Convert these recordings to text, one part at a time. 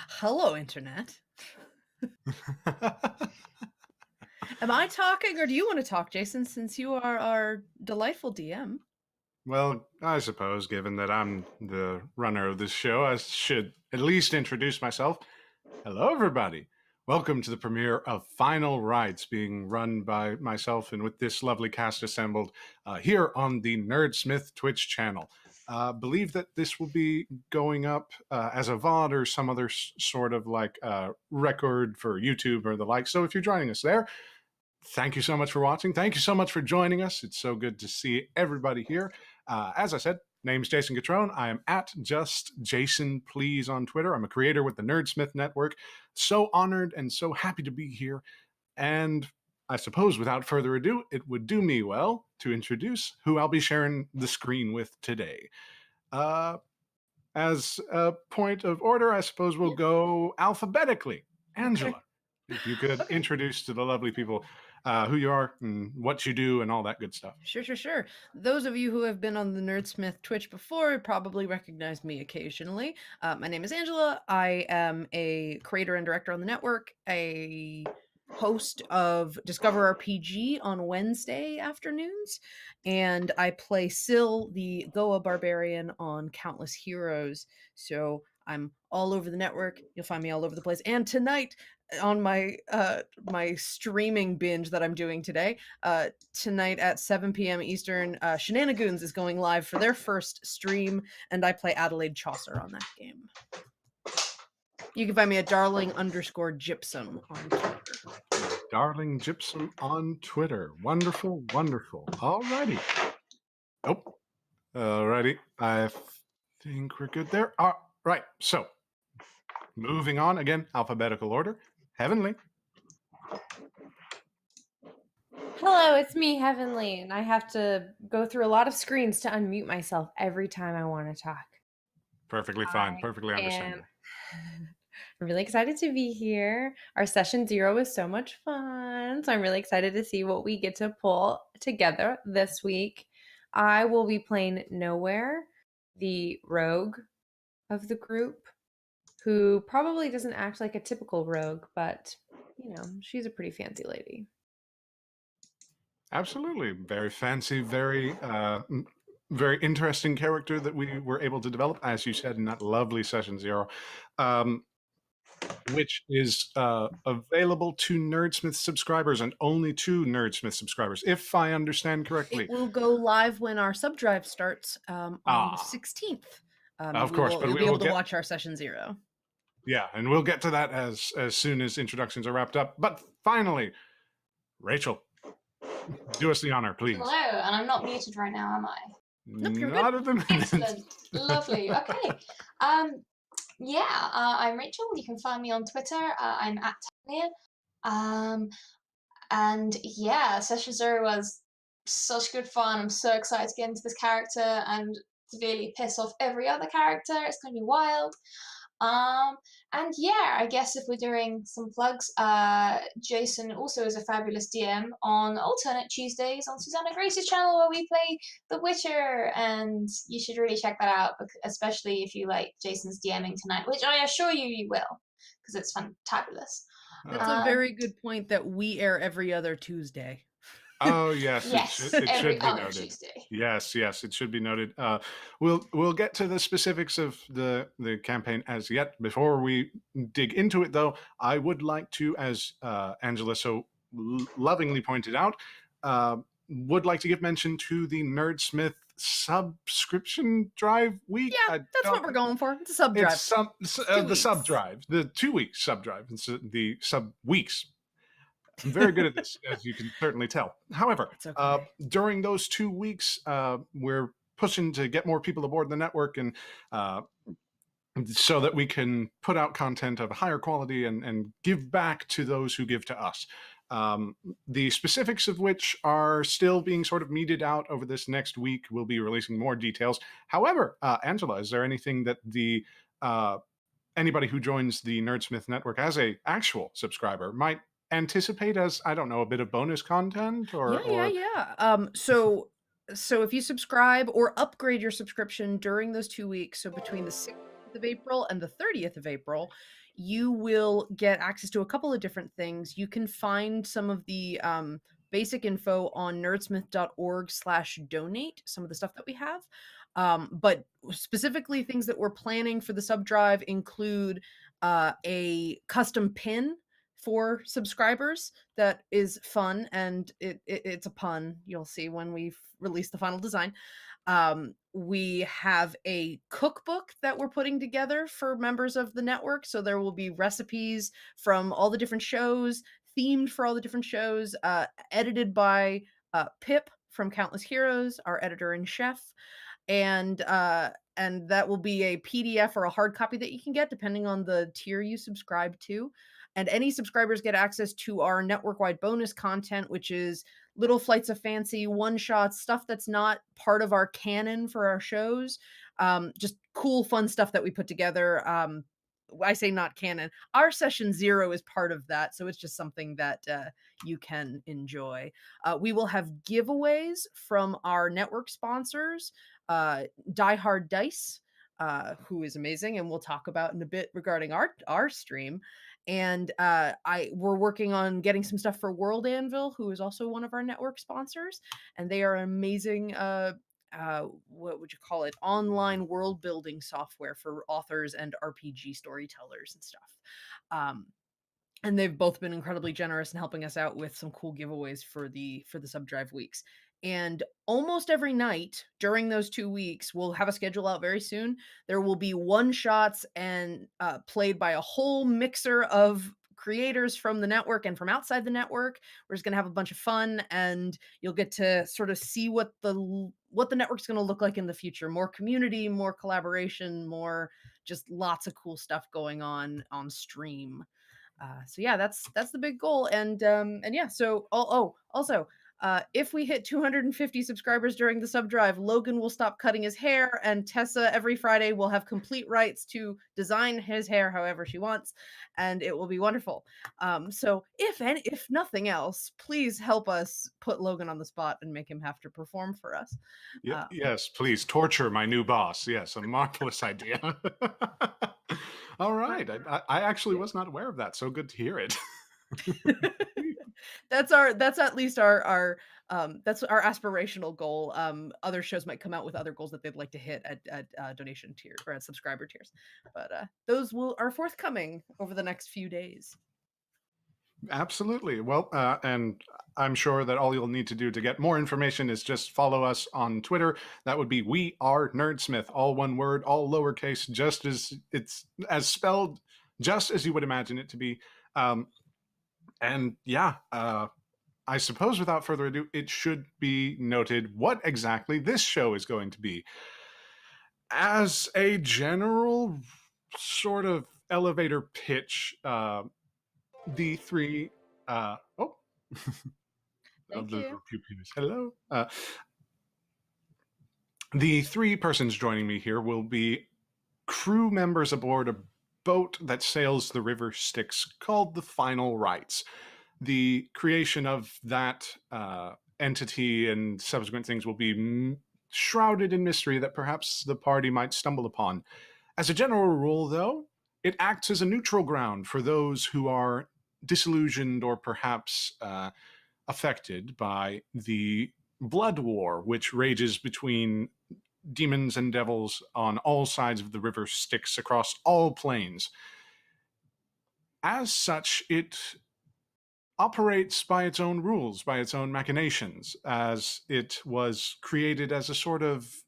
Hello, Internet. Am I talking or do you want to talk, Jason, since you are our delightful DM? Well, I suppose, given that I'm the runner of this show, I should at least introduce myself. Hello, everybody. Welcome to the premiere of Final Rites, being run by myself and with this lovely cast assembled here on the Nerdsmith Twitch channel. Believe that this will be going up as a VOD or some other sort of like record for YouTube or the like. So if you're joining us there, thank you so much for watching. Thank you so much for joining us. It's so good to see everybody here. As I said, name's Jason Cutrone. I am at Just Jason Please on Twitter. I'm a creator with the Nerdsmith Network. So honored and so happy to be here. And I suppose without further ado, it would do me well to introduce who I'll be sharing the screen with today. As a point of order, I suppose we'll go alphabetically. Okay. Angela, if you could Okay. introduce to the lovely people who you are and what you do and all that good stuff. Sure. Those of you who have been on the Nerdsmith Twitch before probably recognize me occasionally. My name is Angela. I am a creator and director on the network, a host of Discover RPG on Wednesday afternoons, and I play Syl, the Goa barbarian, on Countless Heroes. So I'm all over the network. You'll find me all over the place. And tonight, on my streaming binge that I'm doing today, tonight at 7 p.m. Eastern, Shenanigans is going live for their first stream, and I play Adelaide Chaucer on that game. You can find me at darling_gypsum on Twitter. Darling Gypsum on Twitter. Wonderful. Alrighty. Oh, alrighty. I think we're good there. Right. So, moving on again, alphabetical order. Heaven-Leigh. Hello, it's me, Heaven-Leigh, and I have to go through a lot of screens to unmute myself every time I want to talk. Perfectly fine. Perfectly understandable. I'm really excited to be here. Our session 0 was so much fun, so I'm really excited to see what we get to pull together this week. I will be playing Nowhere, the rogue of the group, who probably doesn't act like a typical rogue, but, she's a pretty fancy lady. Absolutely. Very fancy, very interesting character that we were able to develop, as you said, in that lovely session 0, which is available to Nerdsmith subscribers and only to Nerdsmith subscribers, if I understand correctly. It will go live when our subdrive starts on the 16th. Of course, but you'll we be will able to watch our session 0. Yeah, and we'll get to that as soon as introductions are wrapped up. But finally, Rachel, do us the honor, please. Hello, and I'm not muted right now, am I? Nope, you're Not good. at the minute. Excellent. Lovely. Okay. I'm Rachel. You can find me on Twitter. I'm at Tanya. And yeah, Session 0 was such good fun. I'm so excited to get into this character and to really piss off every other character. It's going to be wild. And yeah, I guess if we're doing some plugs, Jason also is a fabulous DM on alternate Tuesdays on Susanna Grace's channel where we play The Witcher, and you should really check that out, especially if you like Jason's DMing tonight, which I assure you will, because it's fantabulous. That's a very good point that we air every other Tuesday. Oh yes, it every should be other noted. Tuesday. Yes, it should be noted. We'll get to the specifics of the campaign as yet. Before we dig into it, though, I would like to, as Angela so lovingly pointed out, would like to give mention to the Nerdsmith subscription drive week. Yeah, that's what we're going for. It's a sub drive. The sub drive, the 2-week sub drive. It's the sub weeks. I'm very good at this, as you can certainly tell. However, okay. During those 2 weeks, we're pushing to get more people aboard the network, and so that we can put out content of higher quality and give back to those who give to us. The specifics of which are still being sort of meted out over this next week. We'll be releasing more details. However, Angela, is there anything that the anybody who joins the Nerdsmith Network as a actual subscriber might anticipate as, I don't know, a bit of bonus content? So if you subscribe or upgrade your subscription during those 2 weeks, so between the 6th of April and the 30th of April, you will get access to a couple of different things. You can find some of the basic info on nerdsmith.org/donate, some of the stuff that we have. But specifically things that we're planning for the sub drive include a custom pin for subscribers that is fun, and it's a pun, you'll see when we release the final design. We have a cookbook that we're putting together for members of the network, so there will be recipes from all the different shows, themed for all the different shows, edited by Pip from Countless Heroes, our editor and chef. And that will be a PDF or a hard copy that you can get depending on the tier you subscribe to. And any subscribers get access to our network-wide bonus content, which is little flights of fancy, one-shots, stuff that's not part of our canon for our shows. Just cool, fun stuff that we put together. I say not canon. Our session 0 is part of that, so it's just something that you can enjoy. We will have giveaways from our network sponsors, Die Hard Dice, who is amazing, and we'll talk about in a bit regarding our stream. And we're working on getting some stuff for World Anvil, who is also one of our network sponsors, and they are amazing. What would you call it? Online world building software for authors and RPG storytellers and stuff. And they've both been incredibly generous in helping us out with some cool giveaways for the sub drive weeks. And almost every night during those 2 weeks, we'll have a schedule out very soon. There will be one shots and played by a whole mixer of creators from the network and from outside the network. We're just gonna have a bunch of fun, and you'll get to sort of see what the network's gonna look like in the future. More community, more collaboration, more just lots of cool stuff going on stream. So yeah, that's the big goal. And yeah, so also if we hit 250 subscribers during the sub drive, Logan will stop cutting his hair, and Tessa every Friday will have complete rights to design his hair however she wants, and it will be wonderful. So if nothing else, please help us put Logan on the spot and make him have to perform for us. Yes, please torture my new boss. Yes, a marvelous idea. All right, I actually was not aware of that. So good to hear it. That's at least our that's our aspirational goal. Other shows might come out with other goals that they'd like to hit at donation tier or at subscriber tiers, but those are forthcoming over the next few days. Absolutely. Well, and I'm sure that all you'll need to do to get more information is just follow us on Twitter. That would be We Are Nerdsmith, all one word, all lowercase, just as it's as spelled, just as you would imagine it to be. And yeah, I suppose without further ado, it should be noted what exactly this show is going to be. As a general sort of elevator pitch, the three of Thank the you. pew-pews. Hello. The 3 persons joining me here will be crew members aboard a boat that sails the River Styx called the Final Rites. The creation of that entity and subsequent things will be shrouded in mystery that perhaps the party might stumble upon. As a general rule, though, it acts as a neutral ground for those who are disillusioned or perhaps affected by the blood war which rages between demons and devils on all sides of the River Styx across all planes. As such, it operates by its own rules, by its own machinations, as it was created as a sort of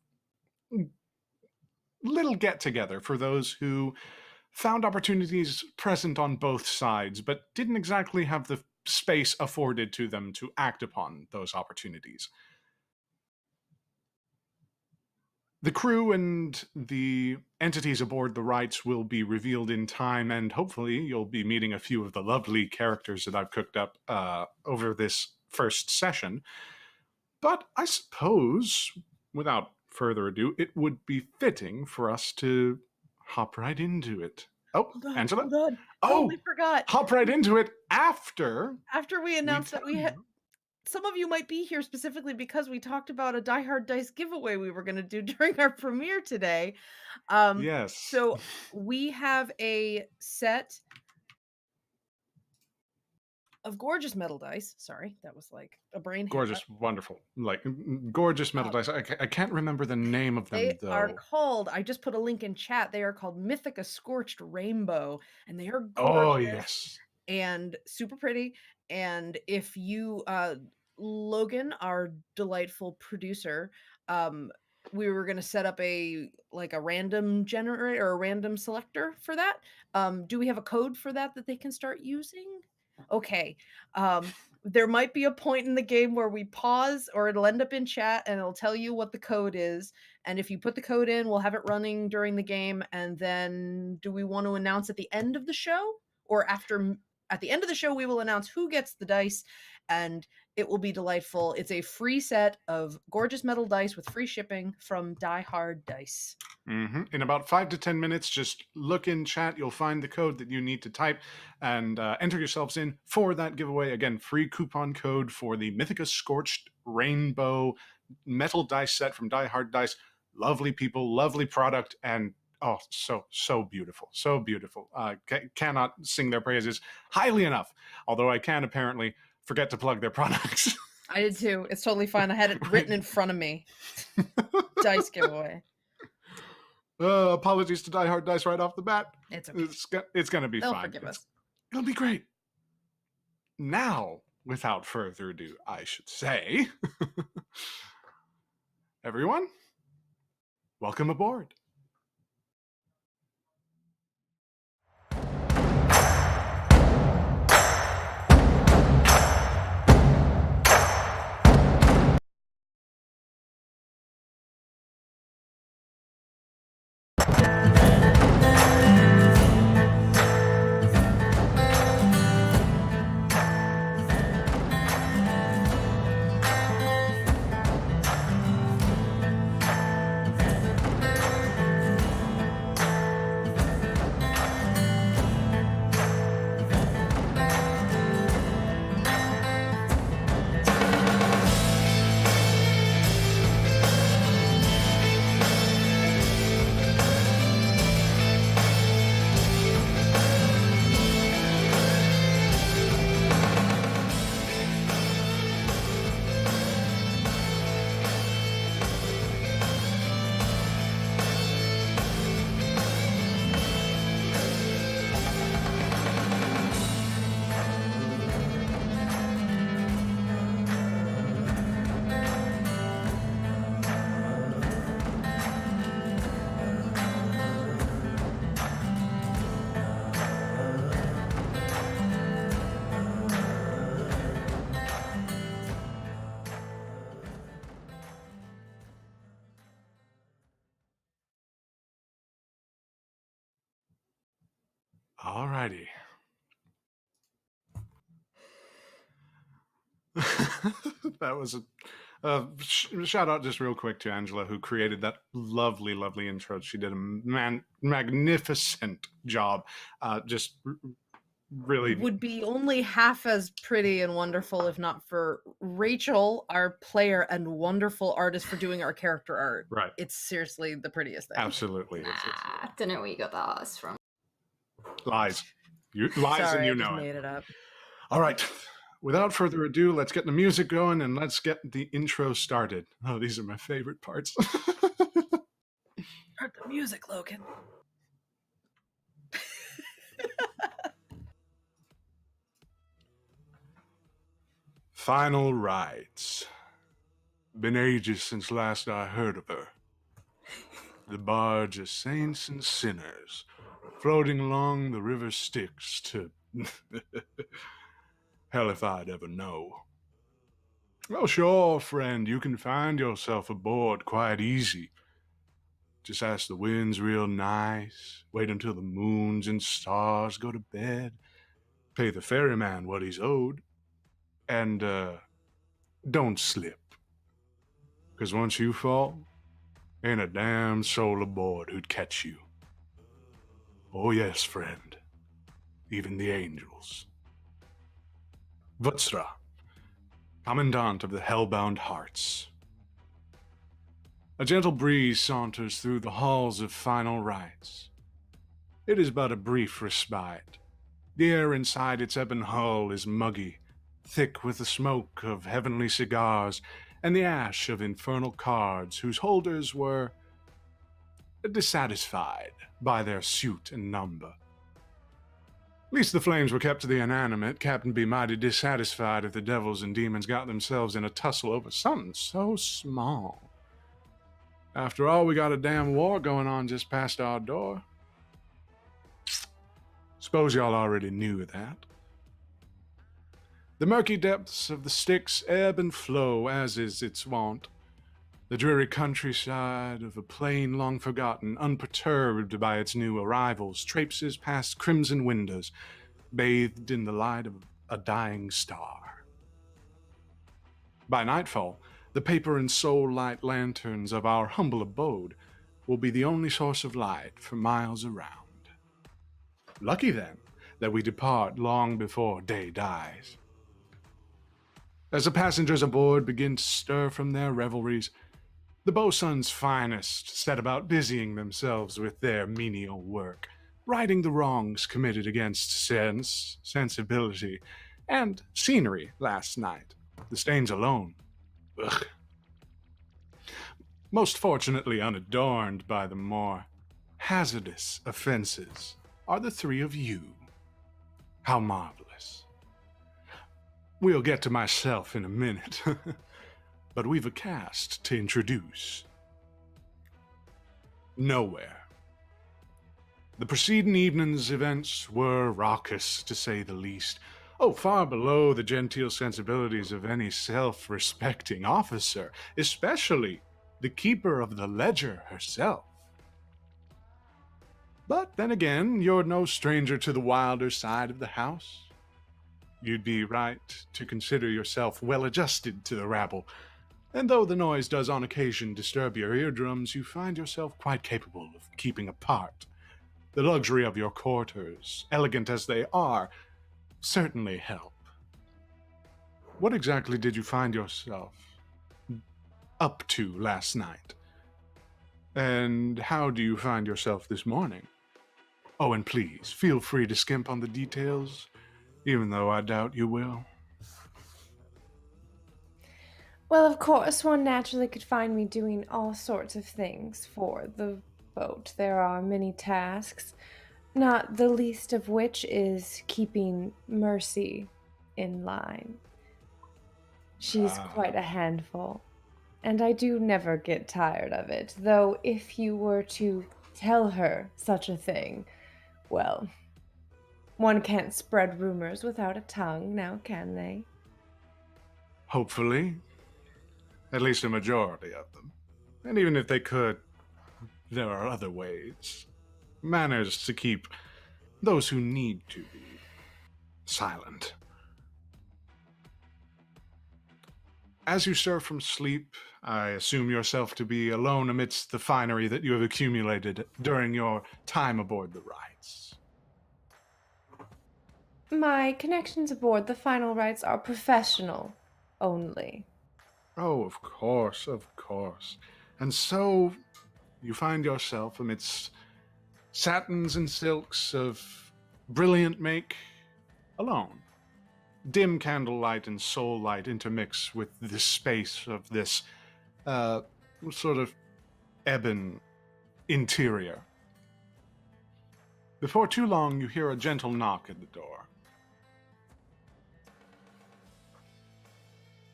little get-together for those who found opportunities present on both sides, but didn't exactly have the space afforded to them to act upon those opportunities. The crew and the entities aboard the Rites will be revealed in time, and hopefully you'll be meeting a few of the lovely characters that I've cooked up over this first session. But I suppose, without further ado, it would be fitting for us to hop right into it. Oh, Hold on, Angela? hold on. Oh, Totally forgot. hop right into it after After we announced that we had some of you might be here specifically because we talked about a Die Hard Dice giveaway we were going to do during our premiere today. Yes. So we have a set of gorgeous metal dice. Sorry, that was like a brain Gorgeous, wonderful, like gorgeous metal dice. I can't remember the name of them They are though. called, I just put a link in chat, they are called Mythica Scorched Rainbow, and they are Oh gorgeous yes. and super pretty. And if you, Logan, our delightful producer, we were gonna set up a random generator or a random selector for that. Do we have a code for that they can start using? Okay. There might be a point in the game where we pause, or it'll end up in chat and it'll tell you what the code is. And if you put the code in, we'll have it running during the game. And then do we want to announce at the end of the show, or after? At the end of the show, we will announce who gets the dice, and it will be delightful. It's a free set of gorgeous metal dice with free shipping from Die Hard Dice. In about 5 to 10 minutes, just look in chat. You'll find the code that you need to type and enter yourselves in for that giveaway. Again, free coupon code for the Mythica Scorched Rainbow metal dice set from Die Hard Dice. Lovely people, lovely product, and oh, so beautiful, so beautiful. Cannot sing their praises highly enough. Although I can apparently forget to plug their products. I did too. It's totally fine. I had it written in front of me. Dice giveaway. Apologies to Die Hard Dice right off the bat. It's okay. It's going to be They'll fine. forgive us. It'll be great. Now, without further ado, I should say, everyone, welcome aboard. Alrighty. That was a shout out just real quick to Angela, who created that lovely, lovely intro. She did a magnificent job. Just really would be only half as pretty and wonderful if not for Rachel, our player and wonderful artist, for doing our character art. right. It's seriously the prettiest thing. Absolutely. I don't know where you got that artist from. Lies. Lies. Sorry, And you I just know made it. it up. All right. Without further ado, let's get the music going and let's get the intro started. Oh, these are my favorite parts. Start the music, Logan. Final Rites. Been ages since last I heard of her. The barge of saints and sinners, floating along the River Styx to... Hell if I'd ever know. Well, sure, friend, you can find yourself aboard quite easy. Just ask the winds real nice, wait until the moons and stars go to bed, pay the ferryman what he's owed, and, don't slip. 'Cause once you fall, ain't a damn soul aboard who'd catch you. Oh yes, friend, even the angels. Vutsra, Commandant of the Hellbound Hearts. A gentle breeze saunters through the halls of Final Rites. It is but a brief respite. The air inside its ebon hull is muggy, thick with the smoke of Heaven-Leigh cigars and the ash of infernal cards whose holders were dissatisfied by their suit and number. At least the flames were kept to the inanimate. Captain be mighty dissatisfied if the devils and demons got themselves in a tussle over something so small. After all, we got a damn war going on just past our door. Suppose y'all already knew that. The murky depths of the Styx ebb and flow, as is its wont. The dreary countryside of a plain long forgotten, unperturbed by its new arrivals, traipses past crimson windows, bathed in the light of a dying star. By nightfall, the paper and soul light lanterns of our humble abode will be the only source of light for miles around. Lucky, then, that we depart long before day dies. As the passengers aboard begin to stir from their revelries, the boatswain's finest set about busying themselves with their menial work, righting the wrongs committed against sense, sensibility, and scenery last night. The stains alone. Ugh. Most fortunately unadorned by the more hazardous offenses are the three of you. How marvelous. We'll get to myself in a minute, but we've a cast to introduce. Nowhere. The preceding evening's events were raucous, to say the least. Oh, far below the genteel sensibilities of any self-respecting officer, especially the keeper of the ledger herself. But then again, you're no stranger to the wilder side of the house. You'd be right to consider yourself well-adjusted to the rabble, and though the noise does on occasion disturb your eardrums, you find yourself quite capable of keeping apart. The luxury of your quarters, elegant as they are, certainly help. What exactly did you find yourself up to last night? And how do you find yourself this morning? Oh, and please, feel free to skimp on the details, even though I doubt you will. Well, of course, one naturally could find me doing all sorts of things for the boat. There are many tasks, not the least of which is keeping Mercy in line. She's quite a handful, and I do never get tired of it, though if you were to tell her such a thing, well, one can't spread rumors without a tongue, now can they? Hopefully. At least a majority of them. And even if they could, there are other ways. Manners to keep those who need to be silent. As you stir from sleep, I assume yourself to be alone amidst the finery that you have accumulated during your time aboard the Rites. My connections aboard the Final Rites are professional only. Oh, of course, of course. And so you find yourself amidst satins and silks of brilliant make, alone. Dim candlelight and soul light intermix with the space of this sort of ebon interior. Before too long, you hear a gentle knock at the door.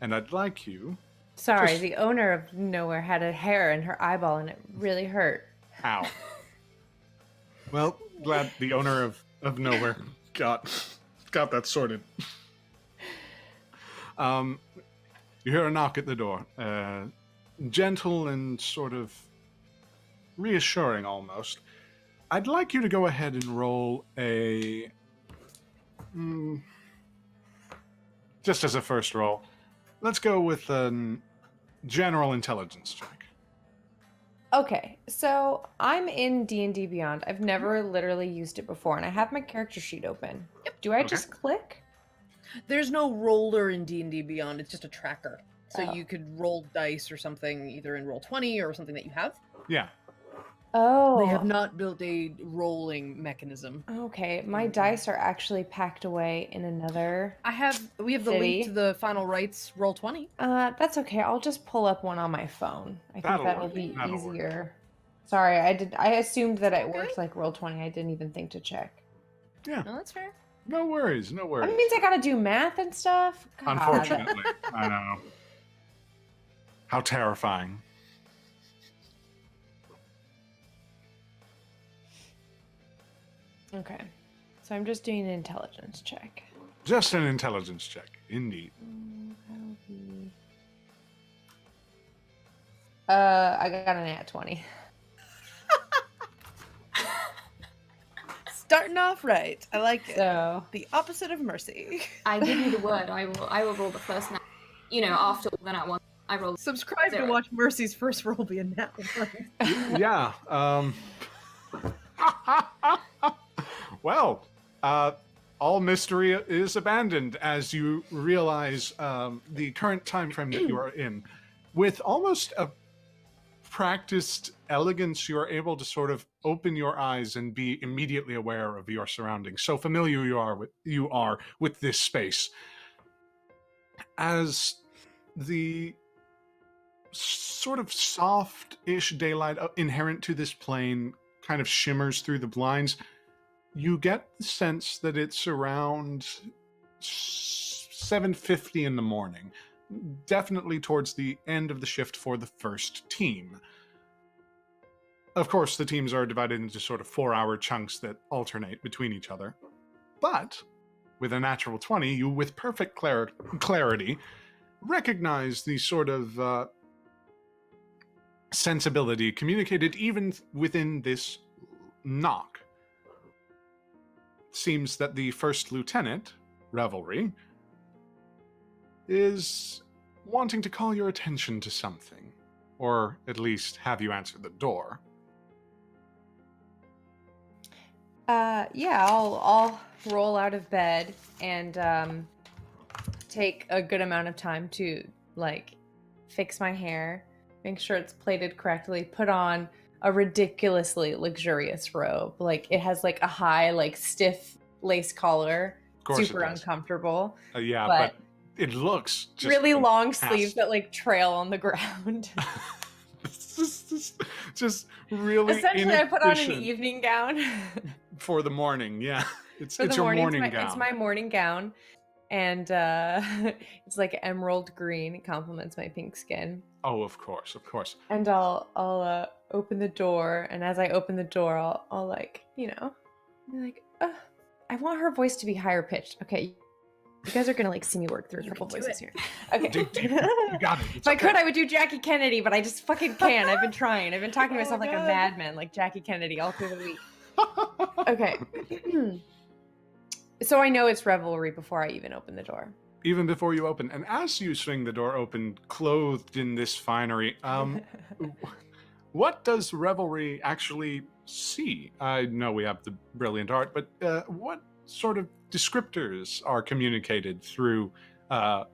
And I'd like you... Sorry, Just- the owner of Nowhere had a hair in her eyeball and it really hurt. Ow. Well, glad the owner of Nowhere got that sorted. You hear a knock at the door. Gentle and sort of reassuring almost. I'd like you to go ahead and roll a... just as a first roll. Let's go with a general intelligence check. Okay, so I'm in D&D Beyond. I've never literally used it before, and I have my character sheet open. Do I Okay. just click? There's no roller in D&D Beyond. It's just a tracker. So Oh. you could roll dice or something either in Roll20 or something that you have. Yeah. Oh. They have not built a rolling mechanism. Okay, my dice are actually packed away in another. We have the City. link to the Final Rites Roll20. That's okay. I'll just pull up one on my phone. I think That'll that'll work. be That'll work. easier. Sorry, I assumed that it Okay. worked like Roll20. I didn't even think to check. Yeah. No, that's fair. No worries. No worries. That means I gotta do math and stuff. God. Unfortunately. I know. How terrifying. Okay, so I'm just doing an intelligence check. Just an intelligence check, indeed. That'll be. I got an at 20. Starting off right. I like it. So The opposite of mercy. I give you the word. I will roll the first nat. After all the nat one, I roll. Subscribe to Zero. watch Mercy's first roll be a nat one. Yeah. Well, all mystery is abandoned as you realize the current time frame that you are in. With almost a practiced elegance, you are able to sort of open your eyes and be immediately aware of your surroundings. So familiar you are with this space. As the sort of soft-ish daylight inherent to this plane kind of shimmers through the blinds, you get the sense that it's around 7:50 in the morning, definitely towards the end of the shift for the first team. Of course, the teams are divided into sort of 4-hour chunks that alternate between each other. But with a natural 20, you, with perfect clarity, recognize the sort of sensibility communicated even within this knock. Seems that the first lieutenant, Revelry, is wanting to call your attention to something, or at least have you answer the door. Yeah, I'll roll out of bed and take a good amount of time to fix my hair, make sure it's plaited correctly, put on a ridiculously luxurious robe. It has a high, stiff lace collar, Of course super it does. uncomfortable. Yeah, but but it looks just really long fantastic. sleeves that trail on the ground. just really Essentially, I put on an inefficient evening gown. for the morning. Yeah, it's For the your morning, morning it's gown. It's my morning gown, and it's emerald green. It complements my pink skin. Oh, of course, of course. And I'll open the door, and as I open the door, I'll be "Ugh, I want her voice to be higher pitched." Okay, you guys are gonna see me work through a couple can do voices it. here. Okay, Dig deep. You got it. It's if I could, okay. I would do Jackie Kennedy, but I just fucking can't. I've been trying. I've been talking to Oh myself my like a God. madman, like Jackie Kennedy, all through the week. Okay. So I know it's Revelry before I even open the door. Even before you open, and as you swing the door open, clothed in this finery, what does Revelry actually see? I know we have the brilliant art, but what sort of descriptors are communicated through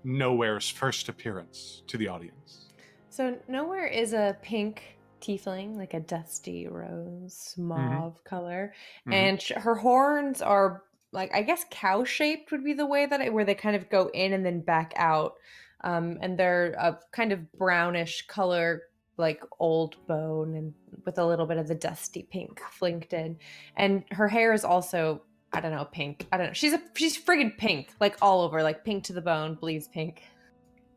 Nowhere's first appearance to the audience? So Nowhere is a pink tiefling, a dusty rose mauve color, Mhm. and her horns are I guess cow-shaped would be the way where they kind of go in and then back out, and they're a kind of brownish color, old bone, and with a little bit of the dusty pink flinked in, and her hair is also, I don't know, pink. I don't know. She's friggin' pink, all over, pink to the bone, bleeds pink.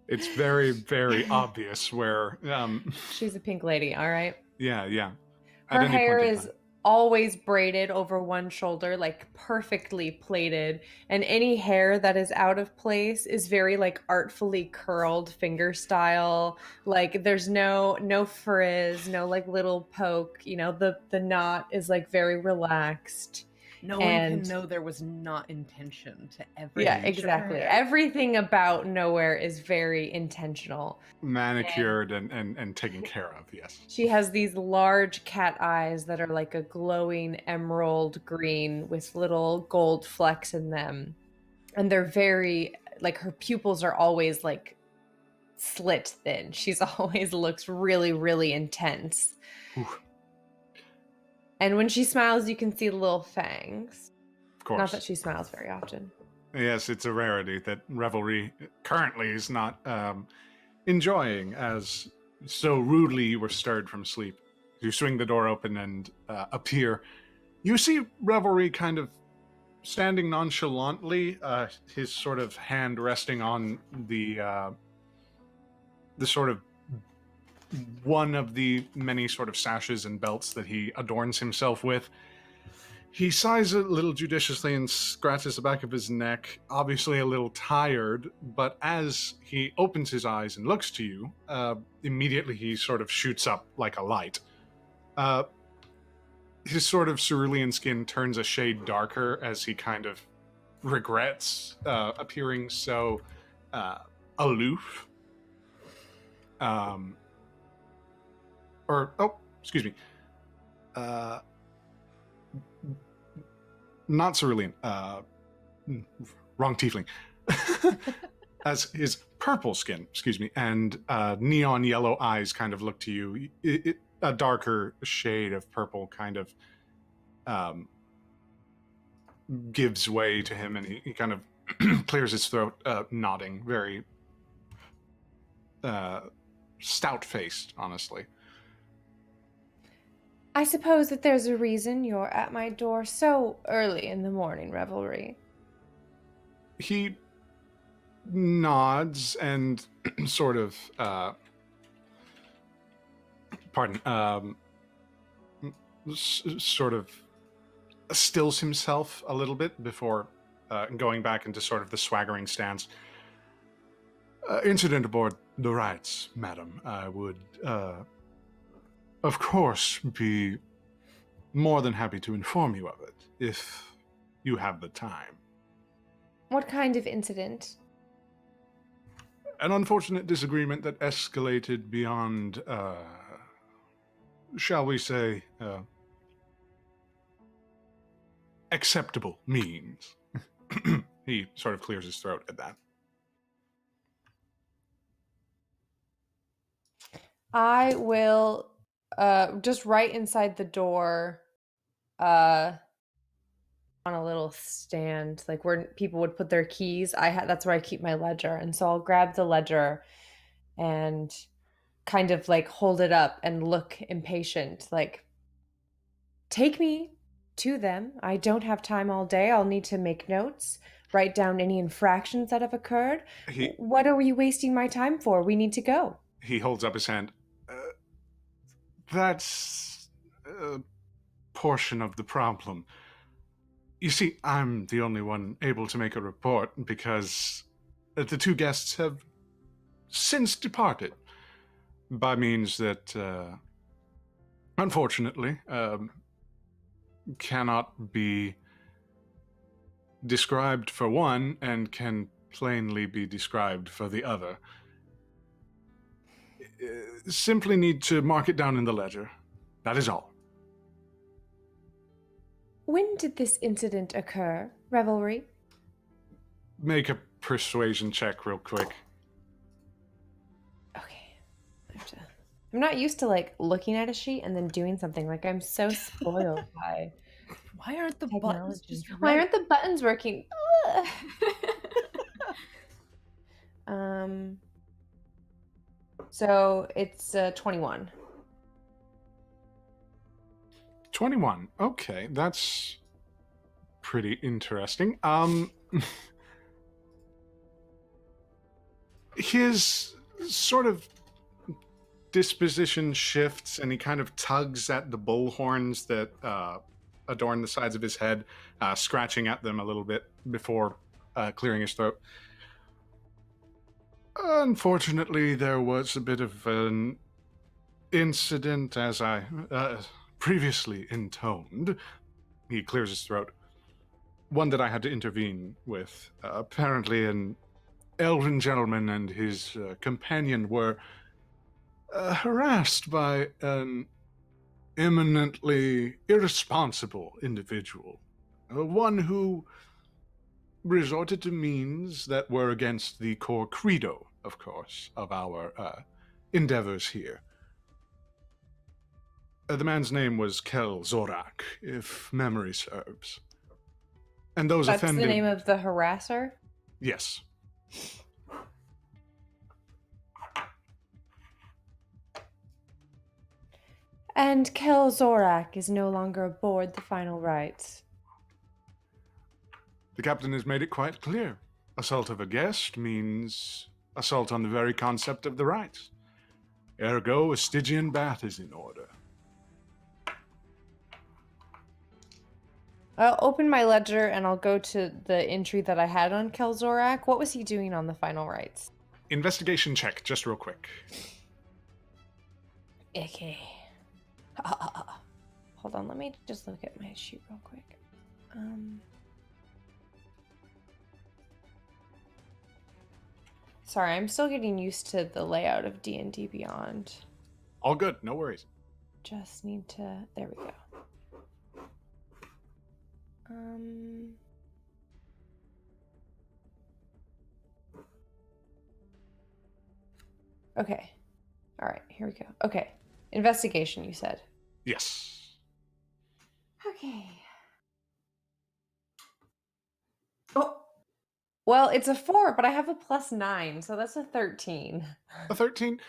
It's very, very obvious where. She's a pink lady, all right? Yeah. At Her any hair point in is time. always braided over one shoulder, perfectly plaited. And any hair that is out of place is very artfully curled finger style. There's no frizz, no little poke. The knot is very relaxed. No one And- can know there was not intention to every Yeah, inch of her exactly. hair. Everything about Nowhere is very intentional. Manicured and taken care of, yes. She has these large cat eyes that are a glowing emerald green with little gold flecks in them. and they're very, like, her pupils are always like slit thin. She's always looks really, really intense. Ooh, And when she smiles, you can see little fangs. of course. Not that she smiles very often. Yes, it's a rarity that Revelry currently is not enjoying, as so rudely you were stirred from sleep. You swing the door open and appear. You see Revelry kind of standing nonchalantly, his sort of hand resting on the sort of one of the many sort of sashes and belts that he adorns himself with. He sighs a little judiciously and scratches the back of his neck, obviously a little tired, but as he opens his eyes and looks to you, immediately he sort of shoots up like a light. His sort of cerulean skin turns a shade darker as he kind of regrets appearing so aloof. Excuse me. Not cerulean. Wrong tiefling. As his purple skin, excuse me, and neon yellow eyes kind of look to you. A darker shade of purple kind of gives way to him, and he kind of clears his throat, nodding, very stout-faced, honestly. I suppose that there's a reason you're at my door so early in the morning, Revelry. He nods and sort of, sort of stills himself a little bit before going back into sort of the swaggering stance. Incident aboard the Rites, madam. I would, of course, be more than happy to inform you of it, if you have the time. What kind of incident? An unfortunate disagreement that escalated beyond, shall we say, acceptable means. He sort of clears his throat at that. I will, just right inside the door, on a little stand, like where people would put their keys. That's where I keep my ledger, and so I'll grab the ledger and kind of like hold it up and look impatient, like, take me to them. I don't have time all day. I'll need to make notes, write down any infractions that have occurred. What are you wasting my time for? We need to go. He holds up his hand. That's a portion of the problem. You see, I'm the only one able to make a report because the two guests have since departed by means that, unfortunately, cannot be described for one and can plainly be described for the other. Simply need to mark it down in the ledger. That is all. When did this incident occur, Revelry? Make a persuasion check real quick. Okay. I'm not used to like looking at a sheet and then doing something. Like, I'm so spoiled by Why aren't the technology. buttons just Why right? aren't the buttons working? So it's 21. 21. Okay, that's pretty interesting. His sort of disposition shifts, and he kind of tugs at the bull horns that adorn the sides of his head, scratching at them a little bit before clearing his throat. Unfortunately, there was a bit of an incident, as I previously intoned. He clears his throat. One that I had to intervene with. Apparently an elven gentleman and his companion were harassed by an eminently irresponsible individual. One who resorted to means that were against the core credo, of course, of our endeavors here. The man's name was Kel Zorak, if memory serves. And those That's offended... the name of the harasser? Yes. And Kel Zorak is no longer aboard the Final Rites. The captain has made it quite clear. Assault of a guest means assault on the very concept of the rites. Ergo, a Stygian bath is in order. I'll open my ledger and I'll go to the entry that I had on Kel Zorak. What was he doing on the Final Rites? Investigation check, just real quick. Okay. Hold on, let me just look at my sheet real quick. Sorry, I'm still getting used to the layout of D&D Beyond. All good, no worries. Just need to... There we go. Okay. All right, here we go. Okay. Investigation, you said. Yes. Okay. Oh. Well, it's a 4, but I have a +9, so that's a 13. A 13.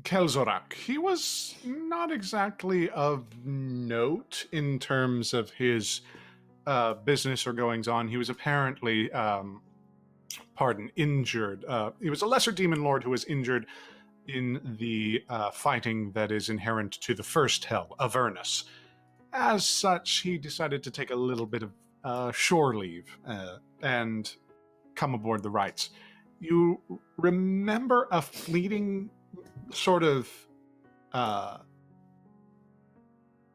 Kelzorak, he was not exactly of note in terms of his business or goings on. He was apparently, injured. He was a lesser demon lord who was injured in the fighting that is inherent to the first hell, Avernus. As such, he decided to take a little bit of shore leave and come aboard the Rites. You remember a fleeting sort of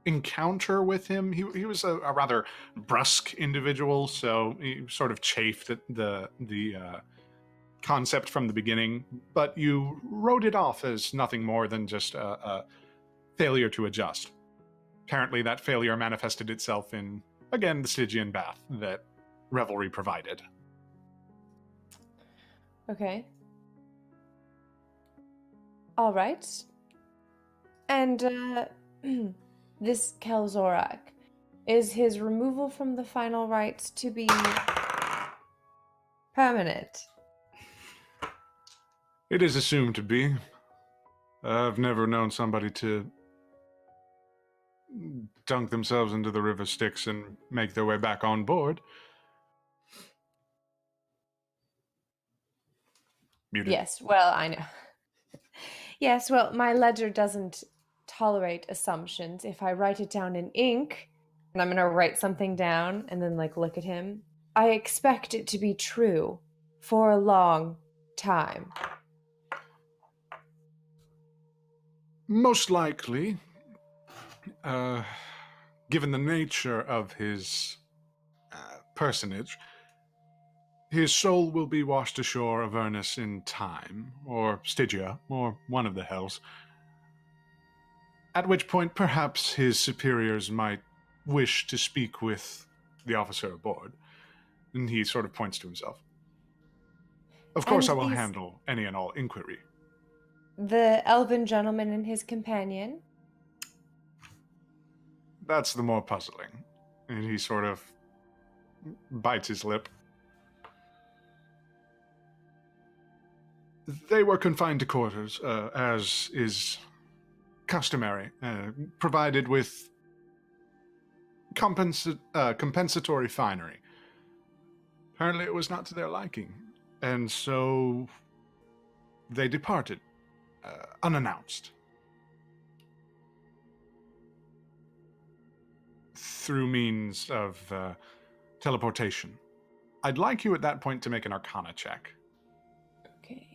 encounter with him. He was a rather brusque individual, so he sort of chafed at the concept from the beginning, but you wrote it off as nothing more than just a failure to adjust. Apparently that failure manifested itself in, again, the Stygian bath that Revelry provided. Okay. All right. And this Kelzorak, is his removal from the Final Rites to be permanent? It is assumed to be. I've never known somebody to dunk themselves into the River Styx and make their way back on board. Muted. Yes, well, I know. Yes, well, my ledger doesn't tolerate assumptions. If I write it down in ink, and I'm going to write something down and then, look at him, I expect it to be true for a long time. Most likely, given the nature of his personage, his soul will be washed ashore of Avernus in time, or Stygia, or one of the hells. At which point, perhaps his superiors might wish to speak with the officer aboard. And he sort of points to himself. Of course, And I will handle any and all inquiry. The elven gentleman and his companion? That's the more puzzling. And he sort of bites his lip. They were confined to quarters, as is customary, provided with compensatory finery. Apparently it was not to their liking, and so they departed, unannounced. Through means of teleportation. I'd like you at that point to make an Arcana check. Okay.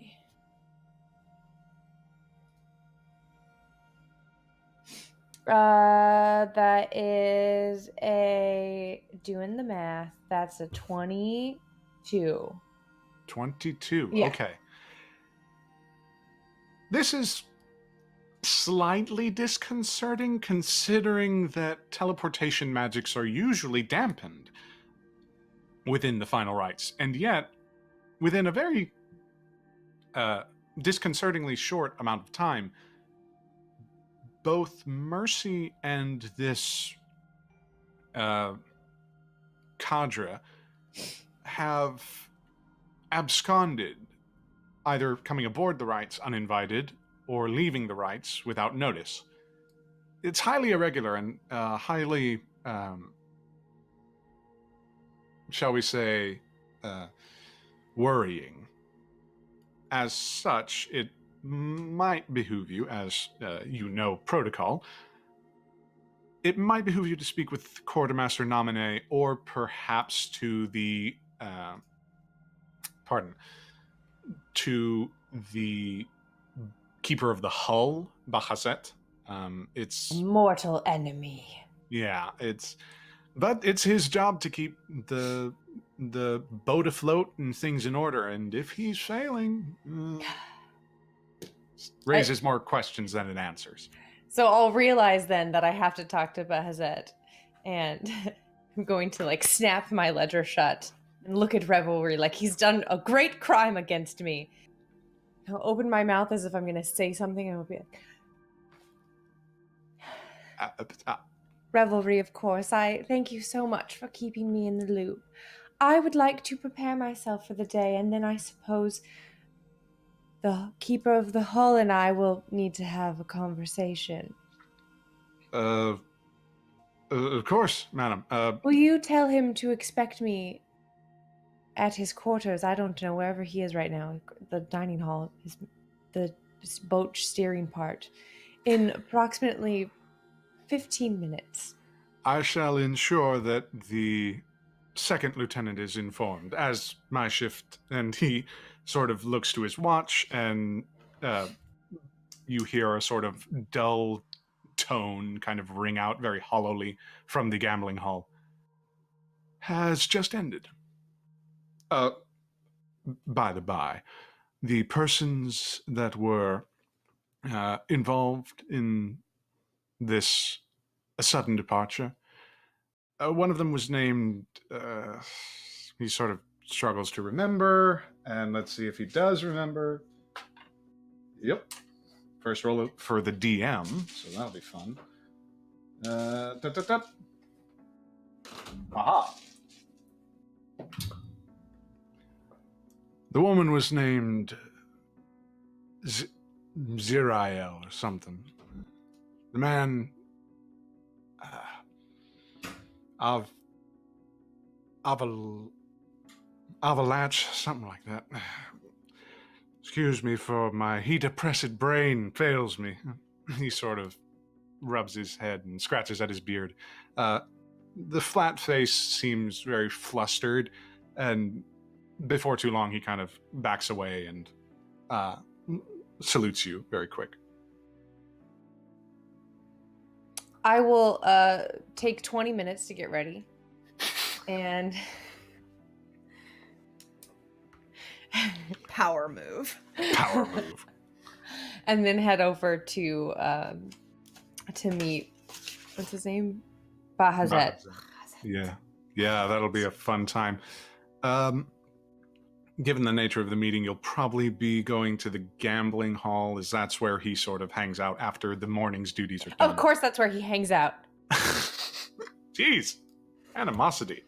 That is doing the math, that's a 22. 22, Yeah. Okay. This is slightly disconcerting, considering that teleportation magics are usually dampened. within the Final Rites. And yet, within a very disconcertingly short amount of time, both Mercy and this cadre have absconded, either coming aboard the Rites uninvited or leaving the Rites without notice. It's highly irregular and highly, shall we say, worrying. As such, it might behoove you, as you know protocol, it might behoove you to speak with Quartermaster Nominee, or perhaps to the, to the Keeper of the Hull, Bahazet. It's mortal enemy. Yeah, but it's his job to keep the boat afloat and things in order, and if he's failing, raises more questions than it answers. So I'll realize then that I have to talk to Bahazet, and I'm going to like snap my ledger shut and look at Revelry like he's done a great crime against me. I'll open my mouth as if I'm going to say something, and I'll be like, Revelry, of course. I thank you so much for keeping me in the loop. I would like to prepare myself for the day, and then I suppose the Keeper of the Hull and I will need to have a conversation. Of course, madam. Will you tell him to expect me at his quarters? I don't know, wherever he is right now. The dining hall, the boat steering part, in approximately 15 minutes. I shall ensure that the second lieutenant is informed, as my shift, and he sort of looks to his watch, and you hear a sort of dull tone kind of ring out very hollowly from the gambling hall. Has just ended. By the by, the persons that were involved in this sudden departure, one of them was named, he sort of struggles to remember, and let's see if he does remember. Yep. First roll for the DM, so that'll be fun. Aha. The woman was named Zirael or something. The man, Avalanche, something like that. Excuse me for my heat-oppressed brain fails me. He sort of rubs his head and scratches at his beard. The flat face seems very flustered, and before too long he kind of backs away and salutes you very quick. I will take 20 minutes to get ready, and Power move. Power move. and then head over to meet, what's his name? Bahazet. Yeah, that'll be a fun time. Given the nature of the meeting, you'll probably be going to the gambling hall, as that's where he sort of hangs out after the morning's duties are done. Of course, that's where he hangs out. Jeez, animosity.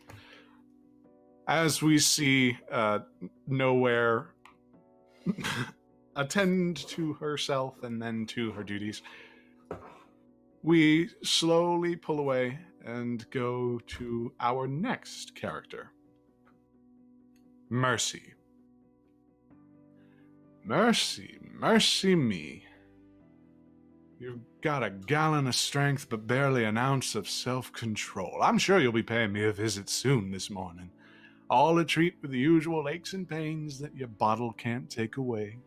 As we see Nowhere attend to herself and then to her duties, we slowly pull away and go to our next character, Mercy. Mercy me. You've got a gallon of strength, but barely an ounce of self-control. I'm sure you'll be paying me a visit soon this morning. All a treat for the usual aches and pains that your bottle can't take away.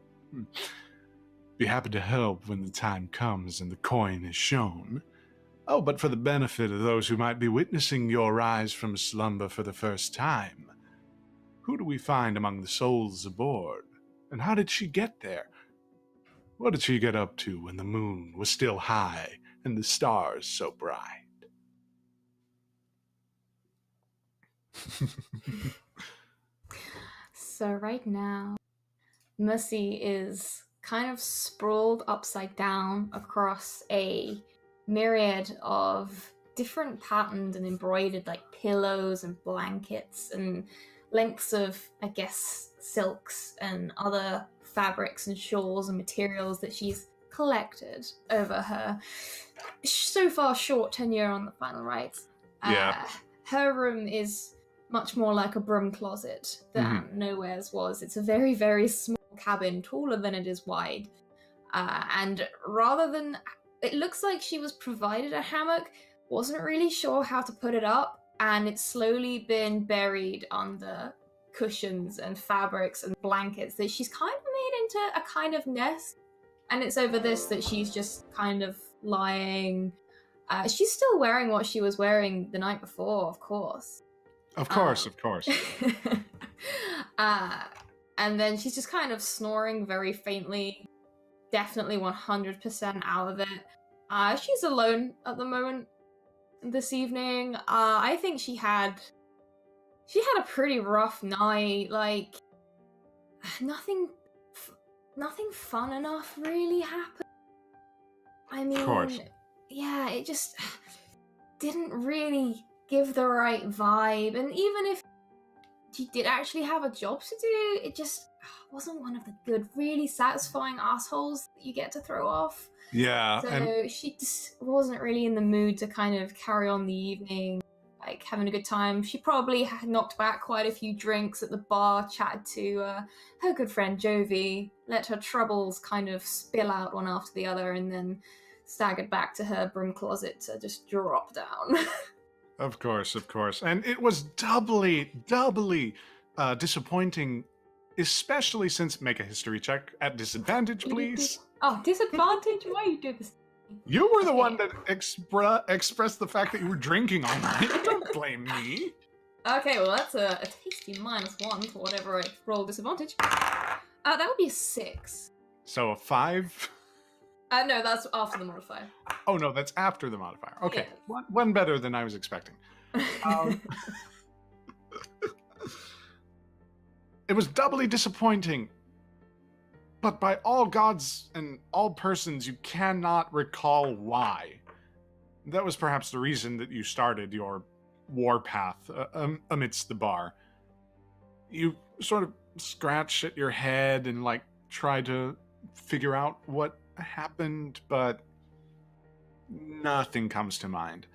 Be happy to help when the time comes and the coin is shown. Oh, but for the benefit of those who might be witnessing your rise from slumber for the first time, who do we find among the souls aboard? And how did she get there? What did she get up to when the moon was still high and the stars so bright? So right now, Mercy is kind of sprawled upside down across a myriad of different patterned and embroidered like pillows and blankets and lengths of, I guess, silks and other fabrics and shawls and materials that she's collected over her so far short tenure on the Final Rites. Yeah. Her room is much more like a broom closet than Nowhere's was. It's a very, very small cabin, taller than it is wide. And rather than... It looks like she was provided a hammock, wasn't really sure how to put it up, and it's slowly been buried under cushions and fabrics and blankets that she's kind of made into a kind of nest. And it's over this that she's just kind of lying. She's still wearing what she was wearing the night before, of course. Of course. And then she's just kind of snoring very faintly, definitely 100% out of it. She's alone at the moment this evening. I think she had a pretty rough night. Like, nothing fun enough really happened. I mean, Of course. Yeah, it just didn't really give the right vibe. And even if she did actually have a job to do, it just wasn't one of the good, really satisfying assholes that you get to throw off. Yeah. So she just wasn't really in the mood to kind of carry on the evening, like having a good time. She probably had knocked back quite a few drinks at the bar, chatted to her good friend Jovi, let her troubles kind of spill out one after the other, and then staggered back to her broom closet to just drop down. Of course. And it was doubly disappointing, especially since... Make a history check at disadvantage, please. Oh, disadvantage? Why you do this? You were the one that expressed the fact that you were drinking all night. Don't blame me. Okay, well that's a tasty -1 for whatever I roll disadvantage. That would be a 6. So a 5? No, that's after the modifier. Oh no, that's after the modifier. Okay, Yeah. one better than I was expecting. It was doubly disappointing. But by all gods and all persons, you cannot recall why. That was perhaps the reason that you started your warpath amidst the bar. You sort of scratch at your head and like try to figure out what happened, but nothing comes to mind.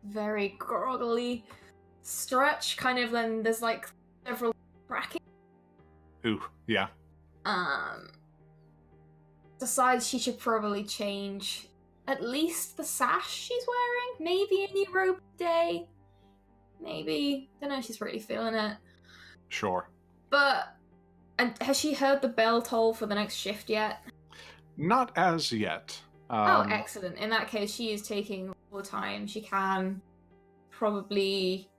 Very groggily stretch, kind of. Then there's like several brackets. Ooh, yeah. Decides she should probably change at least the sash she's wearing. Maybe a new robe day. Maybe, don't know if she's really feeling it. Sure. But, and has she heard the bell toll for the next shift yet? Not as yet. Oh, excellent. In that case, she is taking all the time she can. Probably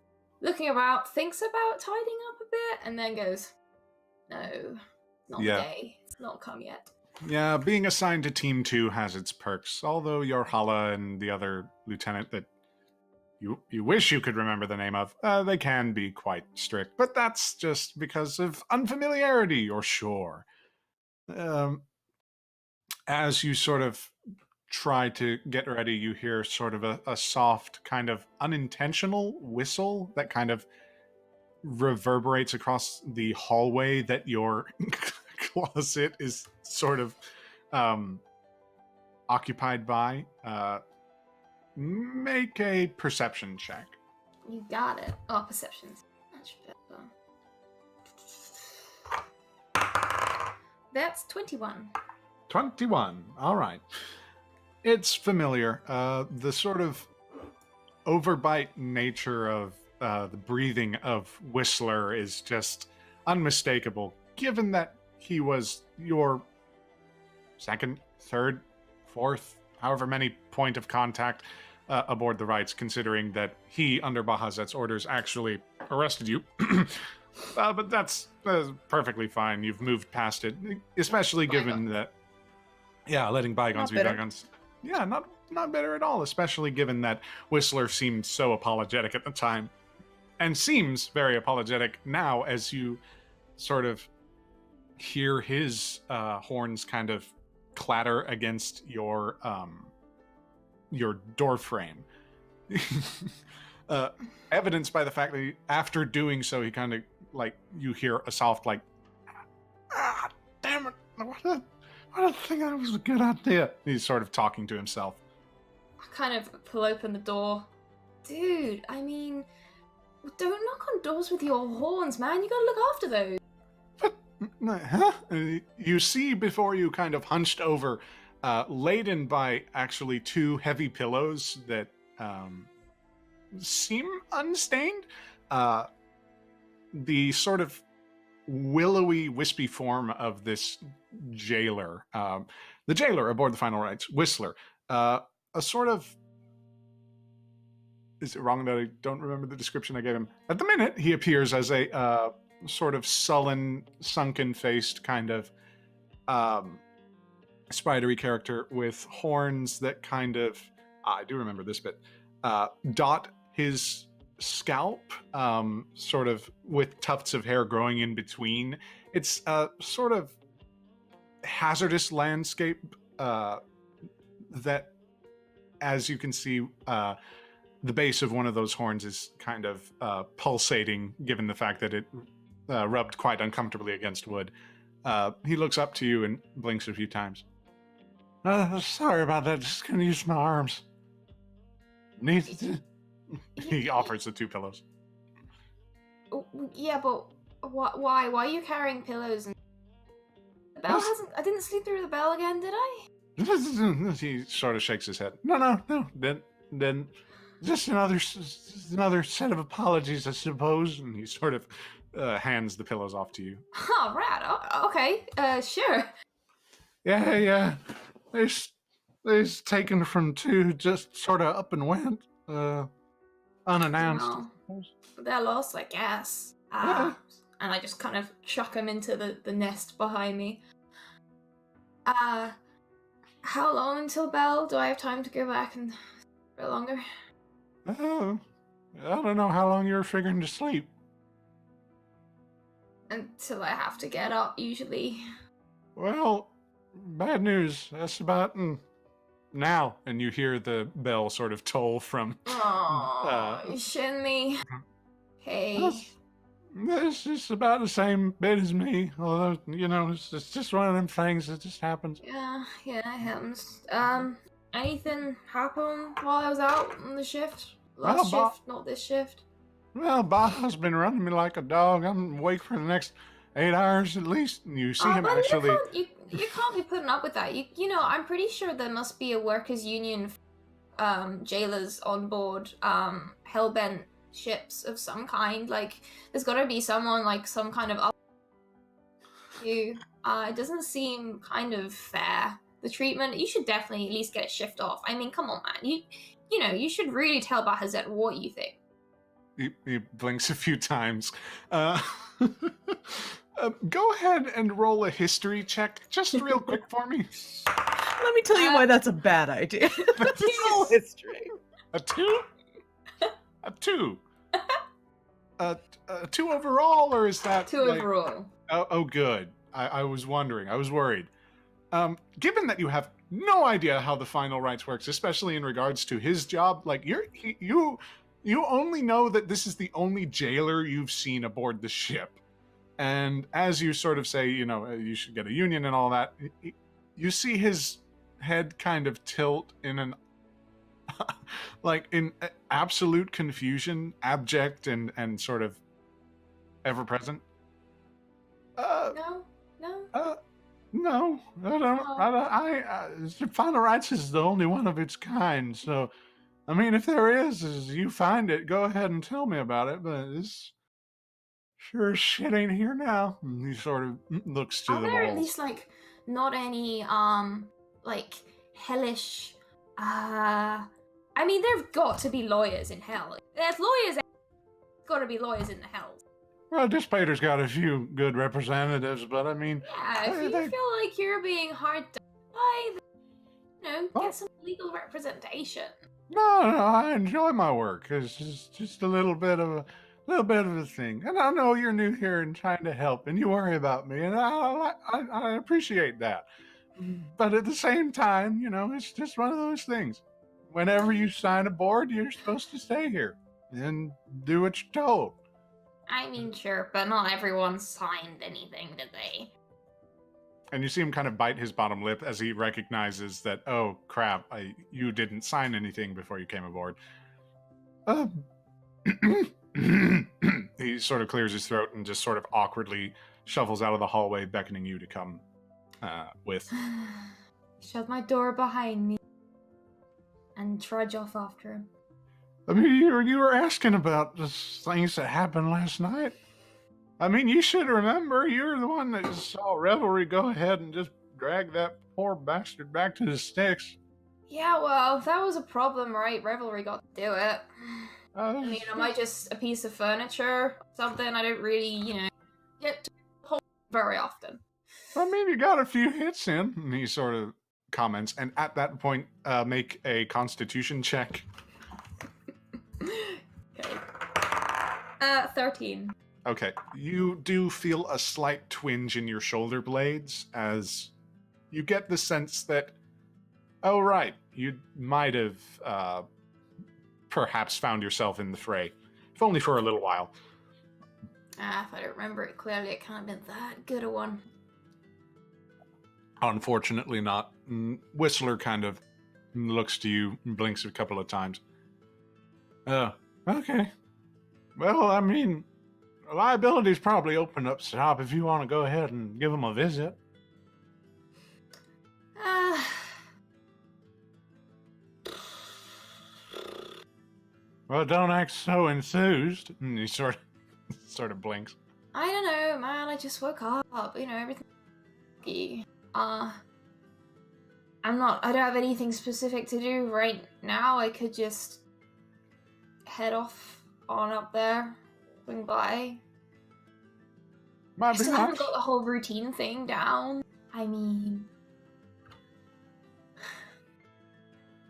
looking about, thinks about tidying up a bit, and then goes, no, not the day. It's not come yet. Yeah, being assigned to Team 2 has its perks, although your Hala and the other lieutenant that you wish you could remember the name of, they can be quite strict, but that's just because of unfamiliarity, you're sure. As you sort of try to get ready, you hear sort of a soft, kind of unintentional whistle that kind of reverberates across the hallway that your closet is sort of occupied by. Make a perception check. You got it. Oh, perception's much better. That's 21. 21. All right. It's familiar. The sort of overbite nature of the breathing of Whistler is just unmistakable, given that he was your second, third, fourth, however many point of contact aboard the Rites, considering that he, under Bahazet's orders, actually arrested you. But that's perfectly fine. You've moved past it, especially given that, letting bygones be bygones. Yeah, not not bitter at all, especially given that Whistler seemed so apologetic at the time, and seems very apologetic now as you sort of hear his horns kind of clatter against your door frame. Evidenced by the fact that after doing so, he kind of, like, you hear a soft, like, ah, damn it, I don't think that was a good idea. He's sort of talking to himself. I kind of pull open the door. Dude, I mean, don't knock on doors with your horns, man. You gotta look after those. Huh? You see before you, kind of hunched over, laden by actually 2 heavy pillows that seem unstained. The sort of willowy, wispy form of this jailer. The jailer aboard the Final Rites, Whistler. A sort of... Is it wrong that I don't remember the description I gave him? At the minute, he appears as a sort of sullen, sunken-faced kind of spidery character with horns that kind of... I do remember this bit. Dot his scalp, sort of with tufts of hair growing in between. It's a sort of hazardous landscape that, as you can see, the base of one of those horns is kind of pulsating, given the fact that it rubbed quite uncomfortably against wood. He looks up to you and blinks a few times. Sorry about that, just gonna use my arms. He offers the 2 pillows. Yeah, but why? Why are you carrying pillows? And the bell hasn't. I didn't sleep through the bell again, did I? He sort of shakes his head. No. Then just another set of apologies, I suppose. And he sort of hands the pillows off to you. Oh, right. Oh, okay. Sure. Yeah. They're taken from 2, just sort of up and went. Unannounced. Well, they're lost, I guess. Yeah. And I just kind of chuck them into the nest behind me. How long until bell? Do I have time to go back and a bit longer? Oh, I don't know how long you're figuring to sleep. Until I have to get up, usually. Well, bad news. That's about now. And you hear the bell sort of toll from... Oh, you shitting me? Hey. It's just about the same bit as me. Although, it's just one of them things that just happens. Yeah, it happens. Anything happen while I was out on the shift? Last shift, not this shift. Well, Baja's been running me like a dog. I'm awake for the next 8 hours at least. And you see him but actually... You can't be putting up with that. You know, I'm pretty sure there must be a workers' union jailers on board hellbent ships of some kind. Like, there's got to be someone, like, some kind of... It doesn't seem kind of fair. The treatment, you should definitely at least get a shift off. I mean, come on, man. You should really tell Bahazet what you think. He blinks a few times. Go ahead and roll a history check, just real quick for me. Let me tell you why that's a bad idea. Roll history. A 2? A 2? A 2 overall, or is that... 2 overall. Oh, good. I was wondering. I was worried. Given that you have no idea how the Final Rites works, especially in regards to his job, like, you only know that this is the only jailer you've seen aboard the ship. And as you sort of say, you should get a union and all that, you see his head kind of tilt in an, like, in absolute confusion, abject and sort of ever-present. No. No, I don't. Final Rites is the only one of its kind, so, I mean, if there is, as you find it, go ahead and tell me about it, but it's... Sure as shit ain't here now. And he sort of looks to the there walls. at least, like, not any, like, hellish, I mean, there've got to be lawyers in hell. There's lawyers, got to be lawyers in the hells. Well, Dissipator's got a few good representatives, but I mean... Yeah, if you feel like you're being hard done by, get some legal representation. No, I enjoy my work. It's just a little bit of a thing. And I know you're new here and trying to help, and you worry about me, and I appreciate that. But at the same time, it's just one of those things. Whenever you sign aboard, you're supposed to stay here and do what you're told. I mean, sure, but not everyone signed anything, did they? And you see him kind of bite his bottom lip as he recognizes that, oh, crap, you didn't sign anything before you came aboard. He sort of clears his throat and just sort of awkwardly shuffles out of the hallway, beckoning you to come with. Shut my door behind me and trudge off after him. I mean, you were asking about the things that happened last night. I mean, you should remember, you're the one that saw Revelry go ahead and just drag that poor bastard back to the Styx. Yeah, well, that was a problem, right? Revelry got to do it. I mean, am I just a piece of furniture? Something I don't really, get to hold very often. I mean, you got a few hits in, and he sort of comments, and at that point, make a constitution check. Okay. 13. Okay, you do feel a slight twinge in your shoulder blades as you get the sense that, oh right, you might have perhaps found yourself in the fray, if only for a little while. If I don't remember it clearly, it can't have been that good a one. Unfortunately not. Whistler kind of looks to you and blinks a couple of times. Oh, okay. Well, I mean, liability's probably opened up shop if you want to go ahead and give them a visit. Well, don't act so enthused. And he sort of blinks. I don't know, man. I just woke up. Everything. I don't have anything specific to do right now. I could just head off on up there, swing by. I still haven't got the whole routine thing down. I mean...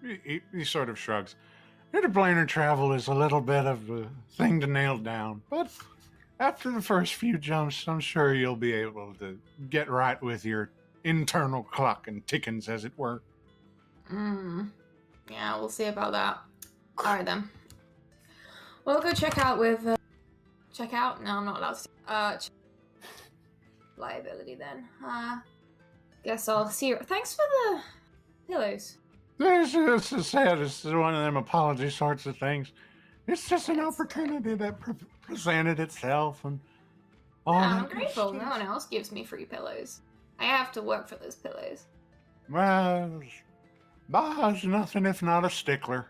He sort of shrugs. Interplanar travel is a little bit of a thing to nail down, but after the first few jumps, I'm sure you'll be able to get right with your internal clock and tickings, as it were. Yeah, we'll see about that. Alright then. We'll go check out with... check out? No, I'm not allowed to. Liability then. Guess I'll see you. Thanks for the pillows. It's one of them apology sorts of things. It's just an opportunity that presented itself, and all I'm grateful. No one else gives me free pillows. I have to work for those pillows. Well, Ba's nothing if not a stickler.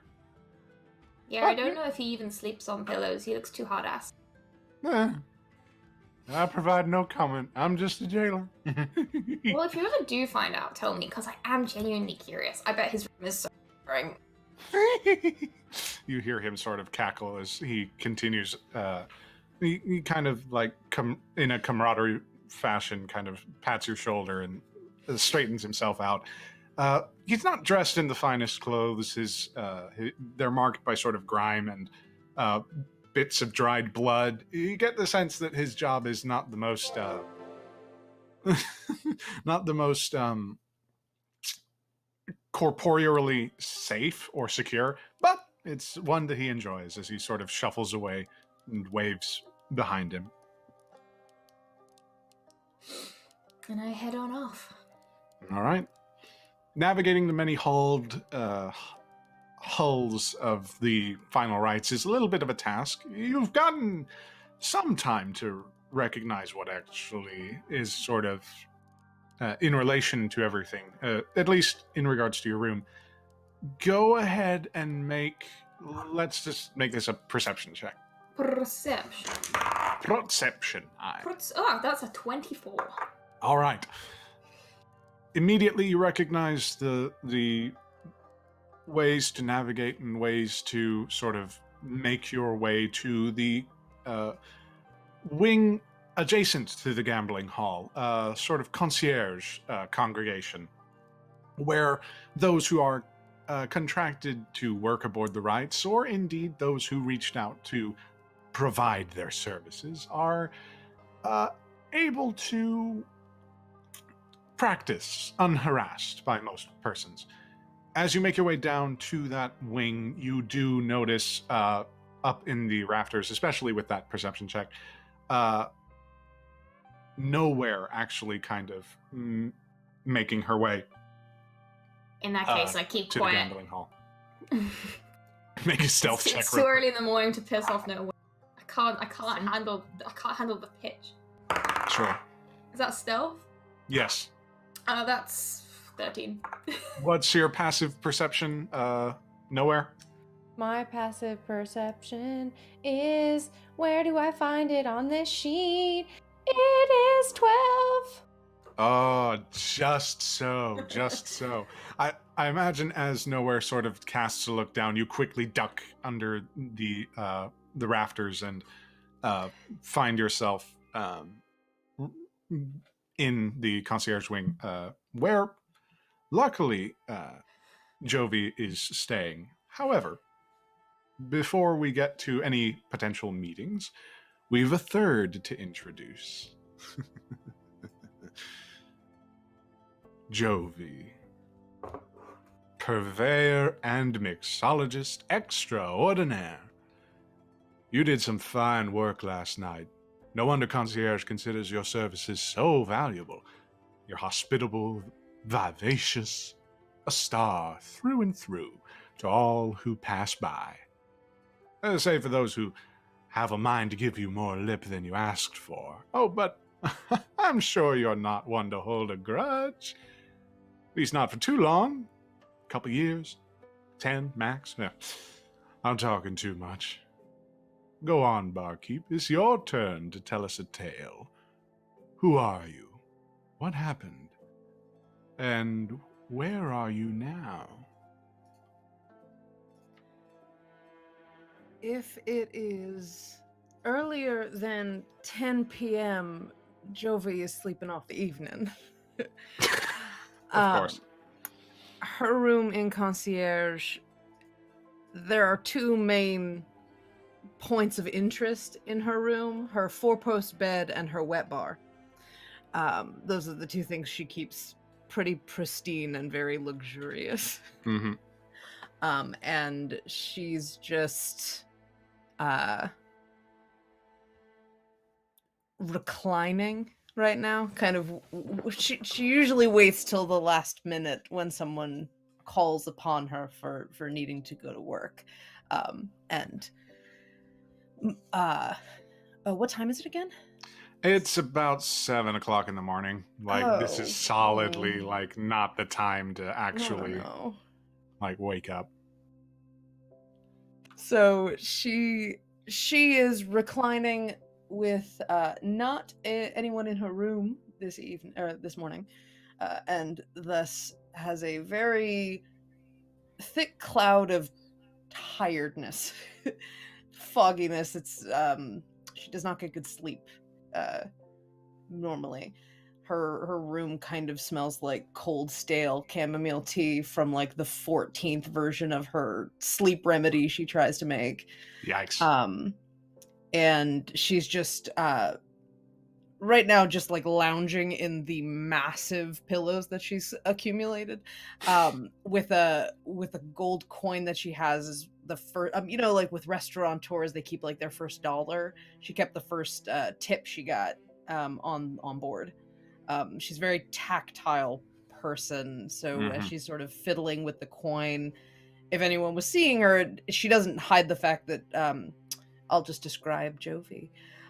Yeah, I don't know if he even sleeps on pillows. He looks too hot-ass. I provide no comment. I'm just a jailer. Well, if you ever do find out, tell me, because I am genuinely curious. I bet his room is so boring. You hear him sort of cackle as he continues. He kind of like in a camaraderie fashion, kind of pats your shoulder and straightens himself out. He's not dressed in the finest clothes. They're marked by sort of grime and bits of dried blood. You get the sense that his job is not the most corporeally safe or secure, but it's one that he enjoys as he sort of shuffles away and waves behind him. And I head on off. All right. Navigating the many hulls of the Final Rites is a little bit of a task. You've gotten some time to recognize what actually is sort of in relation to everything, at least in regards to your room. Go ahead and let's just make this a perception check. Perception. Perception. That's a 24. All right. Immediately you recognize the ways to navigate and ways to sort of make your way to the wing adjacent to the gambling hall, sort of concierge congregation. where those who are contracted to work aboard the Rites, or indeed those who reached out to provide their services, are able to practice unharassed by most persons. As you make your way down to that wing, you do notice up in the rafters, especially with that perception check, Nowhere actually kind of making her way In that case, I keep to the quiet. gambling hall. Make a stealth check. It's too early in the morning to piss off no one. I can't handle the pitch. Sure. Is that stealth? Yes. That's 13. What's your passive perception? Nowhere? My passive perception is, where do I find it on this sheet? It is 12. Oh, just so, just so. I imagine as Nowhere sort of casts a look down, you quickly duck under the rafters and find yourself in the concierge wing, where luckily Jovi is staying. However, before we get to any potential meetings, we've a third to introduce. Jovi, purveyor and mixologist extraordinaire. You did some fine work last night. No wonder concierge considers your services so valuable. You're hospitable, vivacious, a star through and through to all who pass by. Save for those who have a mind to give you more lip than you asked for. Oh, but I'm sure you're not one to hold a grudge. At least not for too long. A couple years. 10 max. Yeah. I'm talking too much. Go on, barkeep. It's your turn to tell us a tale. Who are you? What happened? And where are you now? If it is earlier than 10 p.m., Jovi is sleeping off the evening. Of course. Her room in concierge, there are two main points of interest in her room: her 4-post bed and her wet bar. Those are the two things she keeps pretty pristine and very luxurious. Mm-hmm. And she's just reclining right now. Kind of, she usually waits till the last minute when someone calls upon her for needing to go to work. What time is it again? It's about 7 o'clock in the morning. This is solidly not the time to actually wake up. So she is reclining with not anyone in her room this evening or this morning, and thus has a very thick cloud of tiredness, fogginess. It's she does not get good sleep normally. Her room kind of smells like cold, stale chamomile tea from the 14th version of her sleep remedy she tries to make. Yikes. And she's just right now just lounging in the massive pillows that she's accumulated, with a gold coin that she has is the first, with restaurateurs, they keep their first dollar. She kept the first tip she got on board. She's a very tactile person, so as she's sort of fiddling with the coin, if anyone was seeing her, she doesn't hide the fact that I'll just describe Jovi.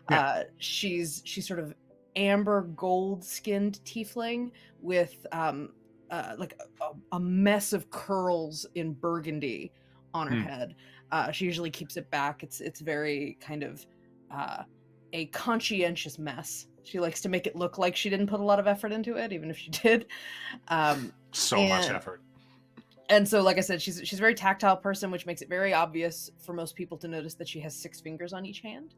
Yeah. She's sort of amber gold skinned tiefling with a mess of curls in burgundy on her head. She usually keeps it back. It's very kind of a conscientious mess. She likes to make it look like she didn't put a lot of effort into it, even if she did. Much effort. And so, like I said, she's a very tactile person, which makes it very obvious for most people to notice that she has 6 fingers on each hand.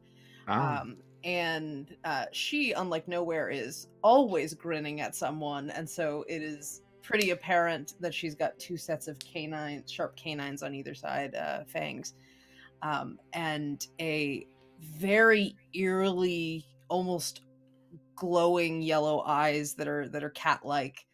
And she, unlike Nowhere, is always grinning at someone, and so it is pretty apparent that she's got two sets of sharp canines on either side, fangs, and a very eerily, almost glowing yellow eyes that are cat-like.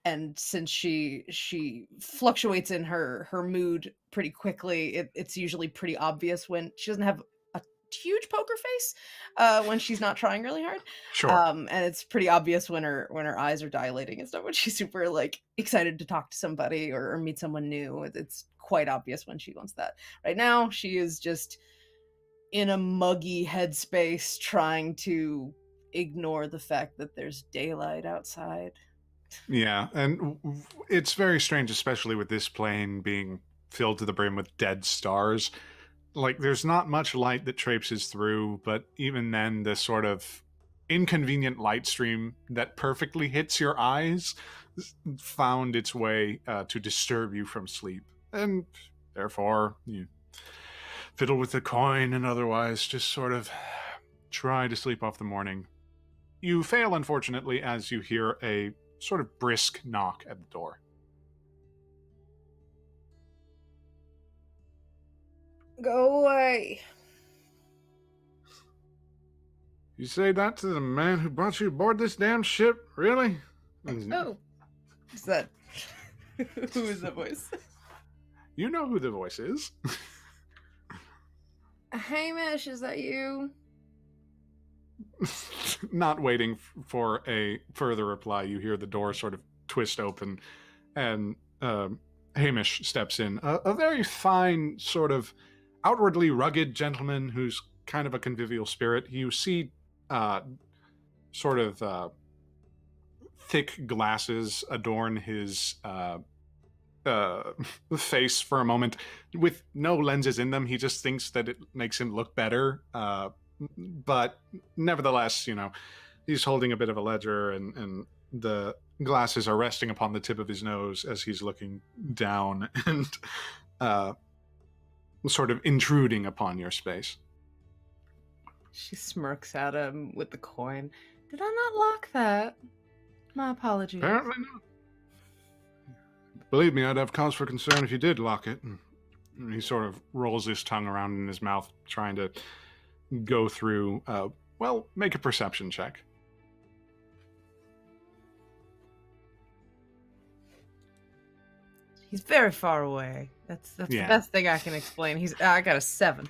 And since she fluctuates in her mood pretty quickly, it's usually pretty obvious when she doesn't have a huge poker face when she's not trying really hard. Sure. And it's pretty obvious when her eyes are dilating and stuff, when she's super like excited to talk to somebody or meet someone new. It's quite obvious when she wants that. Right now, she is just in a muggy headspace trying to ignore the fact that there's daylight outside. Yeah, and it's very strange, especially with this plane being filled to the brim with dead stars. Like, there's not much light that traipses through, but even then, the sort of inconvenient light stream that perfectly hits your eyes found its way to disturb you from sleep. And therefore, you fiddle with the coin and otherwise just sort of try to sleep off the morning. You fail, unfortunately, as you hear a sort of brisk knock at the door. Go away. You say that to the man who brought you aboard this damn ship? Really? Oh, is that who is that voice? You know who the voice is. Hamish, is that you? Not waiting for a further reply, you hear the door sort of twist open, and Hamish steps in. A very fine, sort of outwardly rugged gentleman who's kind of a convivial spirit. You see sort of thick glasses adorn his face for a moment. With no lenses in them, he just thinks that it makes him look better. But nevertheless, he's holding a bit of a ledger, and the glasses are resting upon the tip of his nose as he's looking down and sort of intruding upon your space. She smirks at him with the coin. Did I not lock that? My apologies. Apparently not. Believe me, I'd have cause for concern if you did lock it. And he sort of rolls his tongue around in his mouth, trying to go through, make a perception check. He's very far away. That's the best thing I can explain. I got a 7.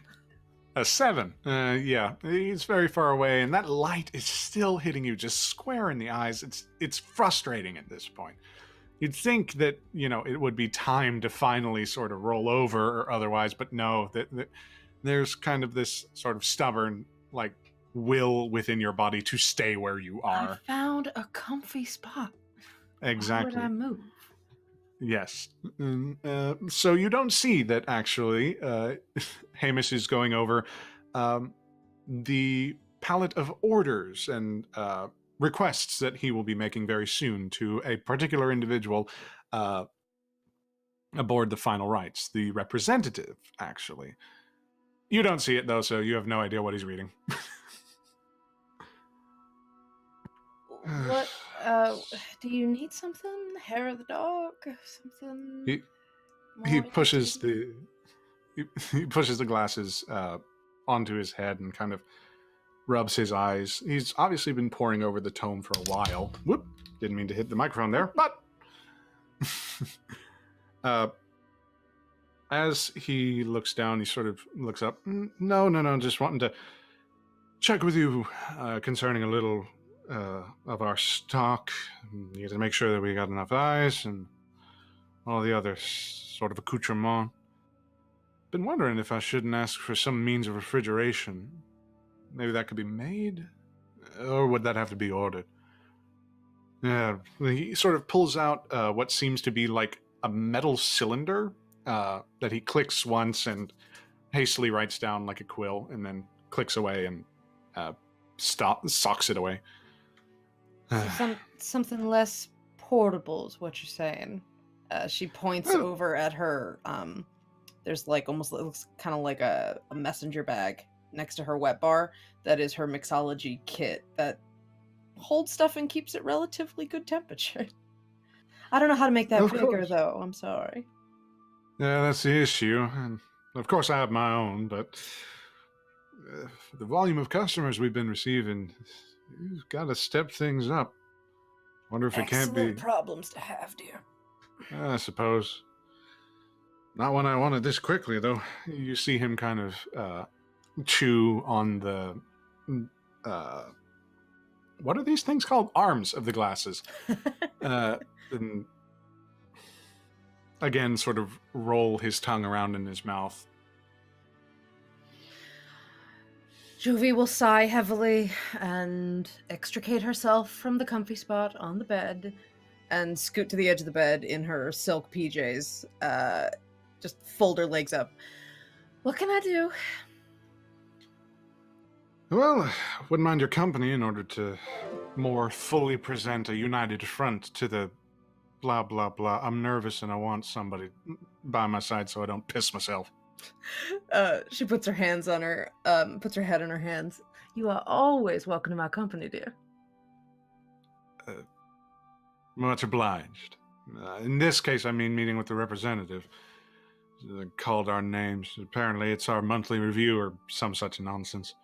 A 7. Yeah, he's very far away, and that light is still hitting you just square in the eyes. It's frustrating at this point. You'd think that, it would be time to finally sort of roll over or otherwise, but no, that there's kind of this sort of stubborn, will within your body to stay where you are. I found a comfy spot. Exactly. Why would I move? Yes. So you don't see that, actually, Hamish is going over the palette of orders and requests that he will be making very soon to a particular individual aboard the Final Rites, the representative, actually. You don't see it, though, so you have no idea what he's reading. What, do you need something? Hair of the dog? Something? He pushes he pushes the glasses onto his head and kind of rubs his eyes. He's obviously been poring over the tome for a while. Whoop! Didn't mean to hit the microphone there, but as he looks down, he sort of looks up. No, just wanting to check with you concerning a little of our stock. Need to make sure that we got enough ice and all the other sort of accoutrement. Been wondering if I shouldn't ask for some means of refrigeration. Maybe that could be made? Or would that have to be ordered? Yeah, he sort of pulls out what seems to be like a metal cylinder that he clicks once and hastily writes down like a quill, and then clicks away and socks it away. Something less portable is what you're saying. She points over at her. There's almost looks kind of like a messenger bag next to her wet bar that is her mixology kit that holds stuff and keeps it relatively good temperature. I don't know how to make that Of bigger, course. though. I'm sorry. Yeah, that's the issue. And of course, I have my own, but the volume of customers we've been receiving, you've got to step things up. Wonder if it can't be. problems to have, dear. I suppose. Not when I want it this quickly, though. You see him kind of chew on the. What are these things called? Arms of the glasses. And again, sort of roll his tongue around in his mouth. Jovie will sigh heavily and extricate herself from the comfy spot on the bed and scoot to the edge of the bed in her silk PJs. Just fold her legs up. What can I do? Well, wouldn't mind your company in order to more fully present a united front to the blah, blah, blah. I'm nervous and I want somebody by my side so I don't piss myself. She puts her hands on her, puts her head in her hands. You are always welcome to my company, dear. Much obliged. In this case, I mean meeting with the representative. Called our names. Apparently it's our monthly review or some such nonsense.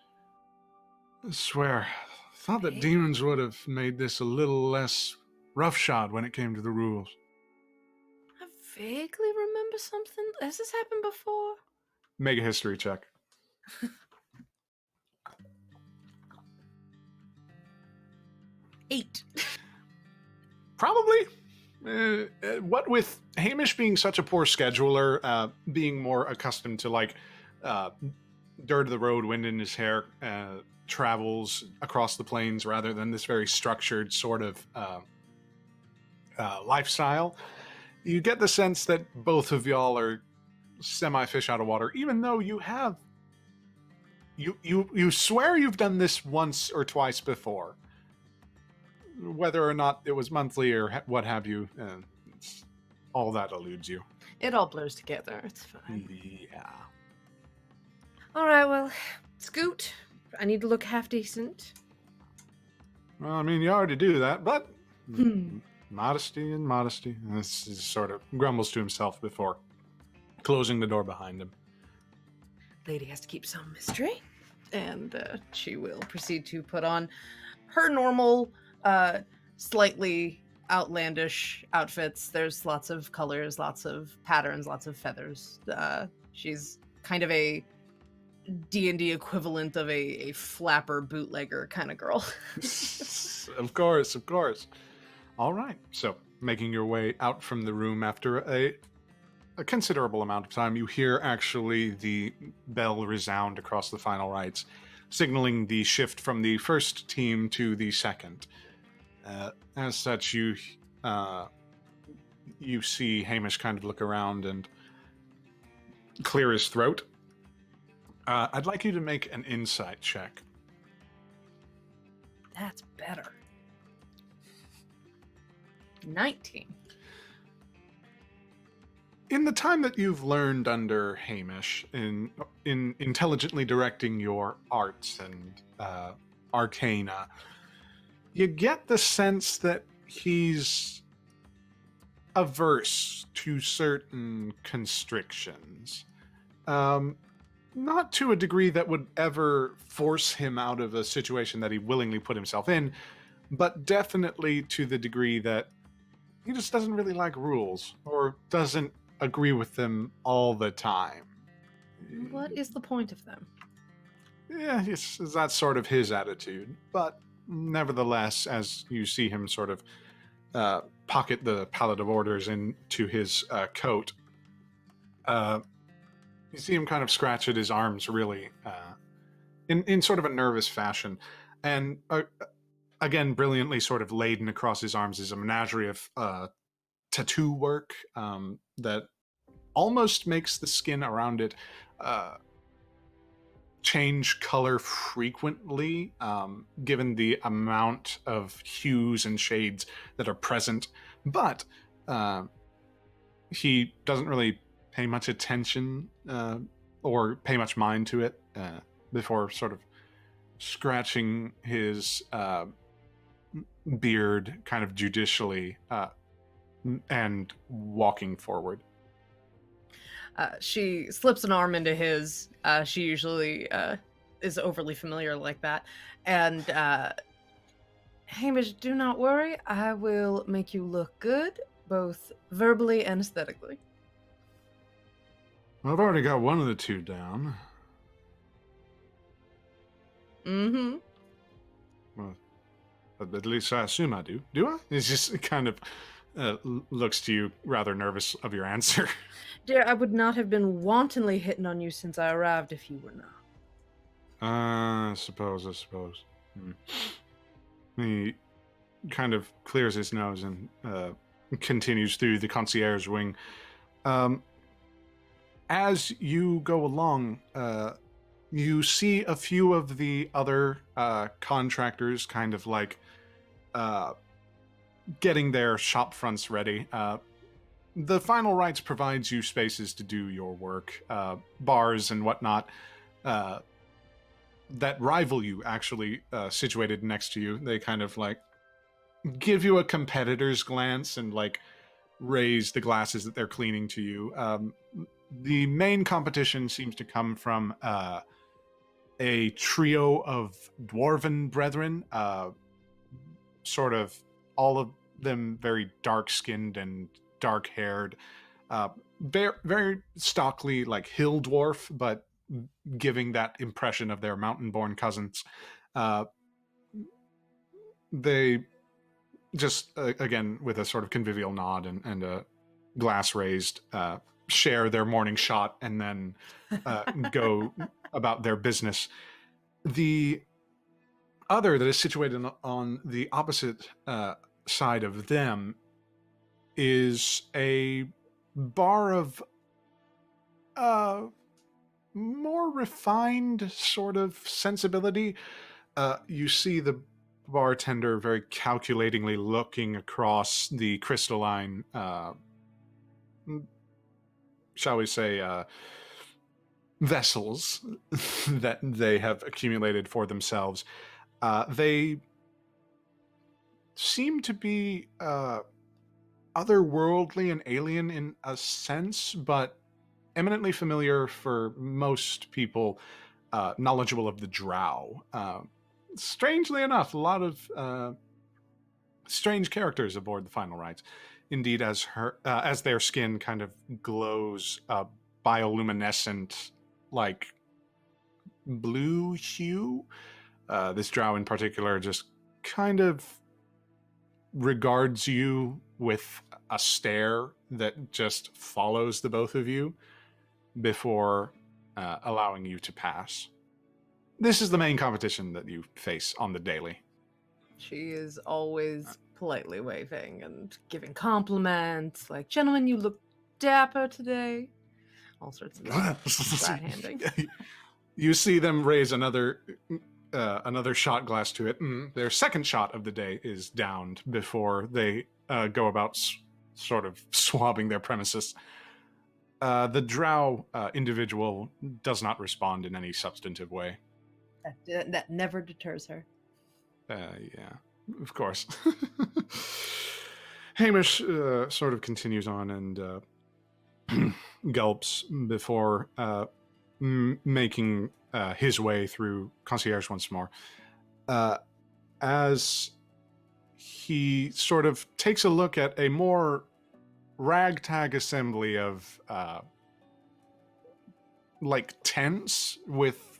I swear, thought that demons would have made this a little less roughshod when it came to the rules. I vaguely remember something. Has this happened before? Make a history check. 8. Probably. What with Hamish being such a poor scheduler, being more accustomed to dirt of the road, wind in his hair, travels across the plains rather than this very structured sort of lifestyle, you get the sense that both of y'all are semi-fish out of water, even though you have you swear you've done this once or twice before. Whether or not it was monthly or what have you, all that eludes you. It all blurs together. It's fine. Yeah. All right, well, Scoot, I need to look half decent. Well, I mean, you already do that, but modesty and modesty. This is sort of grumbles to himself before closing the door behind him. Lady has to keep some mystery. And she will proceed to put on her normal, slightly outlandish outfits. There's lots of colors, lots of patterns, lots of feathers. She's kind of a D&D equivalent of a flapper bootlegger kind of girl. Of course. All right. So, making your way out from the room after a considerable amount of time, you hear actually the bell resound across the Final Rites, signaling the shift from the first team to the second. As such, you see Hamish kind of look around and clear his throat. I'd like you to make an insight check. That's better. 19. In the time that you've learned under Hamish in intelligently directing your arts and arcana, you get the sense that he's averse to certain constrictions. Not to a degree that would ever force him out of a situation that he willingly put himself in, but definitely to the degree that he just doesn't really like rules or doesn't agree with them all the time. What is the point of them? Yeah, that's sort of his attitude. But nevertheless, as you see him sort of pocket the pallet of orders into his coat, you see him kind of scratch at his arms really in sort of a nervous fashion. And again, brilliantly sort of laden across his arms is a menagerie of tattoo work that almost makes the skin around it change color frequently, given the amount of hues and shades that are present. But he doesn't really pay much attention or pay much mind to it before sort of scratching his beard kind of judicially, and walking forward. She slips an arm into his. She usually is overly familiar like that. And Hamish, do not worry. I will make you look good, both verbally and aesthetically. I've already got one of the two down. Mm-hmm. Well, at least I assume I do. Do I? It's just kind of looks to you rather nervous of your answer. Dear, I would not have been wantonly hitting on you since I arrived if you were not. I suppose. He kind of clears his nose and continues through the concierge wing. As you go along, you see a few of the other contractors kind of like getting their shop fronts ready. The Final Rites provides you spaces to do your work, bars and whatnot that rival you, actually situated next to you. They kind of like give you a competitor's glance and like raise the glasses that they're cleaning to you. The main competition seems to come from a trio of dwarven brethren, sort of all of them very dark-skinned and dark-haired, very stockly, like hill dwarf, but giving that impression of their mountain-born cousins. They just, again, with a sort of convivial nod and a glass raised, share their morning shot and then go about their business. The other that is situated on the opposite side of them is a bar of more refined sort of sensibility. You see the bartender very calculatingly looking across the crystalline, shall we say, vessels that they have accumulated for themselves. They seem to be otherworldly and alien in a sense, but eminently familiar for most people, knowledgeable of the drow. Strangely enough, a lot of strange characters aboard the Final Rites. Indeed, as their skin kind of glows bioluminescent, like blue hue, this drow in particular just kind of regards you with a stare that just follows the both of you before allowing you to pass. This is the main competition that you face on the daily. She is always politely waving and giving compliments, like, gentlemen, you look dapper today. All sorts of right-handing. You see them raise another shot glass to it. Their second shot of the day is downed before they go about sort of swabbing their premises. The drow individual does not respond in any substantive way. That never deters her. Yeah, of course. Hamish sort of continues on and gulps before making his way through concierge once more. As he sort of takes a look at a more ragtag assembly of like tents with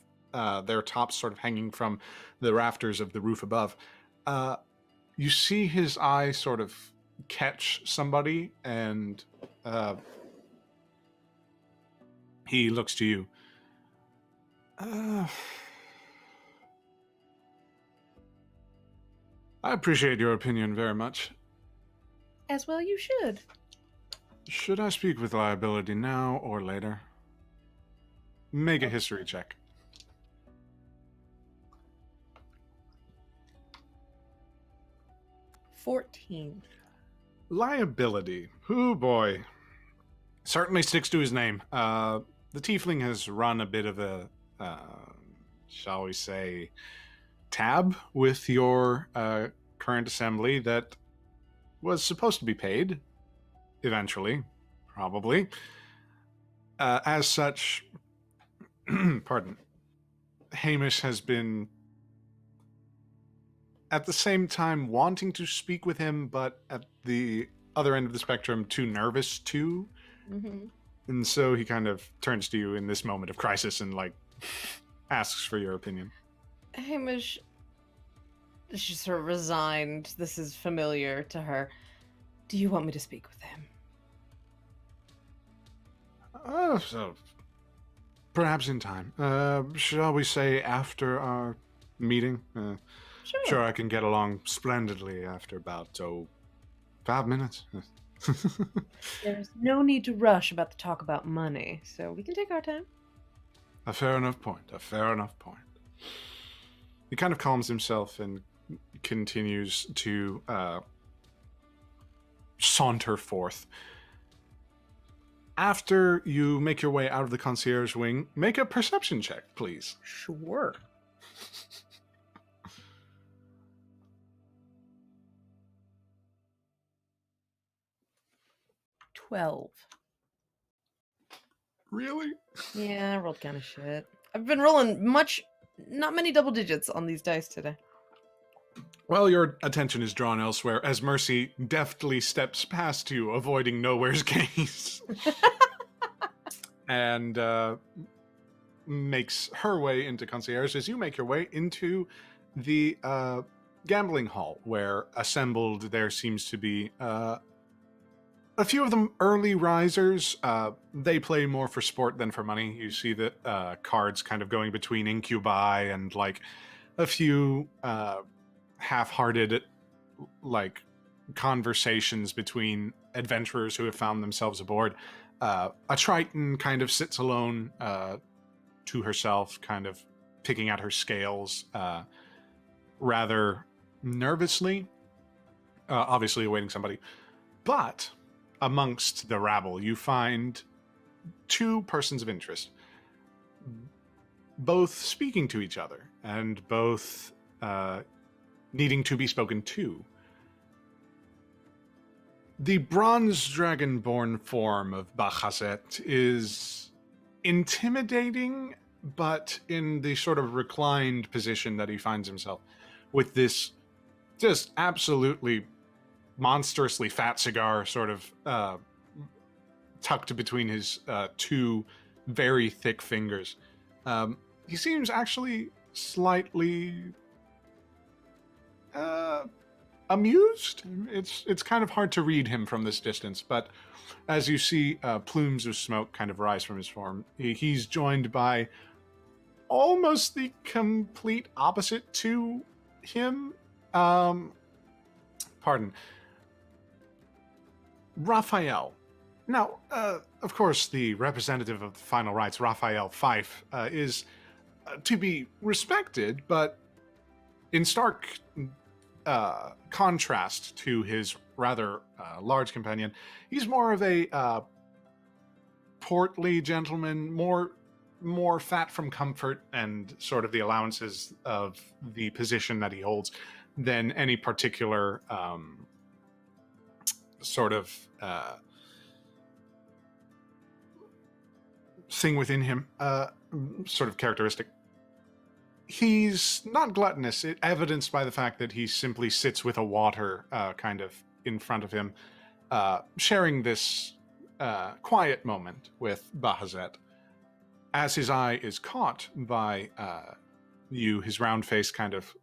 their tops sort of hanging from the rafters of the roof above. You see his eye sort of catch somebody, and he looks to you. I appreciate your opinion very much. As well you should. Should I speak with liability now or later? Make a history check. 14. Liability. Oh boy. Certainly sticks to his name. The tiefling has run a bit of a, shall we say, tab with your current assembly that was supposed to be paid, eventually, probably. As such, pardon, Hamish has been at the same time wanting to speak with him, but at the other end of the spectrum, too nervous to. Mm-hmm. And so he kind of turns to you in this moment of crisis and, like, asks for your opinion. Hamish, she's sort of resigned. This is familiar to her. Do you want me to speak with him? So perhaps in time. Shall we say after our meeting? Sure, I can get along splendidly after about 5 minutes. There's no need to rush about the talk about money, so we can take our time. A fair enough point. He kind of calms himself and continues to saunter forth. After you make your way out of the concierge wing, make a perception check, please. Sure. $12. Really? Yeah, I rolled kind of shit. I've been rolling not many double digits on these dice today. Well, your attention is drawn elsewhere as Mercy deftly steps past you, avoiding Nowhere's gaze. And makes her way into concierge as you make your way into the gambling hall, where assembled there seems to be a few of them early risers. They play more for sport than for money. You see that cards kind of going between incubi and like a few half-hearted like conversations between adventurers who have found themselves aboard. A Triton kind of sits alone to herself, kind of picking at her scales rather nervously, obviously awaiting somebody. But amongst the rabble, you find two persons of interest, both speaking to each other and both needing to be spoken to. The bronze dragonborn form of Bajazet is intimidating, but in the sort of reclined position that he finds himself, with this just absolutely monstrously fat cigar sort of tucked between his two very thick fingers. He seems actually slightly amused. It's kind of hard to read him from this distance, but as you see plumes of smoke kind of rise from his form, he's joined by almost the complete opposite to him. Raphael. Now, of course, the representative of the Final Rites, Raphael Fife, is to be respected, but in stark contrast to his rather large companion, he's more of a portly gentleman, more fat from comfort and sort of the allowances of the position that he holds than any particular sort of thing within him, sort of characteristic. He's not gluttonous, evidenced by the fact that he simply sits with a water kind of in front of him, sharing this quiet moment with Bajazet. As his eye is caught by you, his round face kind of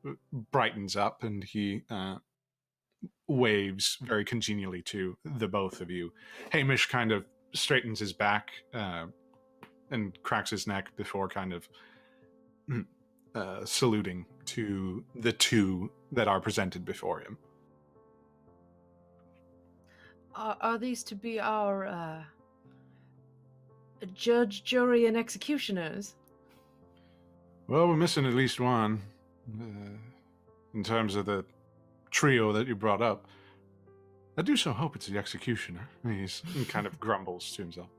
brightens up and he waves very congenially to the both of you. Hamish kind of straightens his back and cracks his neck before kind of saluting to the two that are presented before him. Are these to be our judge, jury, and executioners? Well, we're missing at least one in terms of the trio that you brought up. I do so hope it's the executioner. He kind of grumbles to himself.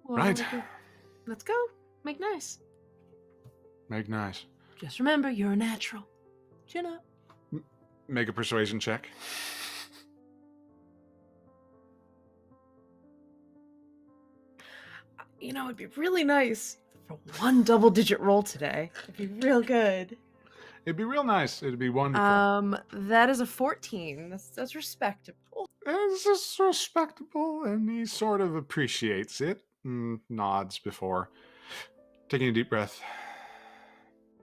Well, Right. Let's go. Make nice. Make nice. Just remember, you're a natural. Chin up. Make a persuasion check. You know, it'd be really nice for one double-digit roll today. It'd be real good. It'd be real nice. It'd be wonderful. That is a 14. That's respectable. It's just respectable, and he sort of appreciates it and nods before taking a deep breath,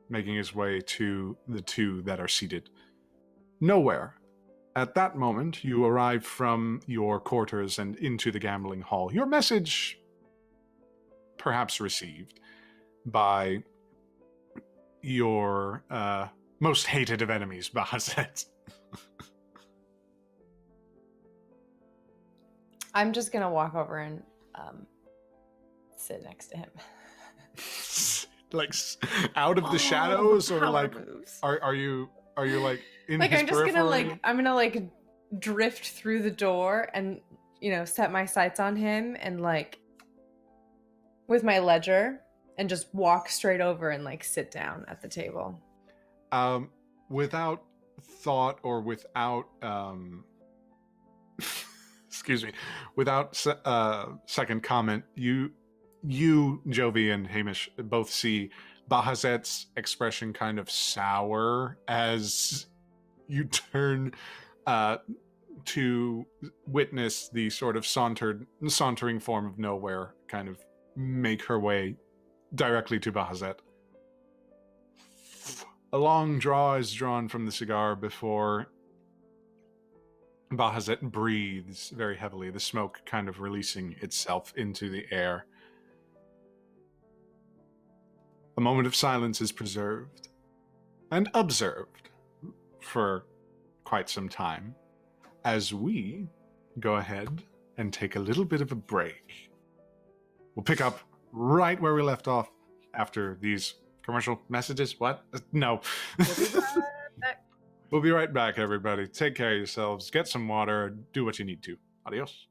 making his way to the two that are seated nowhere. At that moment, you arrive from your quarters and into the gambling hall. Your message, perhaps received by your most hated of enemies, Bahazet. I'm just gonna walk over and sit next to him. Like out of the shadows, or power like moves. are you like in Like his I'm just gonna periphery? I'm gonna like drift through the door and set my sights on him and like with my ledger and just walk straight over and like sit down at the table. Without thought or without excuse me, without second comment, you Jovi and Hamish both see Bahazet's expression kind of sour as you turn to witness the sort of sauntering form of Nowhere kind of make her way directly to Bahazet. A long draw is drawn from the cigar before Bahazet breathes very heavily, the smoke kind of releasing itself into the air. A moment of silence is preserved and observed for quite some time as we go ahead and take a little bit of a break. We'll pick up right where we left off after these commercial messages. What? No. We'll be right back, everybody. Take care of yourselves. Get some water. Do what you need to. Adios.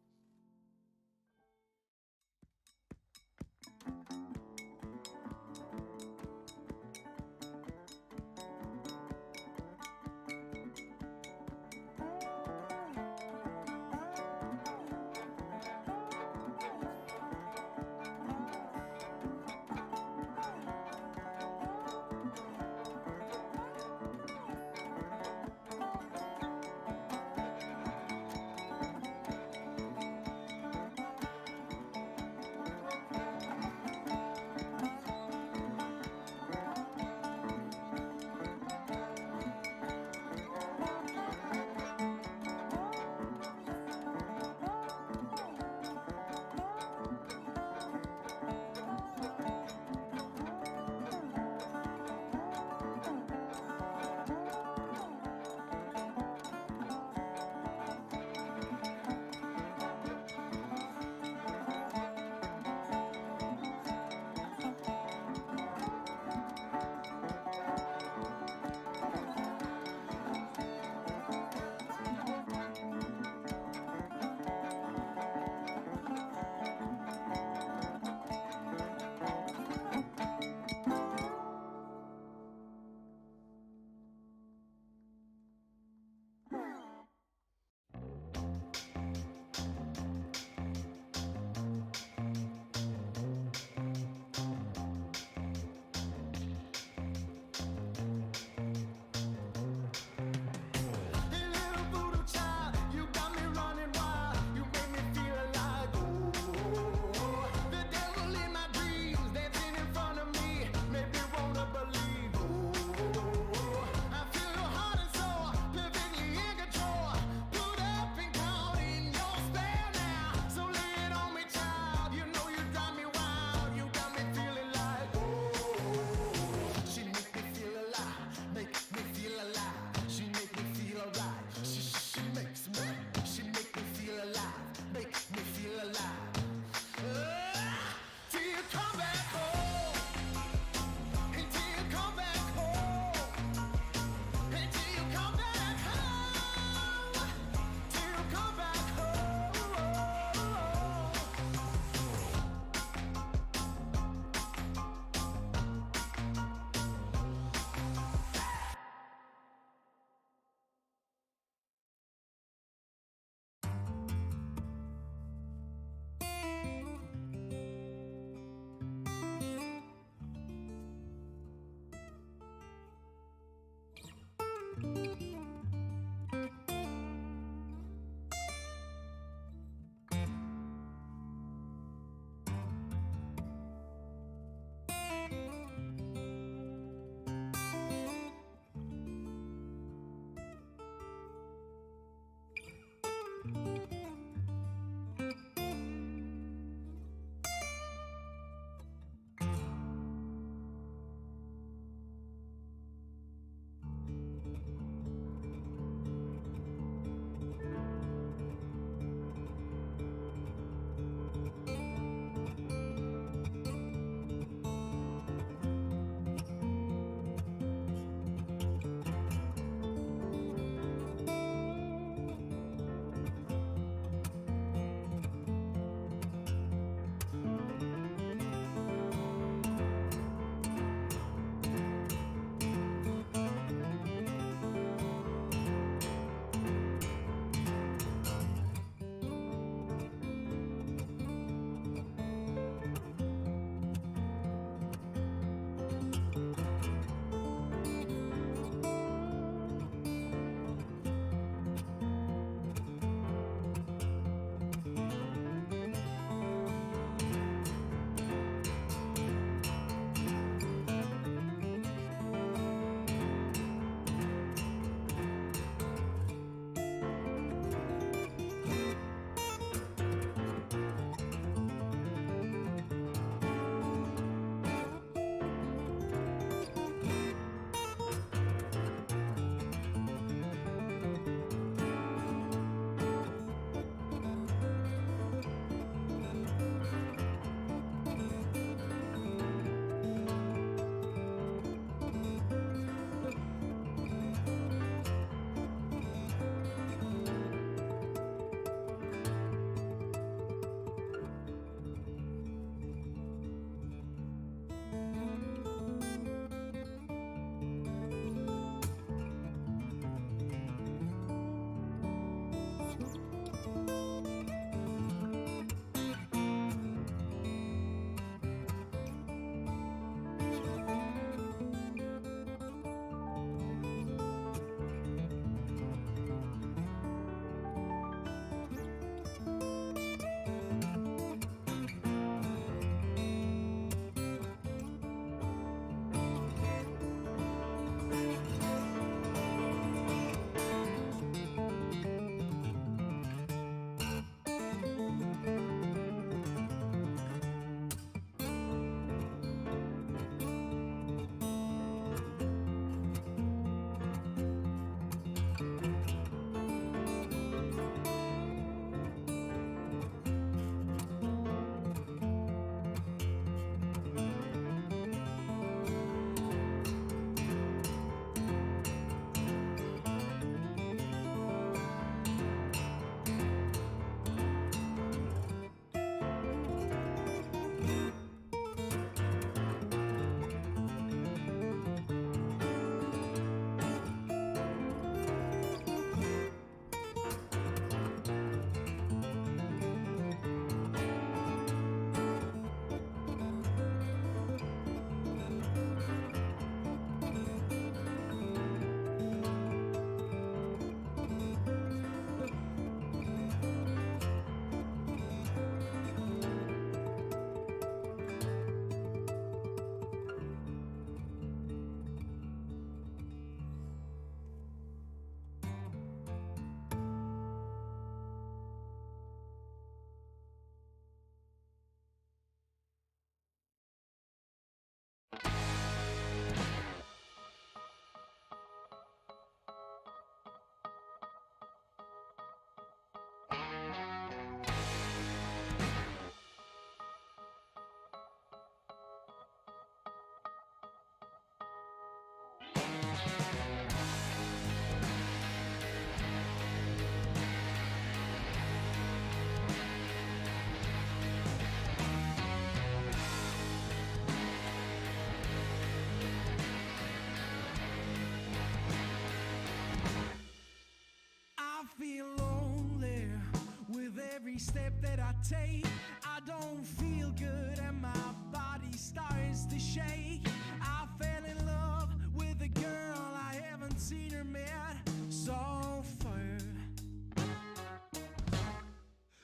take. I don't feel good and my body starts to shake. I fell in love with a girl, I haven't seen her met so far.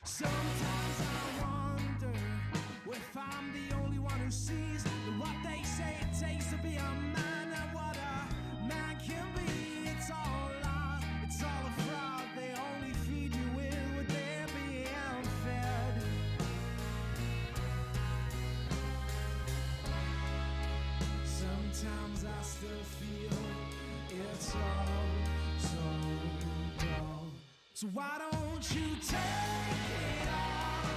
Sometimes I wonder if I'm the only one who sees what they say it takes to be a man, and what a man can be. It's all lies, it's all a fraud. They only feed you with what they're being fed. Sometimes I still feel it's all so dull. So why don't you take it all?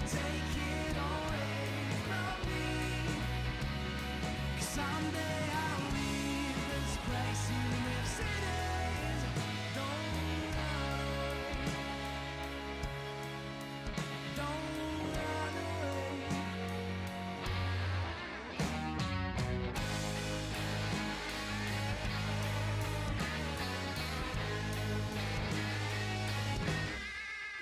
Take it away from me. 'Cause someday I'll leave this place, even if cities don't run away. Don't run away.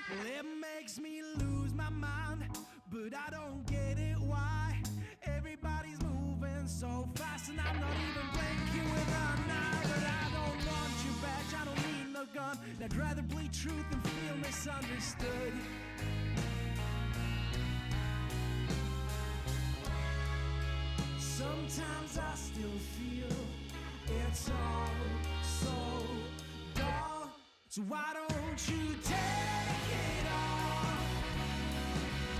Well, it makes me lose my mind, but I don't get it why. Everybody's moving so fast and I'm not even blinking with an eye. But I don't want your badge, I don't need no gun. I'd rather bleed truth than feel misunderstood. Sometimes I still feel it's all so dull. So why don't you take it all?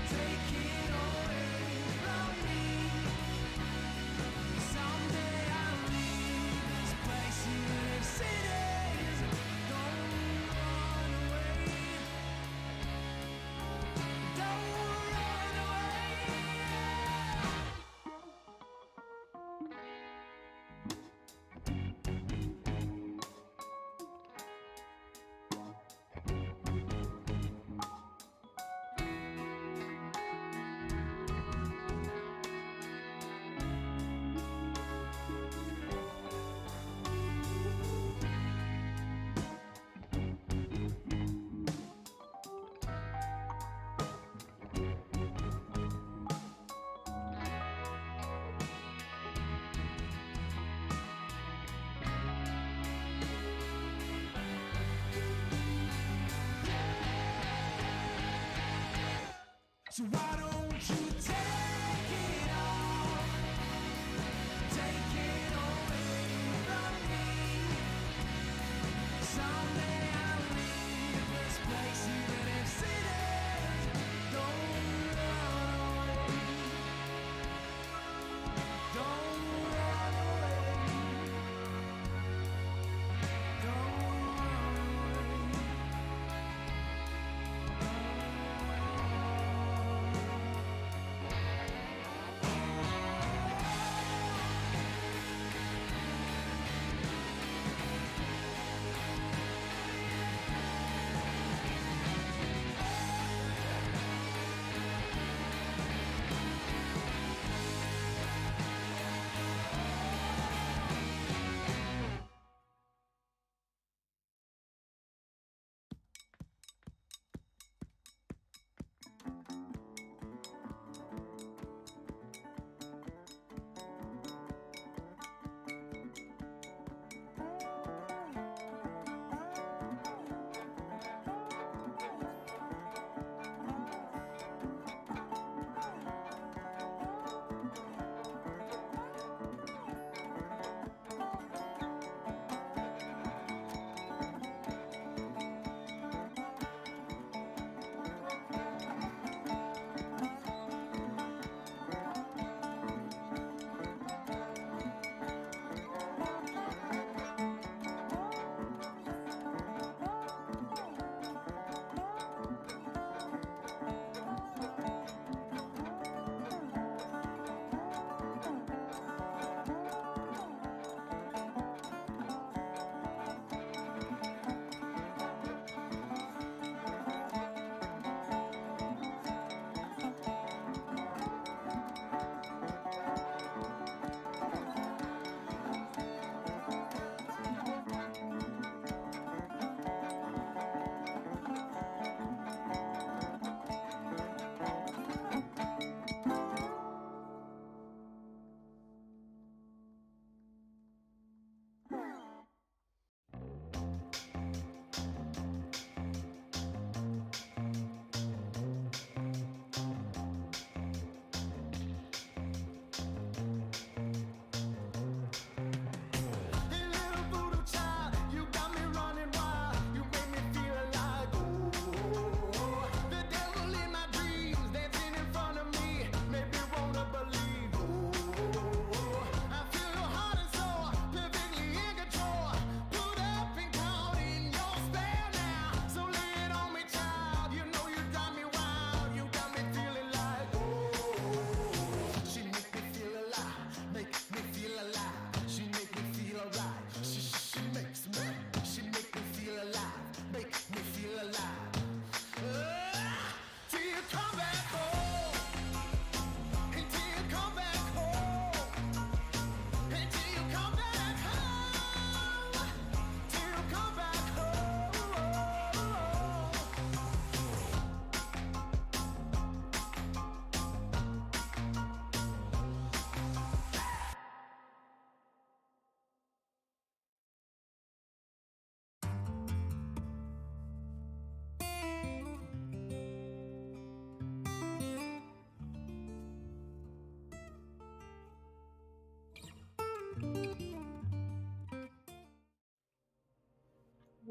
Take it away from me. Someday I'll leave this place, even if cities don't run away. Don't run away. So why don't you take it all? Take it away from me. Someday I'll leave this place, even if cities don't run away. Don't run away. Don't run away.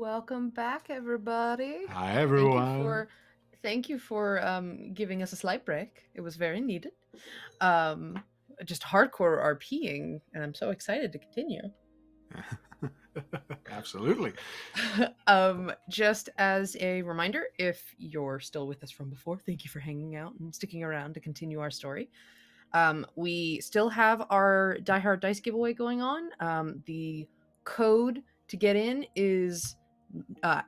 Welcome back, everybody. Hi, everyone. Thank you for giving us a slight break. It was very needed. Just hardcore RPing, and I'm so excited to continue. Absolutely. Just as a reminder, if you're still with us from before, thank you for hanging out and sticking around to continue our story. We still have our Die Hard Dice giveaway going on. The code to get in is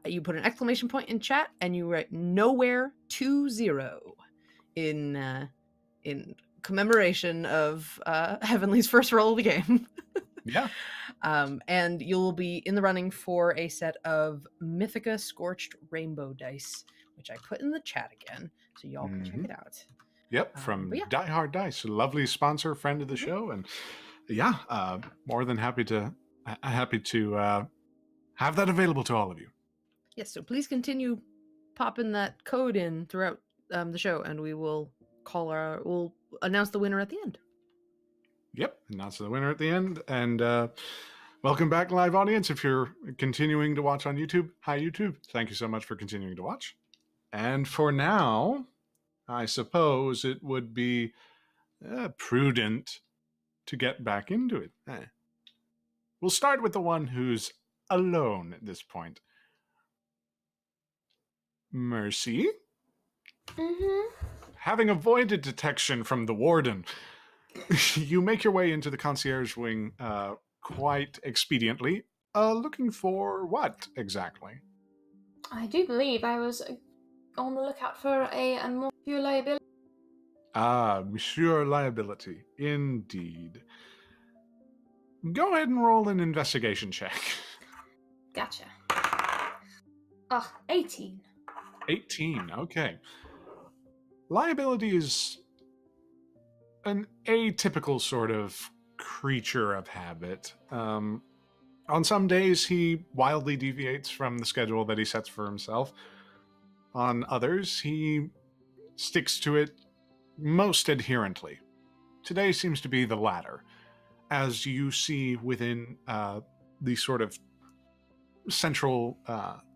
you put an exclamation point in chat and you write nowhere 20 in commemoration of Heaven-Leigh's first roll of the game. Yeah. And you'll be in the running for a set of Mythica Scorched Rainbow dice, which I put in the chat again, so y'all can check it out. Yep, from Yeah. Die Hard Dice, a lovely sponsor, friend of the show, and more than happy to have that available to all of you. Yes, so please continue popping that code in throughout the show, and we will we'll announce the winner at the end. Yep, announce the winner at the end, and welcome back, live audience. If you're continuing to watch on YouTube, hi YouTube. Thank you so much for continuing to watch. And for now, I suppose it would be prudent to get back into it. We'll start with the one who's alone at this point. Mercy? Having avoided detection from the warden, you make your way into the concierge wing quite expediently. Looking for what, exactly? I do believe I was on the lookout for a Monsieur Liability. Ah, Monsieur Liability. Indeed. Go ahead and roll an investigation check. Gotcha. 18. 18, okay. Liability is an atypical sort of creature of habit. On some days, he wildly deviates from the schedule that he sets for himself. On others, he sticks to it most adherently. Today seems to be the latter, as you see within the sort of central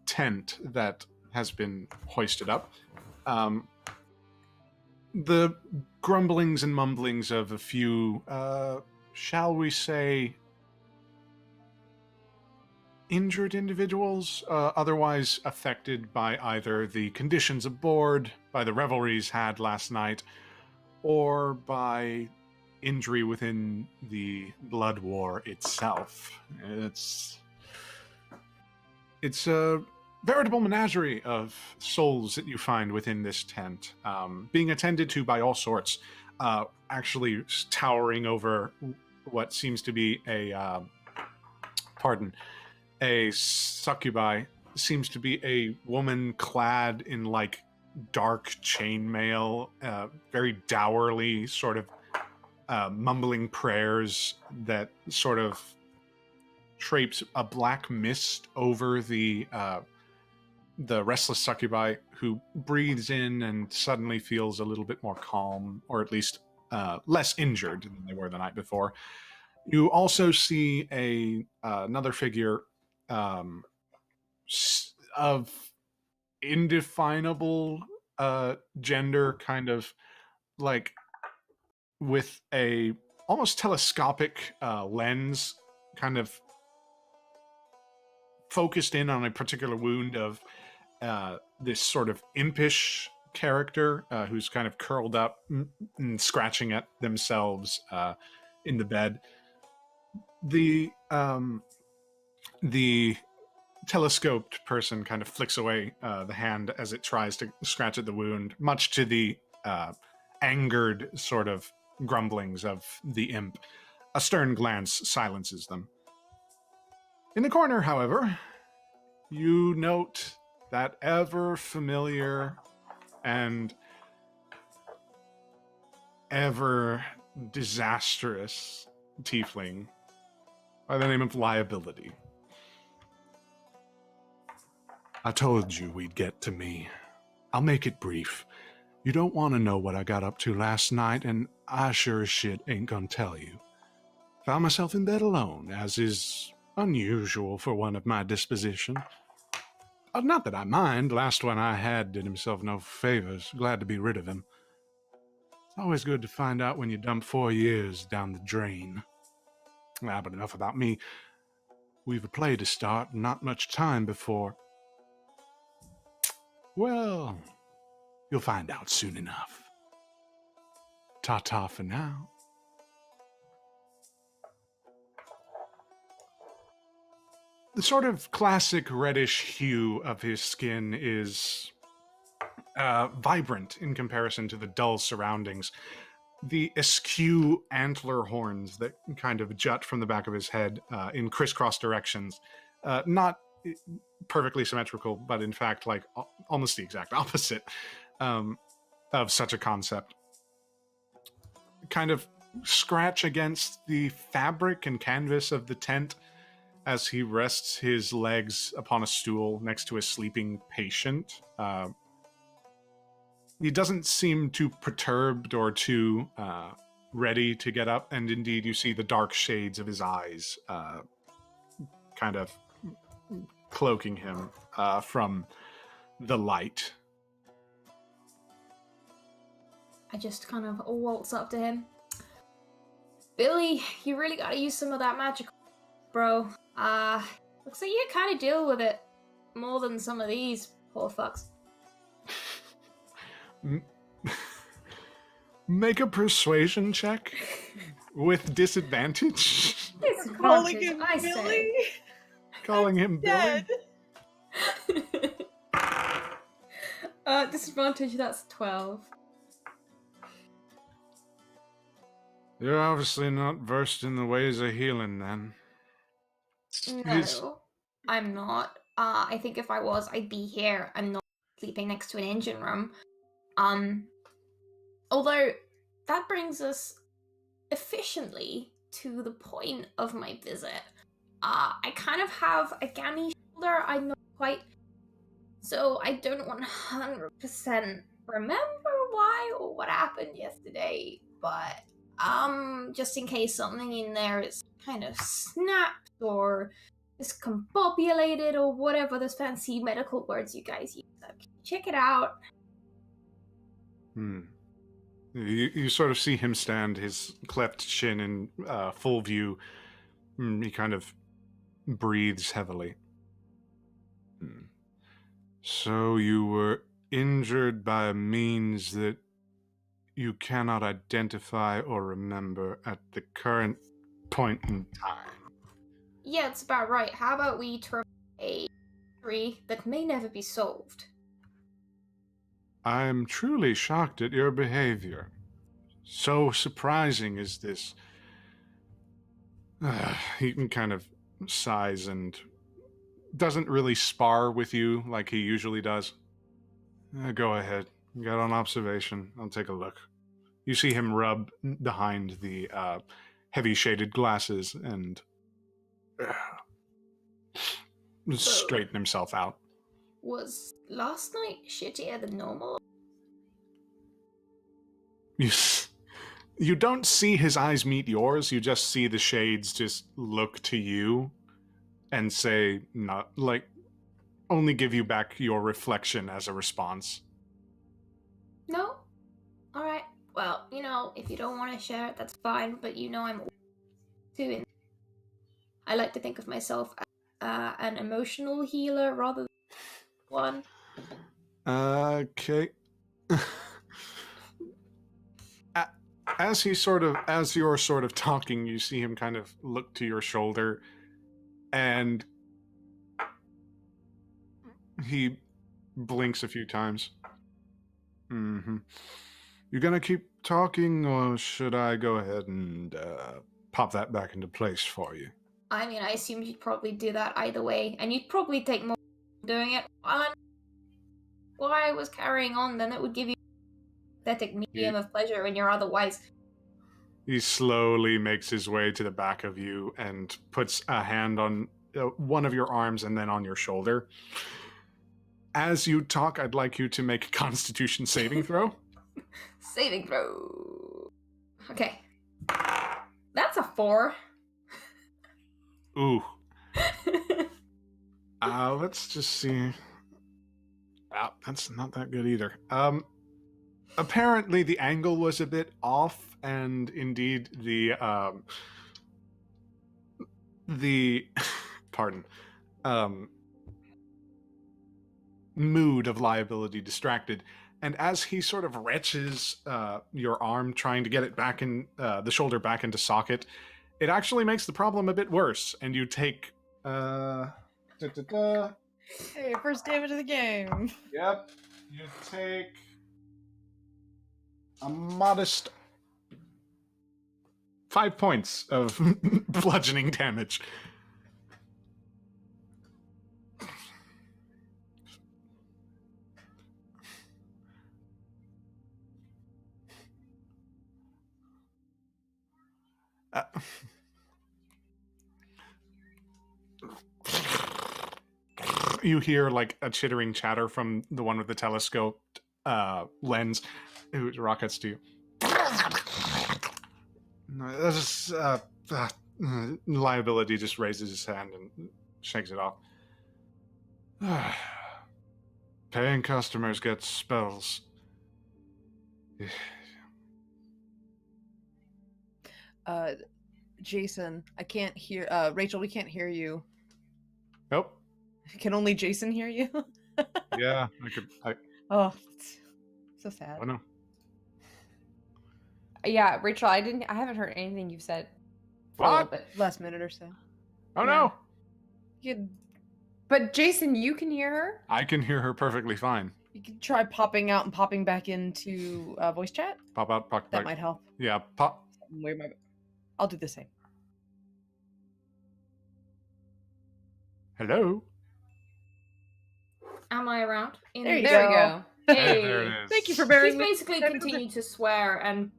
tent that has been hoisted up. The grumblings and mumblings of a few, shall we say, injured individuals, otherwise affected by either the conditions aboard, by the revelries had last night, or by injury within the blood war itself. It's a veritable menagerie of souls that you find within this tent, being attended to by all sorts, actually towering over what seems to be a succubi. Seems to be a woman clad in like dark chainmail, very dourly, sort of mumbling prayers that sort of traipse a black mist over the restless succubi, who breathes in and suddenly feels a little bit more calm, or at least less injured than they were the night before. You also see another figure of indefinable gender, kind of like with a almost telescopic lens, kind of focused in on a particular wound of this sort of impish character who's kind of curled up and scratching at themselves in the bed. The telescoped person kind of flicks away the hand as it tries to scratch at the wound, much to the angered sort of grumblings of the imp. A stern glance silences them. In the corner, however, you note that ever familiar and ever disastrous tiefling by the name of Liability. I told you we'd get to me. I'll make it brief. You don't want to know what I got up to last night, and I sure as shit ain't gonna tell you. Found myself in bed alone, as is unusual for one of my disposition. Not that I mind. Last one I had did himself no favors. Glad to be rid of him. It's always good to find out when you dump 4 years down the drain. But enough about me. We've a play to start, not much time before. Well, you'll find out soon enough. Ta-ta for now. The sort of classic reddish hue of his skin is vibrant in comparison to the dull surroundings. The askew antler horns that kind of jut from the back of his head in crisscross directions, not perfectly symmetrical, but in fact, like almost the exact opposite of such a concept. Kind of scratch against the fabric and canvas of the tent as he rests his legs upon a stool next to a sleeping patient. He doesn't seem too perturbed or too ready to get up, and indeed you see the dark shades of his eyes kind of cloaking him from the light. I just kind of waltz up to him. Billy, you really gotta use some of that magic, bro. Looks like you kind of deal with it more than some of these poor fucks. Make a persuasion check with disadvantage. Calling Disadvantage, him I Billy. Calling him Dead. Billy. Disadvantage, that's 12. You're obviously not versed in the ways of healing, then. No, I'm not. I think if I was, I'd be here. I'm not sleeping next to an engine room. Although, that brings us efficiently to the point of my visit. I kind of have a gammy shoulder, I'm not quite... So I don't 100% remember why or what happened yesterday, but, just in case something in there is kind of snapped or discombobulated or whatever those fancy medical words you guys use. Check it out. You sort of see him stand, his cleft chin in full view. He kind of breathes heavily. So you were injured by a means that you cannot identify or remember at the current point in time. Yeah, it's about right. How about we try a mystery that may never be solved? I am truly shocked at your behavior. So surprising is this. He kind of sighs and doesn't really spar with you like he usually does. Go ahead. Get on observation. I'll take a look. You see him rub behind the heavy shaded glasses and straighten himself out. Was last night shittier than normal? You don't see his eyes meet yours. You just see the shades just look to you and say, not like, only give you back your reflection as a response. No? Alright. Well, if you don't want to share it, that's fine, but I'm too. I like to think of myself as an emotional healer rather than one. Okay. As you're sort of talking, you see him kind of look to your shoulder, and he blinks a few times. You gonna keep talking, or should I go ahead and pop that back into place for you? I mean, I assumed you'd probably do that either way, and you'd probably take more doing it. Why I was carrying on, then it would give you a pathetic medium of pleasure in your otherwise. He slowly makes his way to the back of you and puts a hand on one of your arms and then on your shoulder. As you talk, I'd like you to make a Constitution saving throw. Saving throw. Okay. That's a 4. Ooh. Let's just see. Wow, that's not that good either. Apparently the angle was a bit off, and indeed the pardon, mood of liability distracted. And as he sort of wrenches your arm, trying to get it back in the shoulder back into socket, it actually makes the problem a bit worse, and you take Hey, first damage of the game. Yep. You take a modest 5 points of bludgeoning damage. You hear like a chittering chatter from the one with the telescoped lens who rockets to you. This is, liability just raises his hand and shakes it off. Paying customers get spells. Jason, I can't hear. Rachel, we can't hear you. Nope. Can only Jason hear you? Yeah, Oh, it's so sad. I know. Yeah, Rachel, I haven't heard anything you've said for a What? little bit. Last minute or so. Oh Yeah. no! But Jason, you can hear her? I can hear her perfectly fine. You could try popping out and popping back into voice chat. Pop out, pop That back. might help. Yeah, pop. I'll do the same. Hello? Am I around? There you There we go. go. Hey. There it is. Thank you for bearing Please me. basically continue to swear and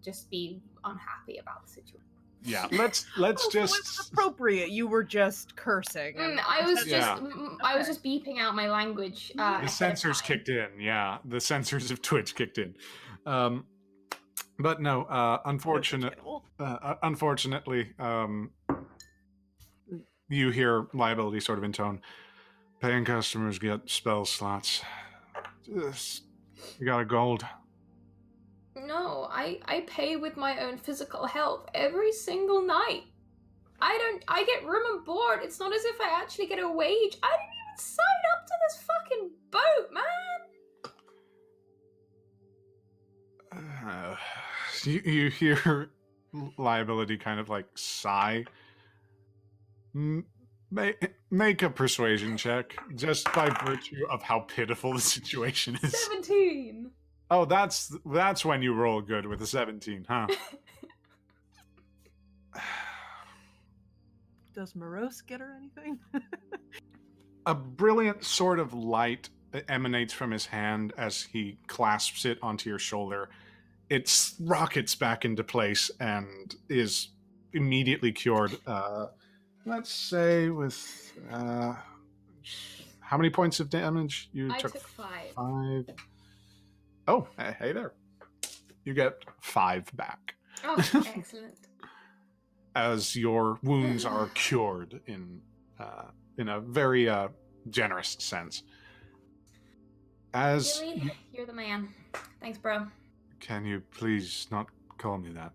just be unhappy about the situation. Yeah, let's Oh, so it just. was appropriate. You were just cursing. I was Yeah. I was just beeping out my language. The ahead of sensors time. kicked in, yeah. The sensors of Twitch kicked in. But no, unfortunately, you hear liability sort of intone. Paying customers get spell slots. Just, you got a gold. No, I pay with my own physical health every single night. I get room and board. It's not as if I actually get a wage. I didn't even sign up to this fucking boat, man. You hear liability kind of like sigh. Make a persuasion check, just by virtue of how pitiful the situation is. 17. Oh, that's when you roll good with a 17, huh? Does Morose get her anything? A brilliant sort of light emanates from his hand as he clasps it onto your shoulder. It rockets back into place and is immediately cured. Let's say with how many points of damage? I took 5. 5. Oh, hey there. You get 5 back. Oh, excellent. As your wounds are cured in a very generous sense. As Really? You're the man. Thanks, bro. can you please not call me that?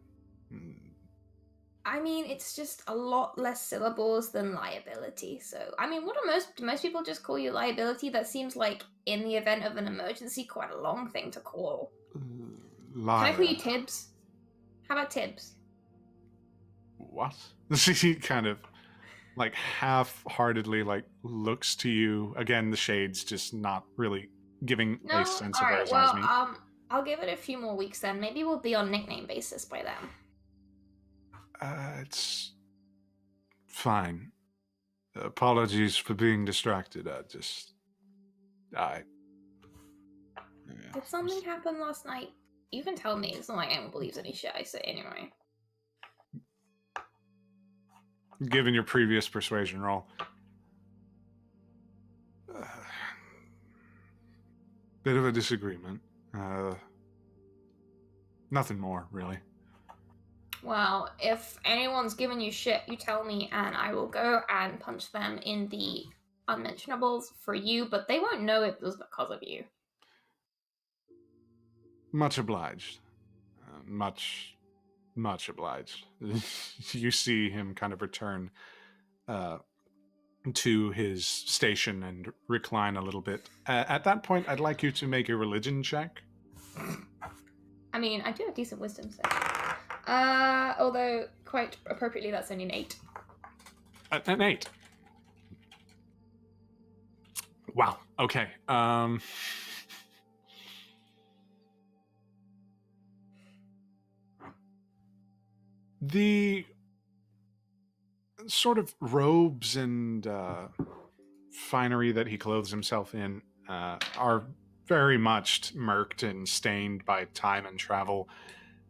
I mean, it's just a lot less syllables than liability. So, I mean, what do most people just call you liability? That seems like, in the event of an emergency, quite a long thing to call. Can I call you Tibbs? How about Tibbs? What? She kind of like half-heartedly like looks to you. Again, the shades just not really giving No? a sense of Alright, where his well, eyes meet. I'll give it a few more weeks then. Maybe we'll be on nickname basis by then. It's fine. Apologies for being distracted. Yeah. Did something happen last night? You can tell me. It's not like anyone believes any shit I say anyway. Given your previous persuasion roll. Bit of a disagreement. Nothing more, really. Well, if anyone's giving you shit, you tell me and I will go and punch them in the unmentionables for you, but they won't know it was because of you. Much obliged. Much obliged. You see him kind of return to his station and recline a little bit. At that point, I'd like you to make a religion check. I mean, I do have decent wisdom, so. Although, quite appropriately, that's only an 8. An 8. Wow. Okay. The sort of robes and finery that he clothes himself in are very much murked and stained by time and travel.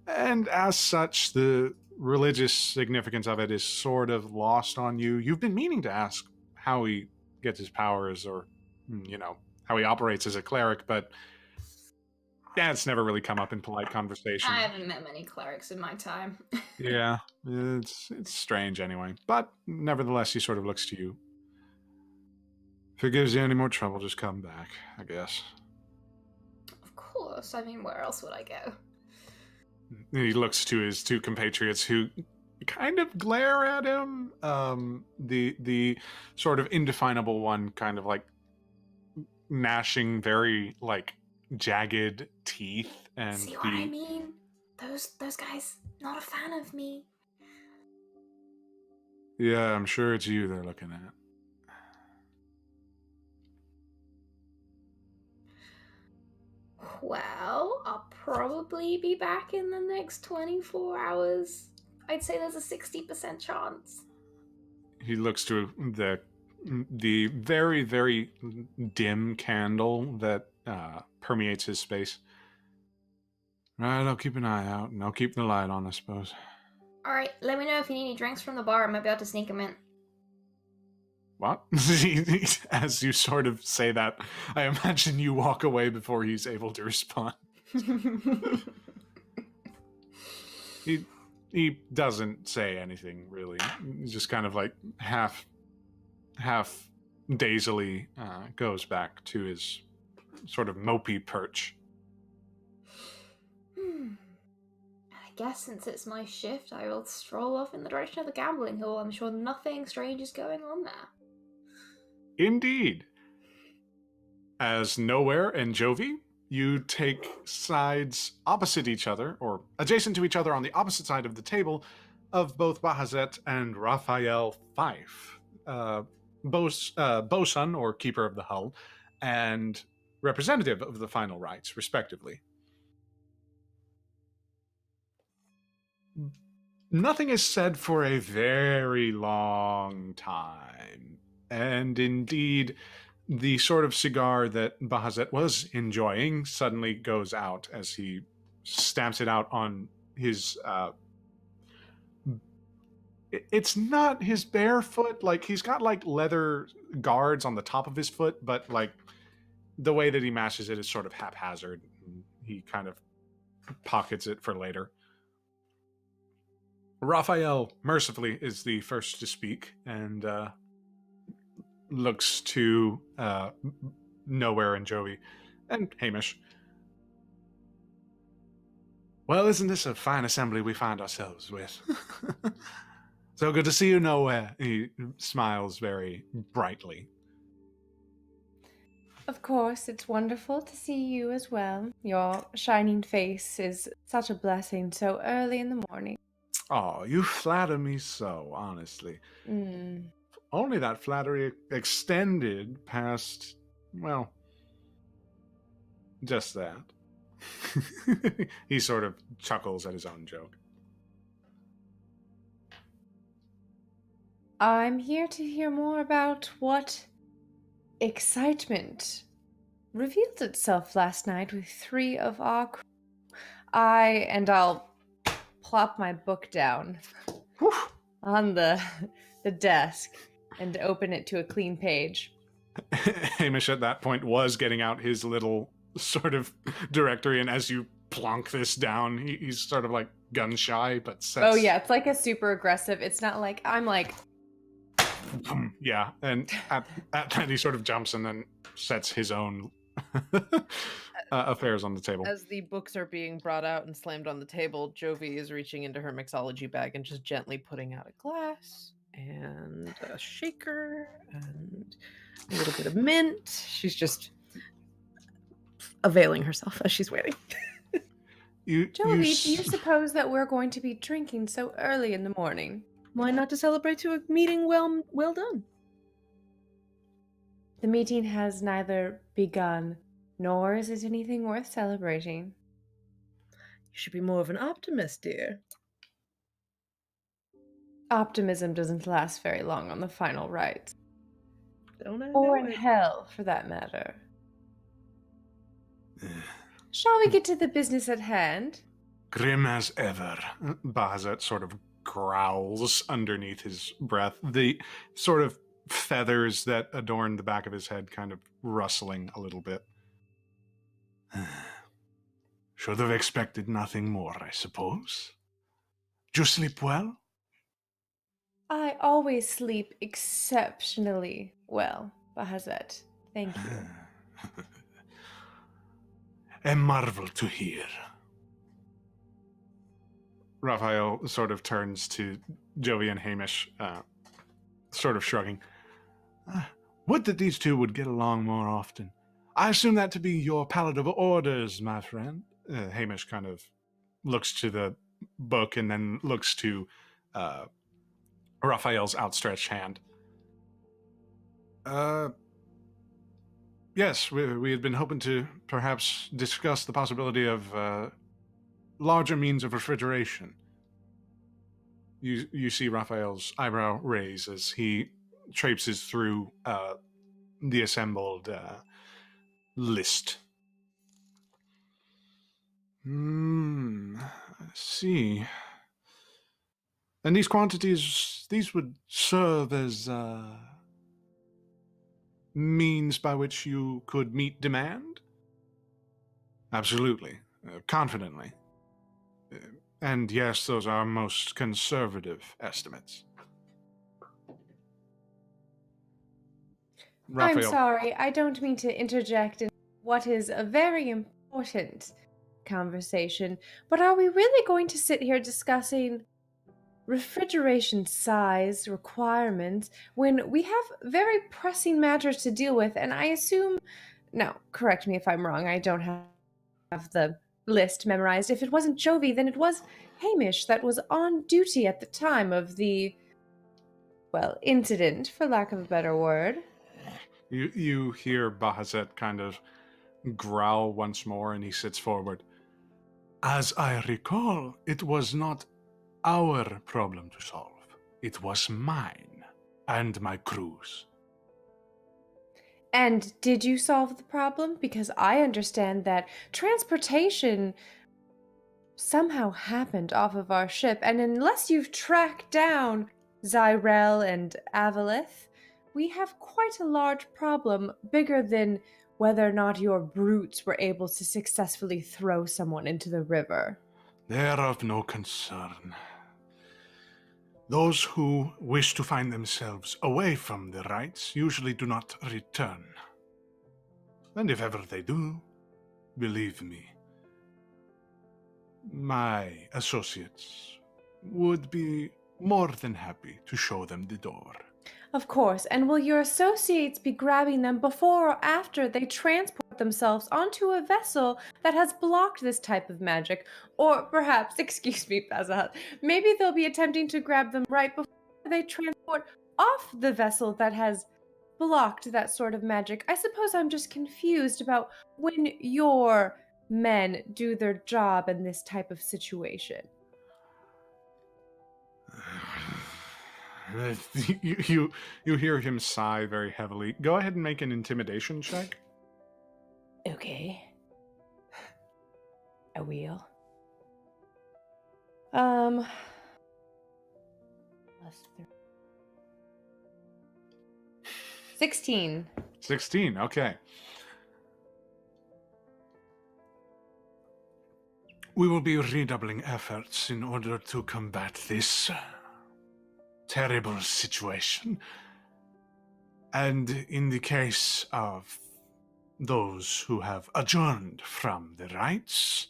And as such, the religious significance of it is sort of lost on you. You've been meaning to ask how he gets his powers or, how he operates as a cleric, but it's never really come up in polite conversation. I haven't met many clerics in my time. Yeah, it's strange anyway. But nevertheless, he sort of looks to you. If it gives you any more trouble, just come back, I guess. Of course. I mean, where else would I go? He looks to his two compatriots who kind of glare at him. The sort of indefinable one kind of like gnashing very like jagged teeth, and See what I mean? Those guys not a fan of me. Yeah, I'm sure it's you they're looking at. Well, I'll probably be back in the next 24 hours. I'd say there's a 60% chance. He looks to the very, very dim candle that permeates his space. Right, I'll keep an eye out, and I'll keep the light on, I suppose. Alright, let me know if you need any drinks from the bar. I might be able to sneak them in. What? As you sort of say that, I imagine you walk away before he's able to respond. He doesn't say anything, really. He's just kind of like half dazily goes back to his sort of mopey perch. I guess since it's my shift, I will stroll off in the direction of the gambling hall. I'm sure nothing strange is going on there. Indeed. As Nowhere and Jovi, you take sides opposite each other, or adjacent to each other on the opposite side of the table, of both Bahazet and Raphael Fife, bosun, or keeper of the hull, and representative of the Final Rites, respectively. Nothing is said for a very long time, and indeed, the sort of cigar that Bahazet was enjoying suddenly goes out as he stamps it out on his... it's not his bare foot. Like, he's got, like, leather guards on the top of his foot, but, like, the way that he mashes it is sort of haphazard. He kind of pockets it for later. Raphael, mercifully, is the first to speak, and looks to Nowhere and Jovi, and Hamish. Well, isn't this a fine assembly we find ourselves with? So good to see you, Nowhere. He smiles very brightly. Of course, it's wonderful to see you as well. Your shining face is such a blessing so early in the morning. Oh, you flatter me so, honestly. Only that flattery extended past, well, just that. He sort of chuckles at his own joke. I'm here to hear more about what excitement revealed itself last night with 3 of our crew. I'll plop my book down on the desk and open it to a clean page. Hamish at that point was getting out his little sort of directory, and as you plonk this down, he's sort of like gun shy, but sets... Oh yeah, it's like a super aggressive. It's not like I'm like Yeah, and at that he sort of jumps and then sets his own affairs on the table. As the books are being brought out and slammed on the table, Jovie is reaching into her mixology bag and just gently putting out a glass and a shaker and a little bit of mint. She's just availing herself as she's waiting. Jovi, do you suppose that we're going to be drinking so early in the morning? Why not to celebrate to a meeting well done? The meeting has neither begun, nor is it anything worth celebrating. You should be more of an optimist, dear. Optimism doesn't last very long on the Final Rites. Don't I Or know in it? hell, for that matter. Shall we get to the business at hand? Grim as ever, Bahazet sort of growls underneath his breath, the sort of feathers that adorn the back of his head kind of rustling a little bit. Should have expected nothing more, I suppose. Did you sleep well? I always sleep exceptionally well, Bahazet. Thank you. A marvel to hear. Raphael sort of turns to Jovi and Hamish, sort of shrugging. Would that these two would get along more often. I assume that to be your palette of orders, my friend. Hamish kind of looks to the book and then looks to Raphael's outstretched hand. Yes, we had been hoping to perhaps discuss the possibility of larger means of refrigeration. You see Raphael's eyebrow raise as he traipses through the assembled list. I see. And these quantities, these would serve as means by which you could meet demand? Absolutely. Confidently. And yes, those are most conservative estimates. I'm sorry, I don't mean to interject in what is a very important conversation, but are we really going to sit here discussing refrigeration size requirements when we have very pressing matters to deal with? And I assume, now correct me if I'm wrong, I don't have the list memorized. If it wasn't Jovi, then it was Hamish that was on duty at the time of the, well, incident, for lack of a better word. You hear Bahazet kind of growl once more, and he sits forward. As I recall, it was not our problem to solve. It was mine and my crew's. And did you solve the problem? Because I understand that transportation somehow happened off of our ship, and unless you've tracked down Zyrel and Avalith, we have quite a large problem, bigger than whether or not your brutes were able to successfully throw someone into the river. They're of no concern. Those who wish to find themselves away from the rites usually do not return. And if ever they do, believe me, my associates would be more than happy to show them the door. Of course, and will your associates be grabbing them before or after they transport themselves onto a vessel that has blocked this type of magic? Or perhaps, excuse me, Bazat, maybe they'll be attempting to grab them right before they transport off the vessel that has blocked that sort of magic. I suppose I'm just confused about when your men do their job in this type of situation. You hear him sigh very heavily. Go ahead and make an intimidation check. Okay. I will. +3. 16. 16, okay. We will be redoubling efforts in order to combat this terrible situation. And in the case of those who have adjourned from the rites,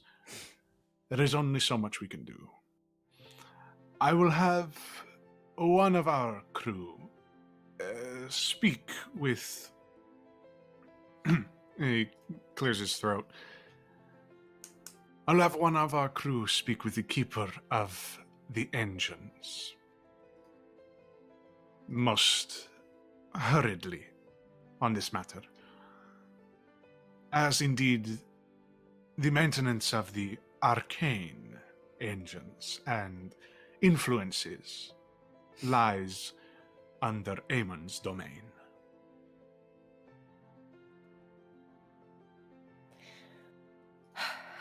there is only so much we can do. I will have one of our crew speak with... He clears his throat. I'll have one of our crew speak with the keeper of the engines. Most hurriedly on this matter. As indeed the maintenance of the arcane engines and influences lies under Aemon's domain.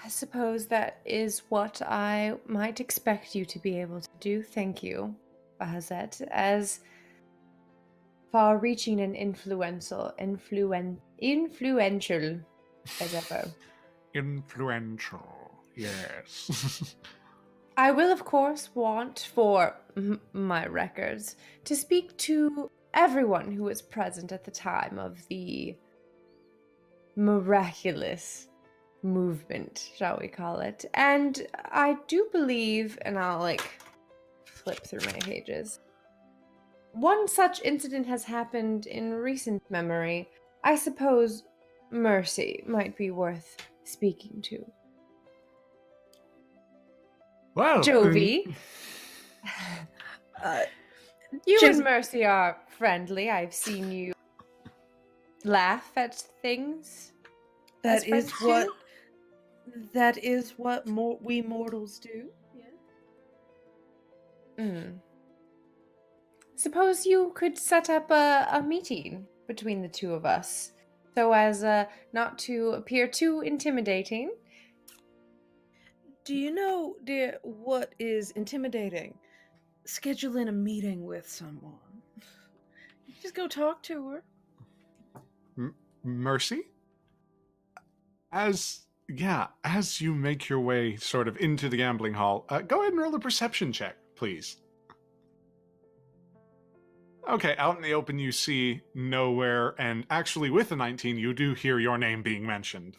I suppose that is what I might expect you to be able to do. Thank you, Bahazet. As far-reaching and influential as ever. Influential, yes. I will, of course, want for my records to speak to everyone who was present at the time of the miraculous movement, shall we call it. And I do believe, and I'll flip through my pages, one such incident has happened in recent memory. I suppose Mercy might be worth speaking to. Well, Jovie. You Just- and Mercy are friendly. I've seen you laugh at things. as That is friends do. what we mortals do. Suppose you could set up a meeting between the two of us, so as not to appear too intimidating. Do you know, dear, what is intimidating? Scheduling a meeting with someone. You just go talk to her. Mercy? As you make your way sort of into the gambling hall, go ahead and roll a perception check, please. Okay, out in the open you see nowhere, and actually with a 19 you do hear your name being mentioned.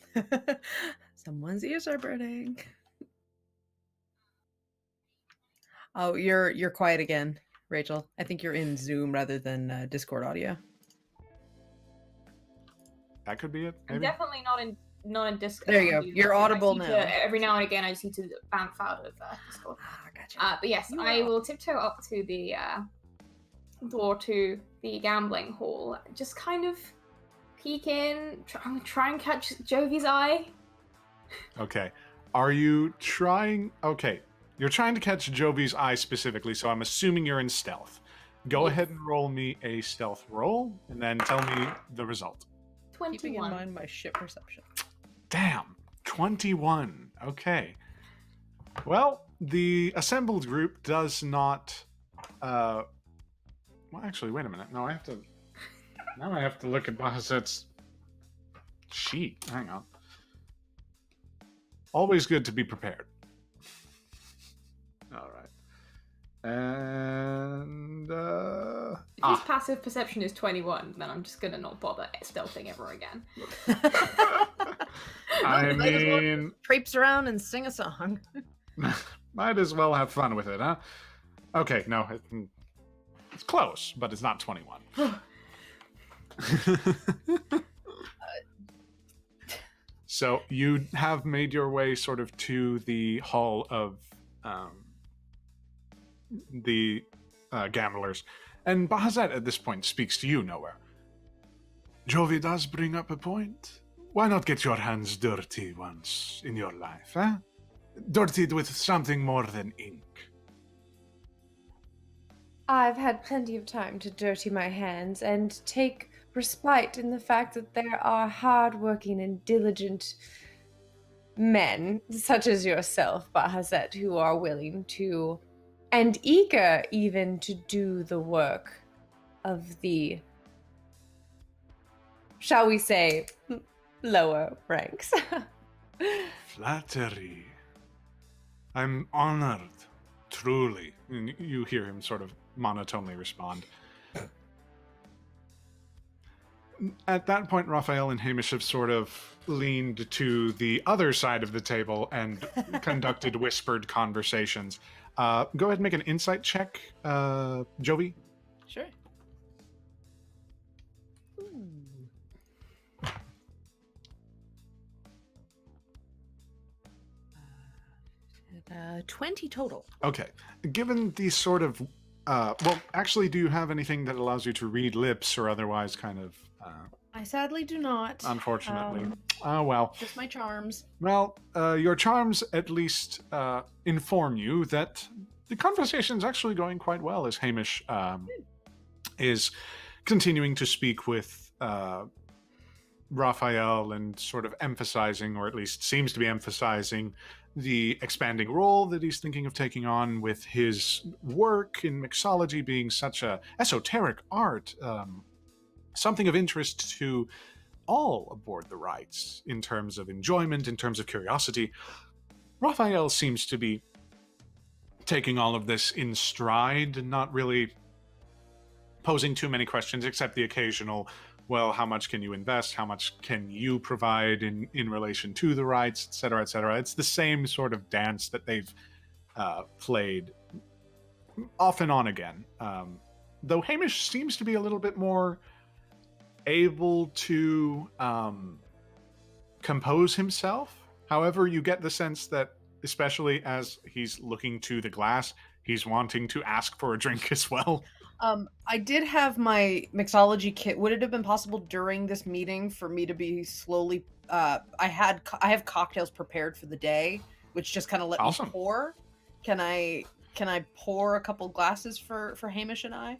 Someone's ears are burning. Oh, you're quiet again, Rachel. I think you're in Zoom rather than Discord audio. That could be it, I'm maybe? definitely not in Discord. There you go. either. You're I audible seem now. to- every now and again, I just need to bounce out of Discord. Ah, gotcha. But yes, You I are- will tiptoe up to the door to the gambling hall. Just kind of peek in, try and catch Jovie's eye. Okay. Are you trying... Okay. You're trying to catch Jovie's eye specifically, so I'm assuming you're in stealth. Go Yes. ahead and roll me a stealth roll, and then tell me the result. Keeping in 21. mind my shit perception. Damn. 21. Okay. Well, the assembled group does not... Well, actually, wait a minute. No, I have to... Now I have to look at Bahaset's sheet. Hang on. Always good to be prepared. All right. And... If his passive perception is 21, then I'm just gonna not bother stealthing ever again. I Might as well mean... traipse around and sing a song. Might as well have fun with it, huh? Okay, no, it's close, but it's not 21. So you have made your way sort of to the hall of the gamblers, and Bahazet at this point speaks to you nowhere. Jovi does bring up a point. Why not get your hands dirty once in your life, eh? Dirtied with something more than ink. I've had plenty of time to dirty my hands and take respite in the fact that there are hard-working and diligent men, such as yourself, Bahazet, who are willing to, and eager even to do the work of the, shall we say, lower ranks. Flattery. I'm honored, truly. And you hear him sort of monotonely respond. At that point, Raphael and Hamish have sort of leaned to the other side of the table and conducted whispered conversations. Go ahead and make an insight check, Jovi. Sure. Ooh. 20 total. Okay. Given the sort of... well, actually, do you have anything that allows you to read lips or otherwise kind of... I sadly do not. unfortunately. Oh, well. Just my charms. Well, your charms at least inform you that the conversation is actually going quite well as Hamish is continuing to speak with Raphael and sort of emphasizing, or at least seems to be emphasizing, the expanding role that he's thinking of taking on with his work in mixology being such a esoteric art, something of interest to all aboard the Rites in terms of enjoyment, in terms of curiosity. Raphael seems to be taking all of this in stride and not really posing too many questions except the occasional, well, how much can you invest? How much can you provide in relation to the Rites, et cetera, et cetera. It's the same sort of dance that they've played off and on again. Though Hamish seems to be a little bit more able to compose himself. However, you get the sense that, especially as he's looking to the glass, he's wanting to ask for a drink as well. I did have my mixology kit. Would it have been possible during this meeting for me to be slowly... I have cocktails prepared for the day, which just kind of let Awesome. me pour. Can I pour a couple glasses for Hamish and I?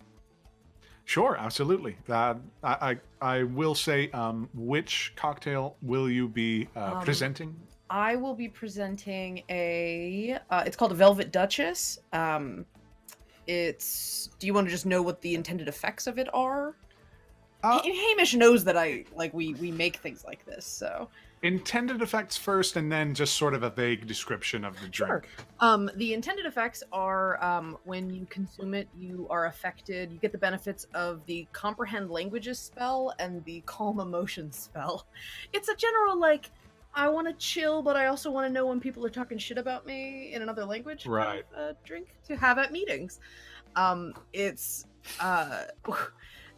Sure, absolutely. I will say, which cocktail will you be presenting? I will be presenting it's called a Velvet Duchess. Do you want to just know what the intended effects of it are? Hamish knows that we make things like this, so. Intended effects first, and then just sort of a vague description of the drink. Sure. The intended effects are when you consume it, you are affected. You get the benefits of the Comprehend Languages spell and the Calm Emotions spell. It's a general, I want to chill, but I also want to know when people are talking shit about me in another language. Right. Kind of, drink to have at meetings.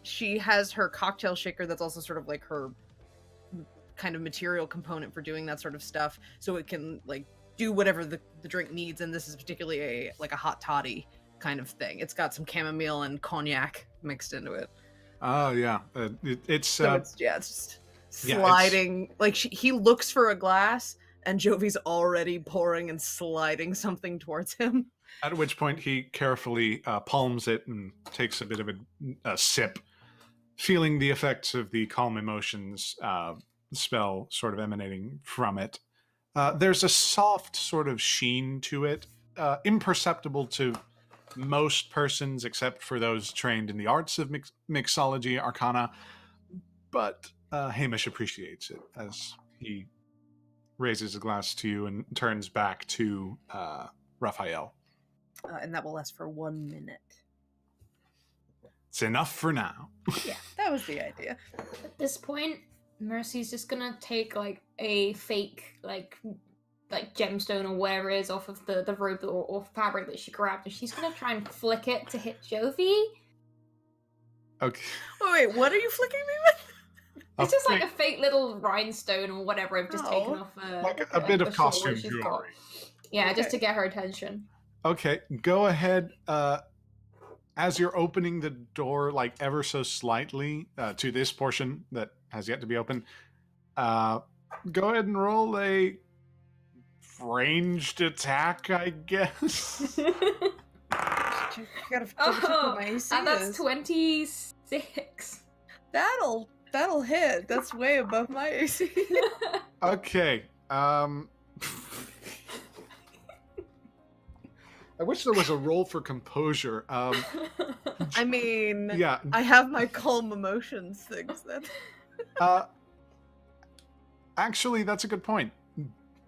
She has her cocktail shaker that's also sort of like her kind of material component for doing that sort of stuff, so it can do whatever the drink needs. And this is particularly a hot toddy kind of thing. It's got some chamomile and cognac mixed into it. Oh yeah, it's just sliding. He looks for a glass, and Jovie's already pouring and sliding something towards him. At which point he carefully palms it and takes a bit of a sip, feeling the effects of the Calm Emotions spell sort of emanating from it. There's a soft sort of sheen to it, imperceptible to most persons except for those trained in the arts of mixology arcana, but Hamish appreciates it as he raises a glass to you and turns back to Raphael. And that will last for 1 minute. It's enough for now. Yeah, that was the idea. At this point, Mercy's just gonna take a fake gemstone or whatever it is off of the robe or fabric that she grabbed, and she's gonna try and flick it to hit Jovie. Okay. Wait, what are you flicking me with? It's just a fake little rhinestone or whatever I've just taken off a bit of the shawl costume she's got. jewelry. Yeah, Okay. just to get her attention. Okay, go ahead. As you're opening the door, ever so slightly to this portion that has yet to be opened, go ahead and roll a ranged attack, I guess. You gotta double check what my AC and that's is. 26. That'll hit. That's way above my AC. Okay. I wish there was a roll for composure. I mean, Yeah. I have my calm emotions things then. Actually, that's a good point.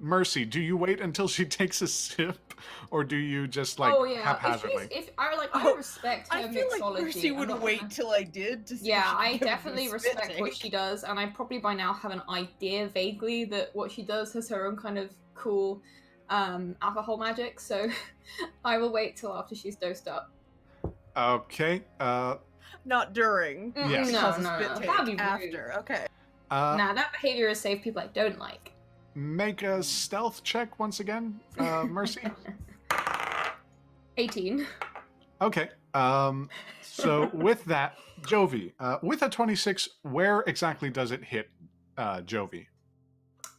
Mercy, do you wait until she takes a sip, or do you just oh yeah, haphazardly? if I like, Oh, I respect her I feel like mixology. Mercy I'm would not wait gonna- till I did to see if Yeah, she I could give me definitely a respect spit what take. she does, and I probably by now have an idea vaguely that what she does has her own kind of cool alcohol magic. So I will wait till after she's dosed up. Okay. Not during. Yes. She No, calls a no, spit no. take That'd be rude. after. Okay. Nah, that behavior is safe. People I don't like. Make a stealth check once again, Mercy. 18. Okay. So with that, Jovi, with a 26, where exactly does it hit Jovi?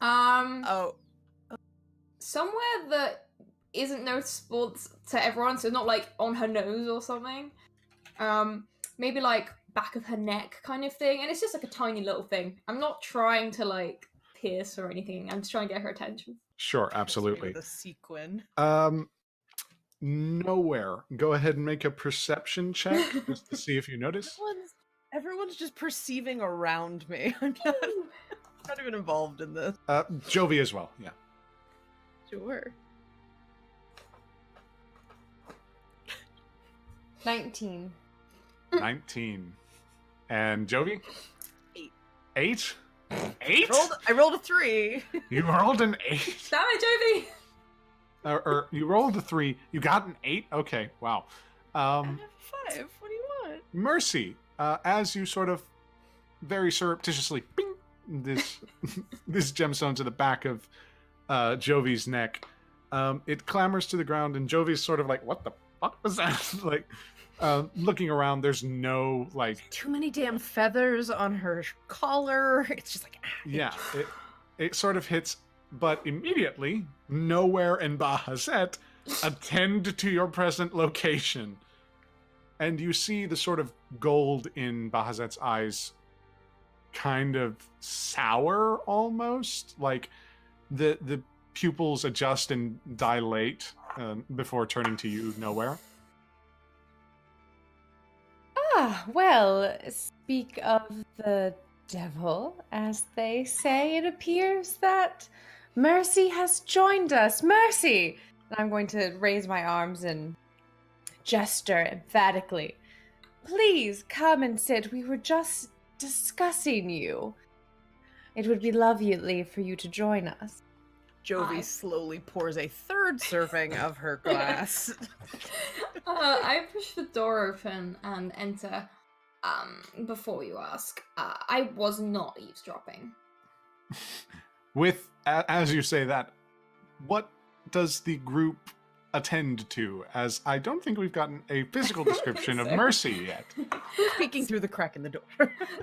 Oh, Somewhere that isn't noticeable to everyone, so not like on her nose or something. Maybe like back of her neck kind of thing, and it's just like a tiny little thing. I'm not trying to like pierce or anything. I'm just trying to get her attention. Sure, absolutely. the sequin. Nowhere. Go ahead and make a perception check just to see if you notice. Everyone's just perceiving around me. I'm not even involved in this. Jovi as well, yeah. Sure. 19. 19. And Jovi? 8. 8? 8? I rolled a 3. You rolled an 8? Damn it, Jovi! Or you rolled a 3. You got an 8? Okay, wow. I have a 5. What do you want? Mercy, as you sort of very surreptitiously bing, this this gemstone to the back of Jovi's neck, it clambers to the ground, and Jovi's sort of like, what the fuck was that? Like, looking around, there's no, like... Too many damn feathers on her collar. It's just like, Yeah, it sort of hits, but immediately, nowhere in Bahazet, attend to your present location. And you see the sort of gold in Bahazet's eyes kind of sour almost. Like the pupils adjust and dilate before turning to you nowhere. Ah, well, speak of the devil, as they say, it appears that Mercy has joined us. Mercy! And I'm going to raise my arms and gesture emphatically. Please come and sit. We were just discussing you. It would be lovely for you to join us. Jovi I- slowly pours a third serving of her glass. I push the door open and enter. Before you ask, I was not eavesdropping. With, as you say that, what does the group attend to? As I don't think we've gotten a physical description of So- Mercy yet. Who's peeking through the crack in the door?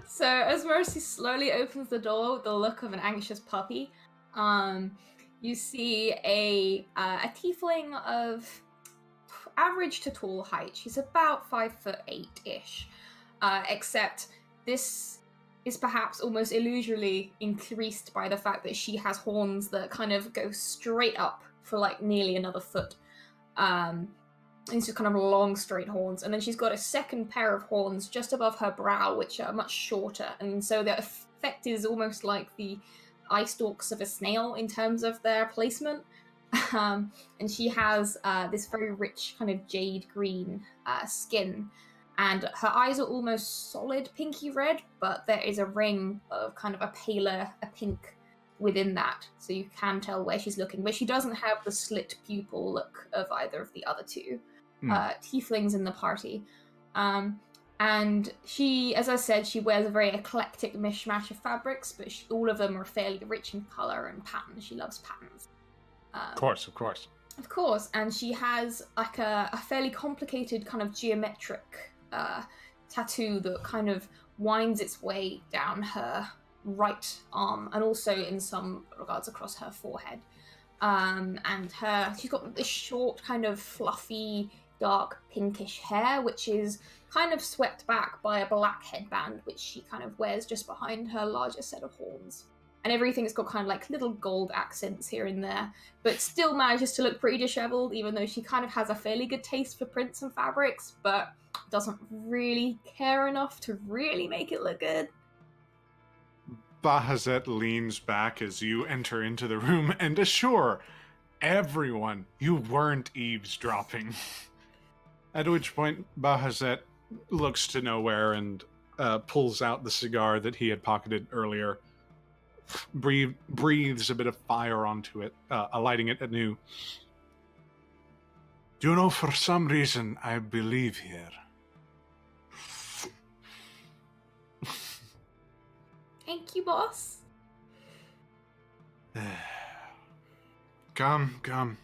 So as Mercy slowly opens the door with the look of an anxious puppy, you see a tiefling of average to tall height. She's about 5'8" ish, except this is perhaps almost illusorily increased by the fact that she has horns that kind of go straight up for like nearly another foot. These are kind of long, straight horns, and then she's got a second pair of horns just above her brow, which are much shorter, and so the effect is almost like the eye stalks of a snail in terms of their placement. And she has this very rich kind of jade green skin, and her eyes are almost solid pinky red, but there is a ring of kind of a paler, a pink within that, so you can tell where she's looking, but she doesn't have the slit pupil look of either of the other two tieflings in the party. And she, as I said, she wears a very eclectic mishmash of fabrics, but all of them are fairly rich in colour and pattern. She loves patterns. Of course. Of course, and she has like a fairly complicated kind of geometric tattoo that kind of winds its way down her right arm, and also in some regards across her forehead. And she's got this short, kind of fluffy, dark pinkish hair, which is kind of swept back by a black headband, which she kind of wears just behind her larger set of horns. And everything's got kind of like little gold accents here and there, but still manages to look pretty disheveled, even though she kind of has a fairly good taste for prints and fabrics, but doesn't really care enough to really make it look good. Bahazet leans back as you enter into the room and assure everyone you weren't eavesdropping. At which point, Bahazet looks to nowhere and pulls out the cigar that he had pocketed earlier, breathes a bit of fire onto it, alighting it anew. Do you know, for some reason, I believe here. Thank you, boss. Come.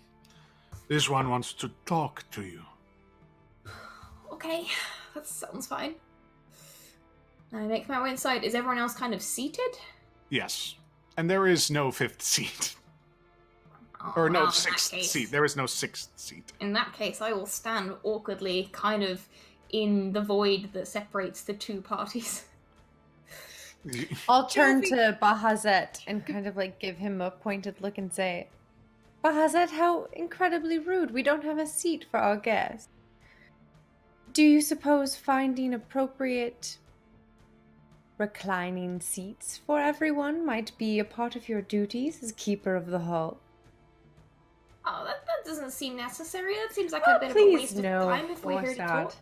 This one wants to talk to you. Okay, that sounds fine. I make my way inside. Is everyone else kind of seated? Yes. And there is no fifth seat. Oh, Or no well, in that sixth case- seat. There is no sixth seat. In that case, I will stand awkwardly, kind of in the void that separates the two parties. I'll turn Jovie- to Bahazet and kind of like give him a pointed look and say, Bahazet, how incredibly rude. We don't have a seat for our guest. Do you suppose finding appropriate reclining seats for everyone might be a part of your duties as keeper of the hall? Oh, that doesn't seem necessary. That seems like Oh, a bit of a please, waste no, of time if we're of here to course talk. not.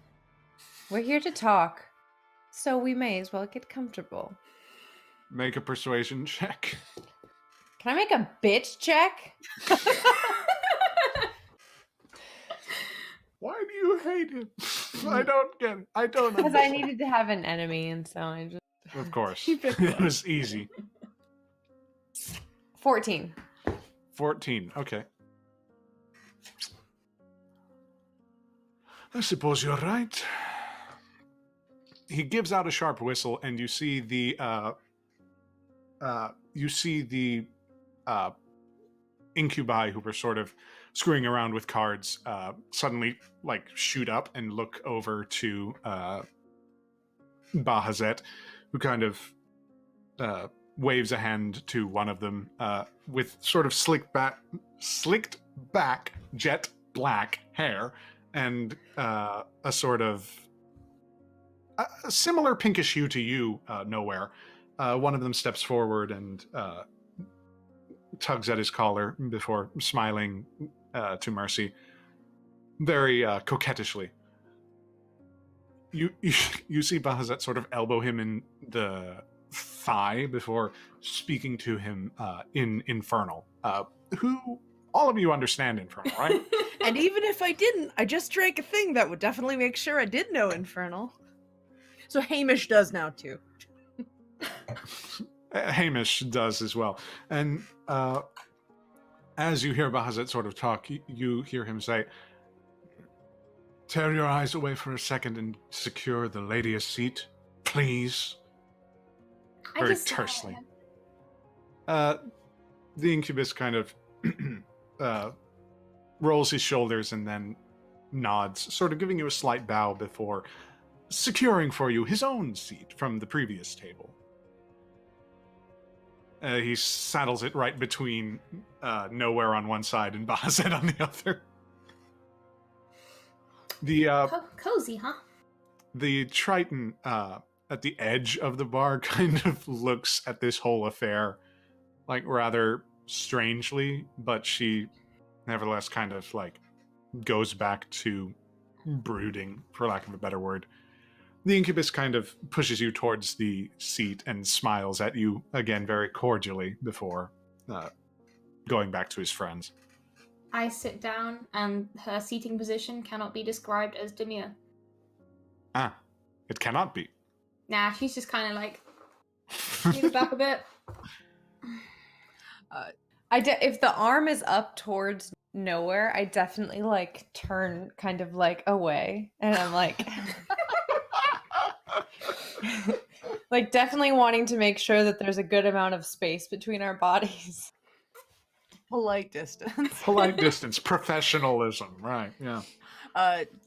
We're here to talk, so we may as well get comfortable. Make a persuasion check. Can I make a bitch check? Why do you hate him? I don't get it. I don't Because I understand. needed to have an enemy, and so I just... Of course. Keep it It was easy. 14. 14. Okay. I suppose you're right. He gives out a sharp whistle, and you see the incubi who were sort of screwing around with cards suddenly like shoot up and look over to Bahazet, who kind of waves a hand to one of them with sort of slicked back jet black hair and a sort of a similar pinkish hue to you, Nowhere. One of them steps forward and tugs at his collar before smiling to Mercy, very coquettishly. You see Bahazet sort of elbow him in the thigh before speaking to him in Infernal. Who all of you understand Infernal, right? And even if I didn't, I just drank a thing that would definitely make sure I did know Infernal. So Hamish does now too. Hamish does as well. And as you hear Bahazet sort of talk, you hear him say, "Tear your eyes away for a second and secure the lady a seat, please." Very tersely. The incubus kind of rolls his shoulders and then nods, sort of giving you a slight bow before securing for you his own seat from the previous table. He saddles it right between Nowhere on one side and Bahazet on the other. The Cozy, huh? the Triton at the edge of the bar kind of looks at this whole affair like rather strangely, but she nevertheless kind of like goes back to brooding, for lack of a better word. The incubus kind of pushes you towards the seat and smiles at you again very cordially before going back to his friends. I sit down, and her seating position cannot be described as demure. Ah, it cannot be. Nah, she's just kind of like, lean back a bit. If the arm is up towards Nowhere, I definitely like turn kind of like away, and I'm like, like definitely wanting to make sure that there's a good amount of space between our bodies. Polite distance. Polite distance, professionalism, right, yeah.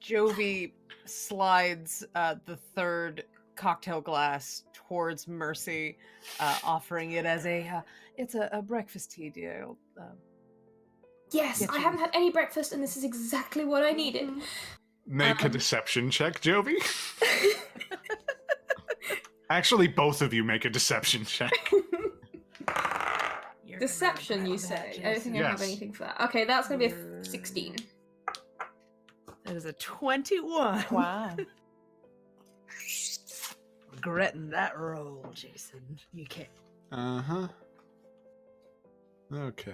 Jovie slides the third cocktail glass towards Mercy, offering it as it's a breakfast tea, dear. Yes, Yes, I you- haven't had any breakfast, and this is exactly what I needed. Make a deception check, Jovi. Actually, both of you make a deception check. Deception, you say? I don't think I have Yes. anything for that. Okay, that's gonna be a 16. That is a 21. Wow. Regretting that roll, Jason. You can't. Uh-huh. Okay.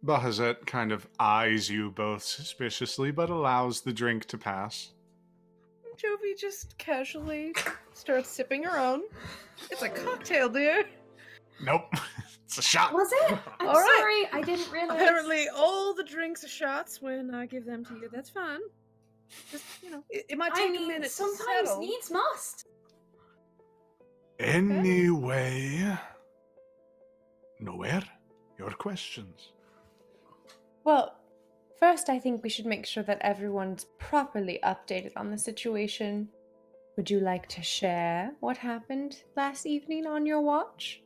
Bahazet kind of eyes you both suspiciously, but allows the drink to pass. Jovie just casually starts sipping her own. It's a cocktail, dear. Nope. It's a shot. Was it? I'm All right. sorry, I didn't realize. Apparently, all the drinks are shots when I give them to you. That's fine. Just, it might take a minute to sometimes settle. needs must. Anyway, nowhere. Your questions. Well, first, I think we should make sure that everyone's properly updated on the situation. Would you like to share what happened last evening on your watch?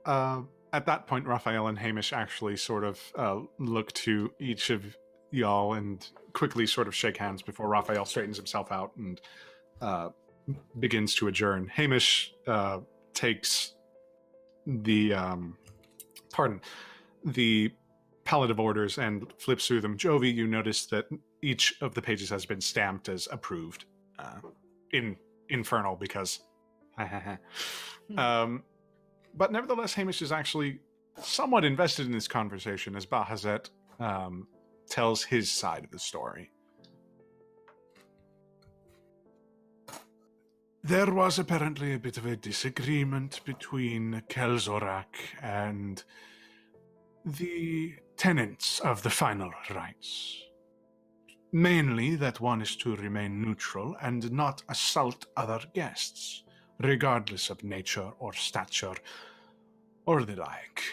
At that point, Raphael and Hamish actually sort of look to each of y'all and quickly sort of shake hands before Raphael straightens himself out and begins to adjourn. Hamish takes the palette of orders and flips through them. Jovi, you notice that each of the pages has been stamped as approved in Infernal because but nevertheless, Hamish is actually somewhat invested in this conversation as Bahazet tells his side of the story. There was apparently a bit of a disagreement between Kelzorak and the tenants of the Final Rites. Mainly that one is to remain neutral and not assault other guests, regardless of nature or stature or the like.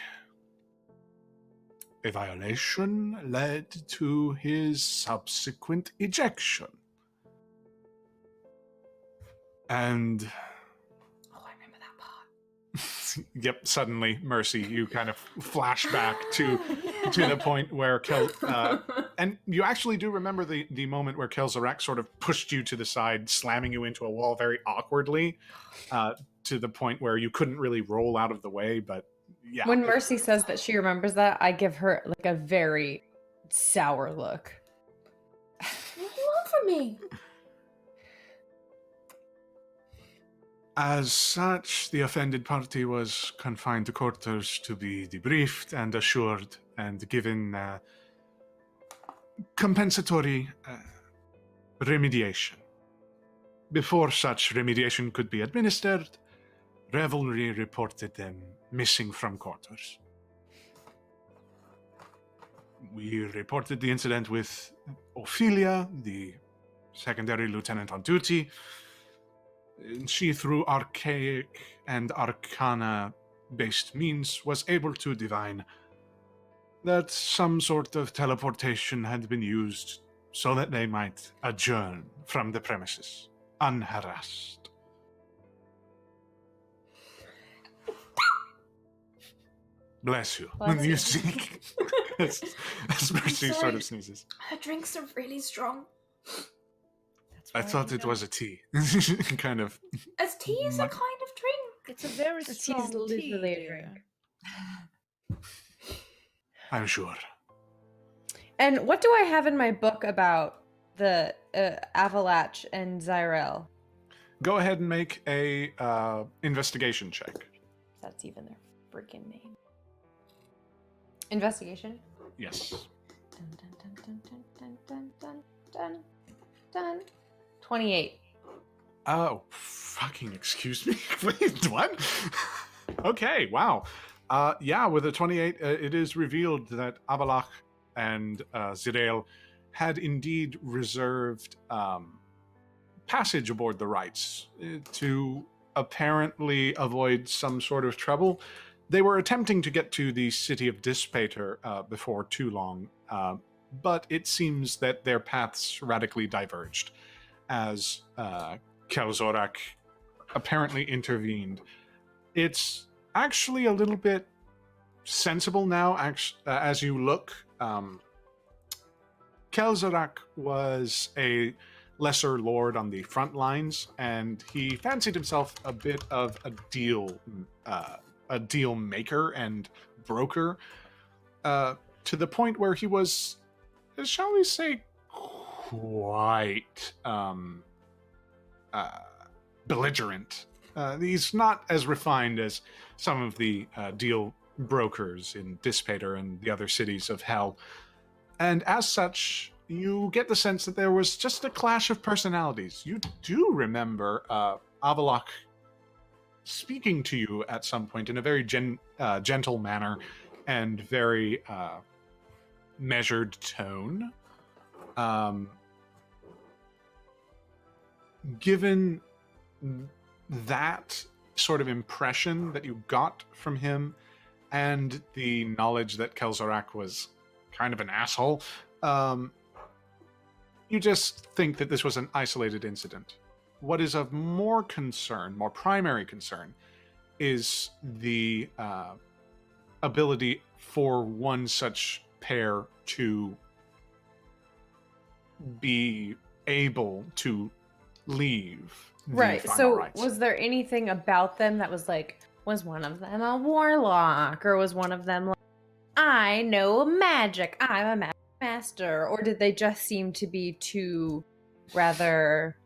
A violation led to his subsequent ejection. And Oh, I remember that part. yep, suddenly, Mercy, you kind of flash back to the point where and you actually do remember the moment where Kelzorak sort of pushed you to the side, slamming you into a wall very awkwardly, to the point where you couldn't really roll out of the way, but yeah. When Mercy says that she remembers that, I give her like a very sour look. What do you want from me? As such, the offended party was confined to quarters to be debriefed and assured and given compensatory remediation. Before such remediation could be administered, Revelry reported them missing from quarters. We reported the incident with Ophelia, the secondary lieutenant on duty. She, through archaic and arcana-based means, was able to divine that some sort of teleportation had been used so that they might adjourn from the premises, unharassed. Bless you. Bless You you. see, as Mercy I'm sort sorry. of sneezes. Her drinks are really strong. That's I why thought you it don't- was a tea. Kind of. As tea is a Mu- kind of drink. It's a very Tea is strong tea, literally a dear. drink. I'm sure. And what do I have in my book about the Avalanche and Zyrel? Go ahead and make a investigation check. That's even their freaking name. Investigation. Yes. Dun, dun, dun, dun, dun, dun, dun, dun, dun. 28. Oh, fucking excuse me. Wait, what? Okay, wow. Yeah, with a 28, it is revealed that Avalach and Zirael had indeed reserved passage aboard the Rites to apparently avoid some sort of trouble. They were attempting to get to the city of Dispater before too long, but it seems that their paths radically diverged as Kelzorak apparently intervened. It's actually a little bit sensible now, as you look. Kelzorak was a lesser lord on the front lines, and he fancied himself a bit of a deal a deal maker and broker, to the point where he was, shall we say, quite belligerent. He's not as refined as some of the deal brokers in Dissipator and the other cities of Hell. And as such, you get the sense that there was just a clash of personalities. You do remember Avalok speaking to you at some point in a very gentle manner and very measured tone. Given that sort of impression that you got from him and the knowledge that Kelzarak was kind of an asshole, you just think that this was an isolated incident. What is of more concern, more primary concern, is the ability for one such pair to be able to leave. Right. So was there anything about them that was like, was one of them a warlock, or was one of them like, I know magic, I'm a magic master, or did they just seem to be two rather...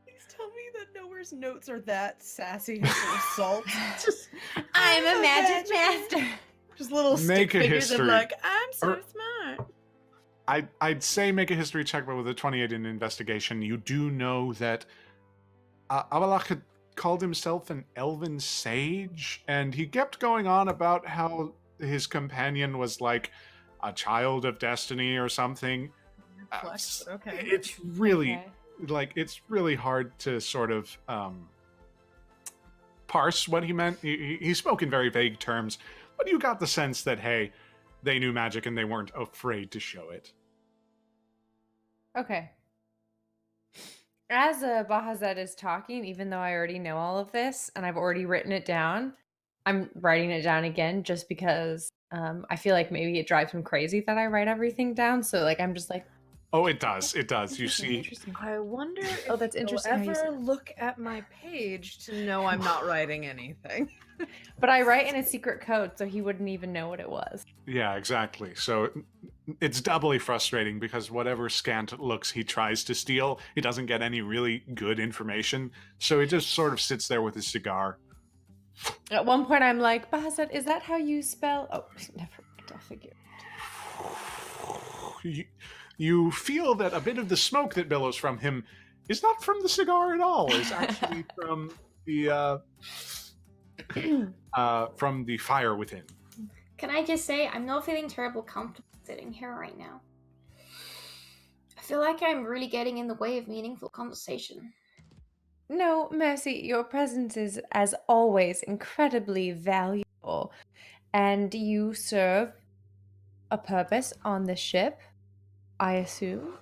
Please tell me that Nowhere's notes are that sassy and full of salt. Just, I'm a magic master. Just little Make stick a figures history. and like, I'm so Or- smart. I'd say make a history check, but with a 28 in investigation, you do know that Avalok had called himself an elven sage, and he kept going on about how his companion was like a child of destiny or something. Flex, but okay. It's really Okay. like it's really hard to sort of parse what he meant. He spoke in very vague terms, but you got the sense that hey, they knew magic and they weren't afraid to show it. Okay. As Bahazet is talking, even though I already know all of this and I've already written it down, I'm writing it down again just because I feel like maybe it drives him crazy that I write everything down. So like I'm just like, Oh, it does. It does. You interesting, see, interesting. I wonder if Oh, that's you'll interesting how you ever said- look at my page to know I'm not writing anything. But I write in a secret code, so he wouldn't even know what it was. yeah, exactly. So it's doubly frustrating because whatever scant looks he tries to steal, he doesn't get any really good information. So he just sort of sits there with his cigar. At one point, I'm like, Bahazet, is that how you spell? Oh, never mind. I'll figure. You feel that a bit of the smoke that billows from him is not from the cigar at all. It's actually from the fire within. Can I just say, I'm not feeling terrible comfortable sitting here right now. I feel like I'm really getting in the way of meaningful conversation. No, Mercy, your presence is, as always, incredibly valuable. And you serve a purpose on the ship, I assume.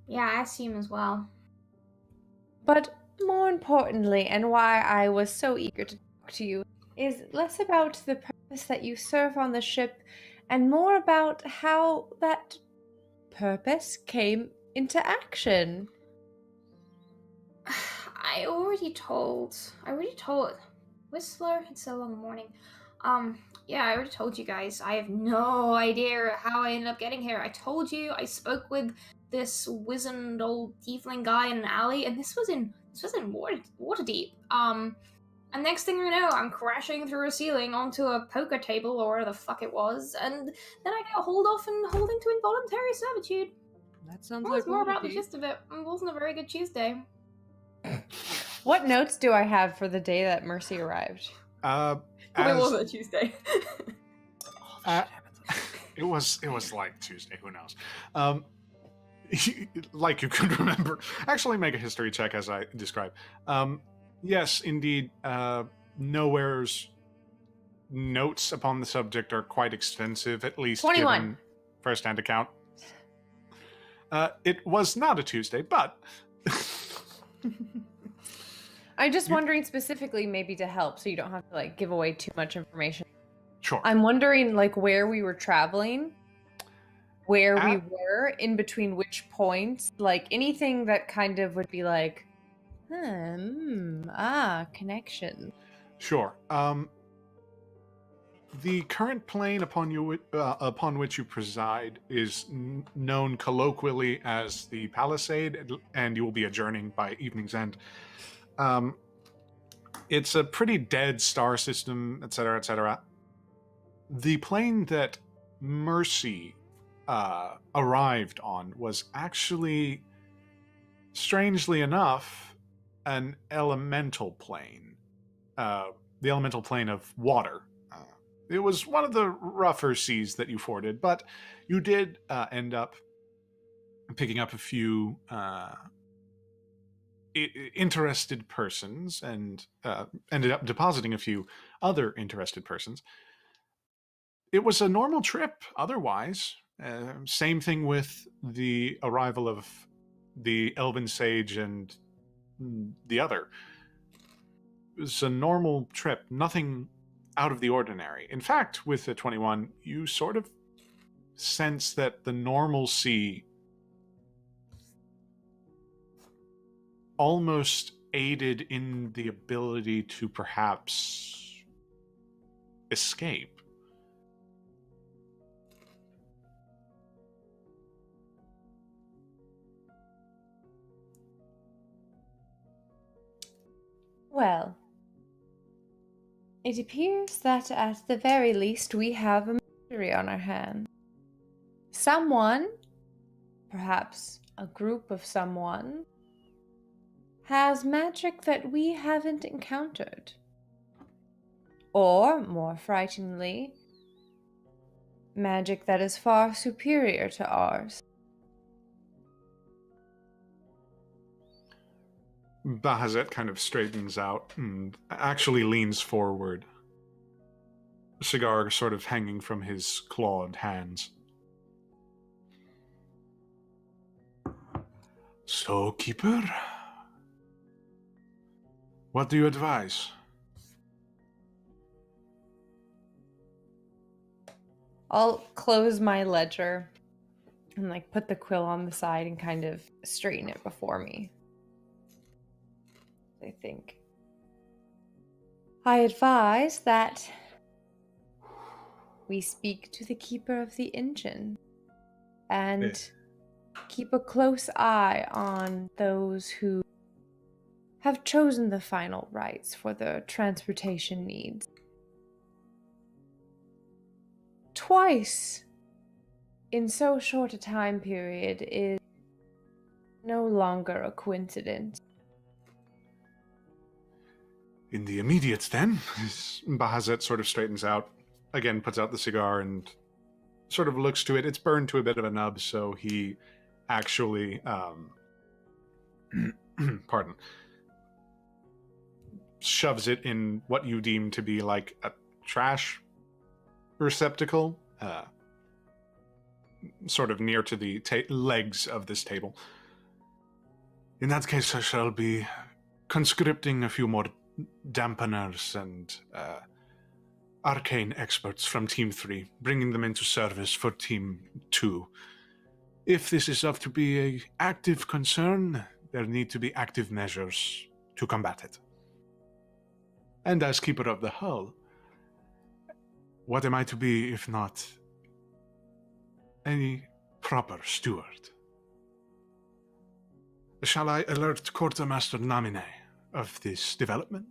Yeah, I assume as well. But more importantly, and why I was so eager to talk to you, is less about the purpose that you serve on the ship and more about how that purpose came into action. I already told Whistler, it's so long in the morning. Yeah, I already told you guys. I have no idea how I ended up getting here. I told you I spoke with this wizened old tiefling guy in an alley, and this was in Waterdeep. And next thing you know, I'm crashing through a ceiling onto a poker table or where the fuck it was, and then I get hauled off and hauled into involuntary servitude. That sounds That like was more about the Waterdeep. gist of it. It wasn't a very good Tuesday. What notes do I have for the day that Mercy arrived? It As- wasn't a Tuesday. It was like Tuesday. Who knows? Like you could remember. Actually, make a history check as I describe. Yes, indeed. Nowhere's notes upon the subject are quite extensive, at least 21. given first-hand account. It was not a Tuesday, but I'm just wondering specifically, maybe to help, so you don't have to like give away too much information. sure. I'm wondering like where we were traveling, where we At- were, in between which points, like anything that kind of would be like, connection. Sure. The current plane upon which you preside is known colloquially as the Palisade, and you will be adjourning by evening's end. It's a pretty dead star system, etc., etc. The plane that Mercy arrived on was actually, strangely enough, an elemental plane. The elemental plane of water. It was one of the rougher seas that you forded, but you did end up picking up a few interested persons and ended up depositing a few other interested persons. It was a normal trip otherwise. Same thing with the arrival of the Elven Sage and the other. It was a normal trip, nothing out of the ordinary. In fact, with the 21, you sort of sense that the normalcy almost aided in the ability to perhaps escape. Well, it appears that at the very least we have a mystery on our hands. Someone, perhaps a group of someone, has magic that we haven't encountered. Or, more frighteningly, magic that is far superior to ours. Bahazet kind of straightens out and actually leans forward, a cigar sort of hanging from his clawed hands. So, Keeper, what do you advise? I'll close my ledger and put the quill on the side and kind of straighten it before me. I think I advise that we speak to the keeper of the engine and keep a close eye on those who have chosen the final rites for their transportation needs. Twice in so short a time period is no longer a coincidence. In the immediate, then, Bahazet sort of straightens out, again puts out the cigar and sort of looks to it. It's burned to a bit of a nub, so he actually, pardon, shoves it in what you deem to be like a trash receptacle, sort of near to the legs of this table. In that case, I shall be conscripting a few more dampeners and arcane experts from Team 3, bringing them into service for Team 2. If this is of to be an active concern, there need to be active measures to combat it. And as Keeper of the Hull, what am I to be if not a proper steward? Shall I alert Quartermaster Namine of this development?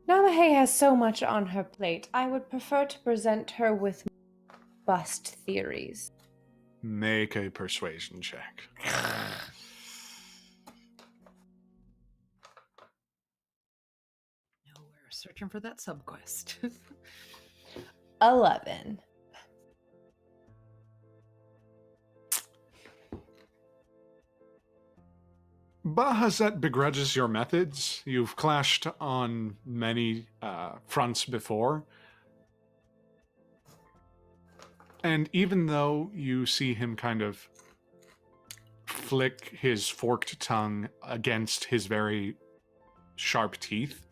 Namahe has so much on her plate. I would prefer to present her with bust theories. Make a persuasion check. No, we're searching for that subquest. 11. Bahazet begrudges your methods. You've clashed on many fronts before. And even though you see him kind of flick his forked tongue against his very sharp teeth,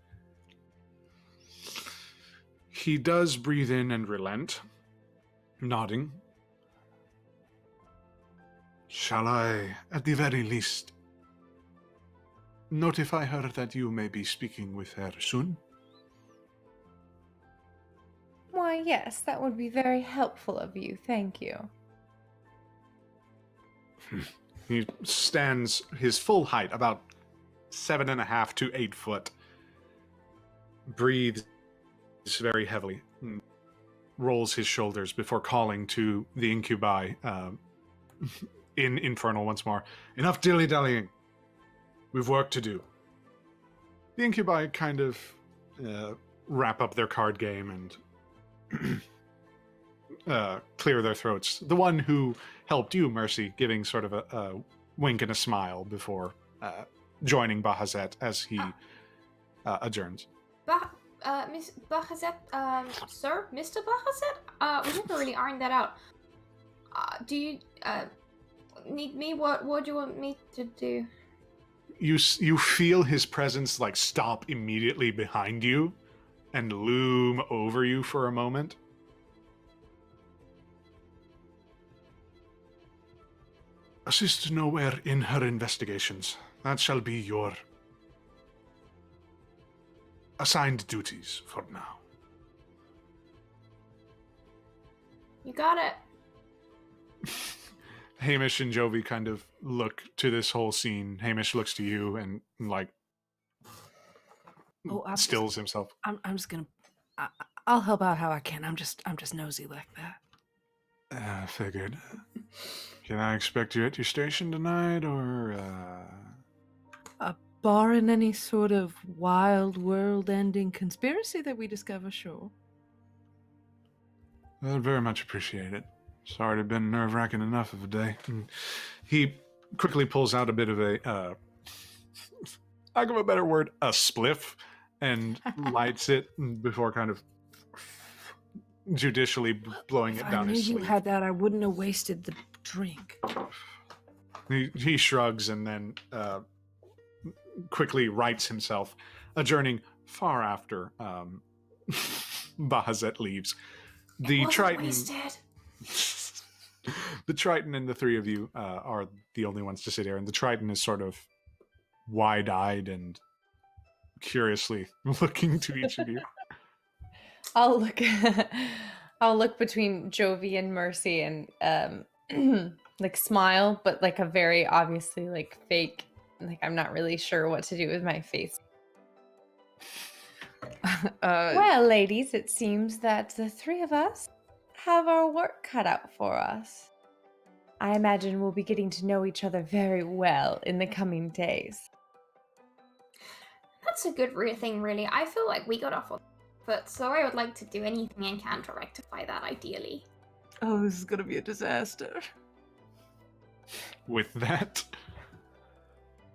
he does breathe in and relent, nodding. Shall I, at the very least, notify her that you may be speaking with her soon? Why, yes, that would be very helpful of you. Thank you. He stands his full height, about 7.5 to 8 foot. Breathes very heavily. Rolls his shoulders before calling to the incubi in Infernal once more. Enough dilly-dallying. We've work to do. The incubi kind of wrap up their card game and clear their throats. The one who helped you, Mercy, giving sort of a wink and a smile before joining Bahazet as he adjourns. Miss Bahazet, sir, Mr. Bahazet? We never really ironed that out. Do you need me? What do you want me to do? You feel his presence like stop immediately behind you and loom over you for a moment. Assist nowhere in her investigations. That shall be your assigned duties for now. You got it. Hamish and Jovi kind of look to this whole scene. Hamish looks to you and like stills himself. I'm just gonna. I'll help out how I can. I'm just nosy like that. Figured. Can I expect you at your station tonight, or Barring any sort of wild world-ending conspiracy that we discover, sure. I'd very much appreciate it. It's already been nerve-wracking enough of a day. He quickly pulls out a bit of a, I give a better word, a spliff, and lights it before kind of judicially blowing it down his If I knew sleeve. you had that, I wouldn't have wasted the drink. He shrugs and then quickly rights himself, adjourning far after Bahazet leaves. The Triton, the Triton, and the three of you are the only ones to sit here, and the Triton is sort of wide-eyed and curiously looking to each of you. I'll look between Jovi and Mercy and like smile, but like a very obviously like fake, like I'm not really sure what to do with my face. Well, ladies, it seems that the three of us have our work cut out for us. I imagine we'll be getting to know each other very well in the coming days. That's a good thing, really. I feel like we got off on foot, so I would like to do anything I can to rectify that, ideally. Oh, this is gonna be a disaster. With that,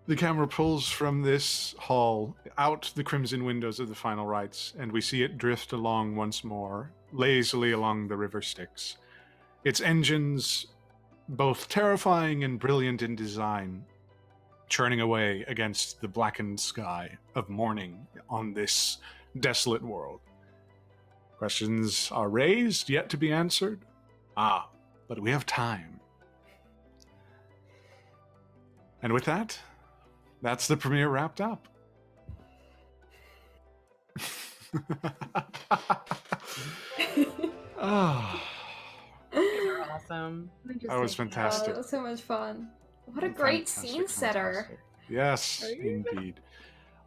the camera pulls from this hall out the crimson windows of the Final Rites, and we see it drift along once more, lazily along the River Styx. Its engines, both terrifying and brilliant in design, churning away against the blackened sky of morning on this desolate world. Questions are raised, yet to be answered. But we have time. And with that, that's the premiere wrapped up. Oh, You're awesome. that was fantastic. Oh, that was so much fun. What a great scene setter. Fantastic. Yes, indeed.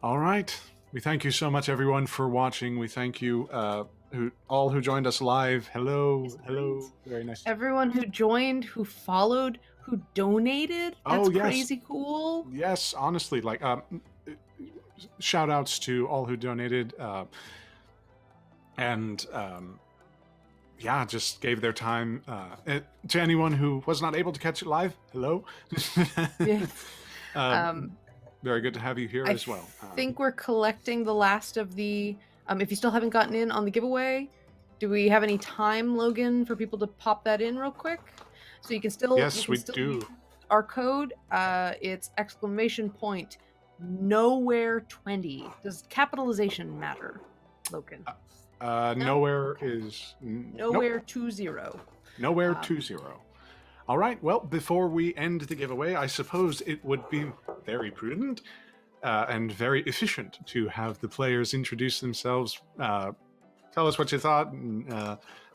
All right. We thank you so much, everyone, for watching. We thank you, all who joined us live. Hello, hello. Very nice. Everyone who joined, who followed, who donated. That's Oh, yes. crazy cool. Yes, honestly, like, shout outs to all who donated, and yeah, just gave their time. To anyone who was not able to catch it live, hello. Yeah. Very good to have you here as well. I think we're collecting the last of the. If you still haven't gotten in on the giveaway, do we have any time, Logan, for people to pop that in real quick? So you can still. Yes, we do. Use our code. It's !nowhere20. Does capitalization matter, Logan? Nowhere is Nowhere nope. 20. Nowhere 20. All right. Well, before we end the giveaway, I suppose it would be very prudent and very efficient to have the players introduce themselves tell us what you thought, and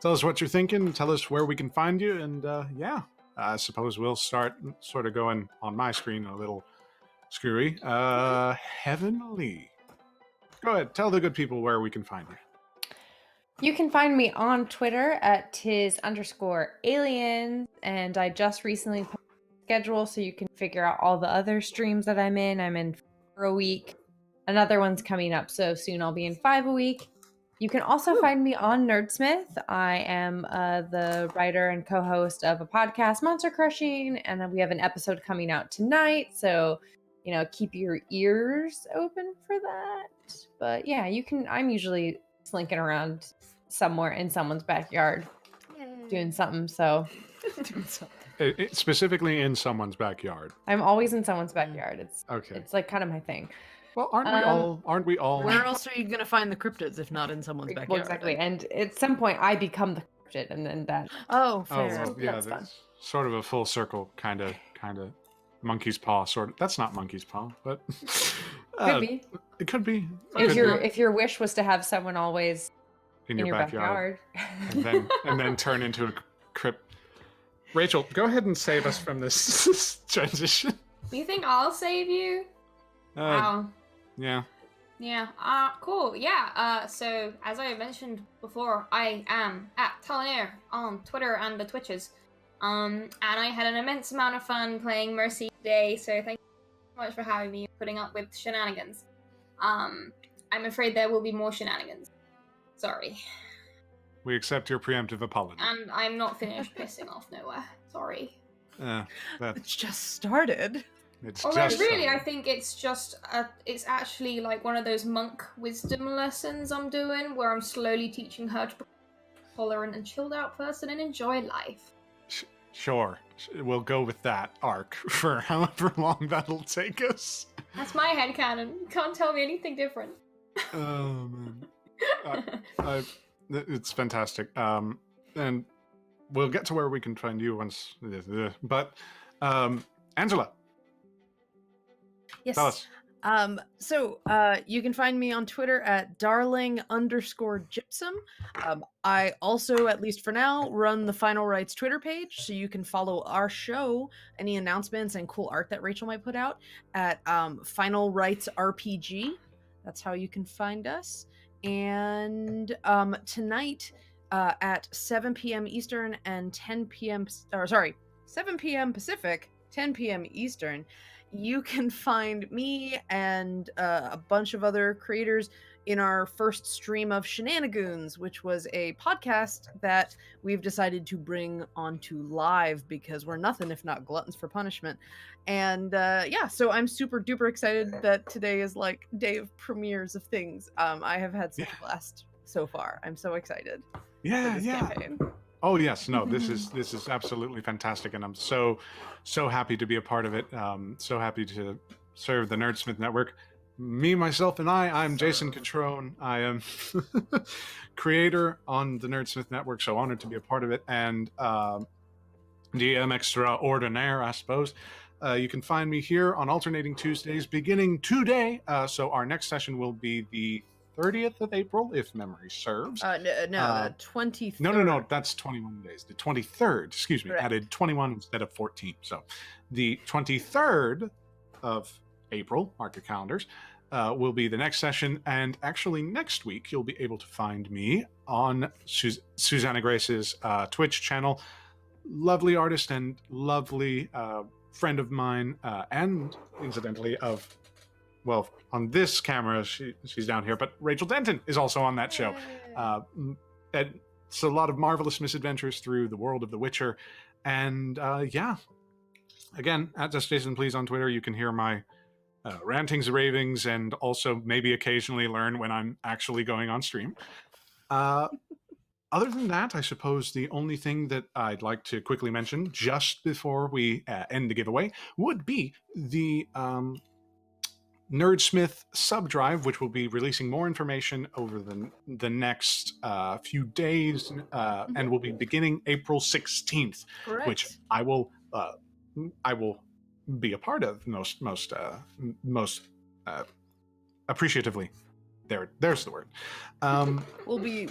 tell us what you're thinking. Tell us where we can find you, and yeah, I suppose we'll start sort of going on my screen a little screwy. Heaven-Leigh. Go ahead, tell the good people where we can find you. You can find me on Twitter at tis_aliens, and I just recently posted a schedule so you can figure out all the other streams that I'm in. I'm in 4 a week. Another one's coming up, so soon I'll be in 5 a week. You can also find me on Nerdsmith. I am the writer and co-host of a podcast, Monster Crushing, and then we have an episode coming out tonight, so keep your ears open for that. But yeah, I'm usually slinking around somewhere in someone's backyard doing something, so Specifically in someone's backyard. I'm always in someone's backyard. It's like kind of my thing. Well, aren't we all? Where else are you gonna find the cryptids if not in someone's backyard? Well, exactly. And at some point I become the cryptid, and then that Oh, fair. well, yeah, that's fun. that's sort of a full circle kind of monkey's paw sort of. That's not monkey's paw, but could be. It could be. If your wish was to have someone always in in your backyard, backyard. and then turn into a crypt. Rachel, go ahead and save us from this transition. Do you think I'll save you? Wow. Yeah. Yeah. Cool. Yeah. So as I mentioned before, I am at Talanair on Twitter and the Twitches. And I had an immense amount of fun playing Mercy today. So thank you so much for having me, putting up with shenanigans. I'm afraid there will be more shenanigans. Sorry. We accept your preemptive apology. And I'm not finished pissing off nowhere. Sorry. It's just started. Although just really, I think it's it's actually like one of those monk wisdom lessons I'm doing, where I'm slowly teaching her to become a tolerant and chilled out person and enjoy life. Sure, we'll go with that arc for however long that'll take us. That's my headcanon. You can't tell me anything different. Oh man, it's fantastic. And we'll get to where we can find you once. But Angela. Yes. Tell us. So you can find me on Twitter at darling_gypsum. I also, at least for now, run the Final Rites Twitter page, so you can follow our show, any announcements and cool art that Rachel might put out at Final Rites RPG. That's how you can find us. And tonight at 7 p.m. Eastern and 10 p.m. 7 p.m. Pacific, 10 p.m. Eastern, you can find me and a bunch of other creators in our first stream of Shenanigans, which was a podcast that we've decided to bring onto live because we're nothing if not gluttons for punishment. And yeah, so I'm super duper excited that today is like day of premieres of things. I have had such a blast so far. I'm so excited. Yeah, for this campaign. Oh yes, no, this is absolutely fantastic, and I'm so happy to be a part of it. So happy to serve the Nerdsmith Network. Me, myself, and I'm Jason Cutrone. I am creator on the Nerdsmith Network, so honored to be a part of it, and DM extraordinaire, I suppose. You can find me here on alternating Tuesdays beginning today. So our next session will be the 30th of April, if memory serves. No, 23rd. No, that's 21 days. The 23rd, excuse me, Correct. added 21 instead of 14. So the 23rd of April, mark your calendars, will be the next session. And actually next week, you'll be able to find me on Susanna Grace's Twitch channel. Lovely artist and lovely friend of mine, and incidentally of, well, on this camera, she's down here, but Rachel Denton is also on that show. It's a lot of marvelous misadventures through the world of The Witcher. And yeah, again, at Just Jason Please on Twitter, you can hear my rantings, ravings, and also maybe occasionally learn when I'm actually going on stream. Other than that, I suppose the only thing that I'd like to quickly mention just before we end the giveaway would be the Nerdsmith subdrive, which will be releasing more information over the next few days, and will be beginning April 16th, Correct. which I will be a part of most appreciatively. There's the word. We'll be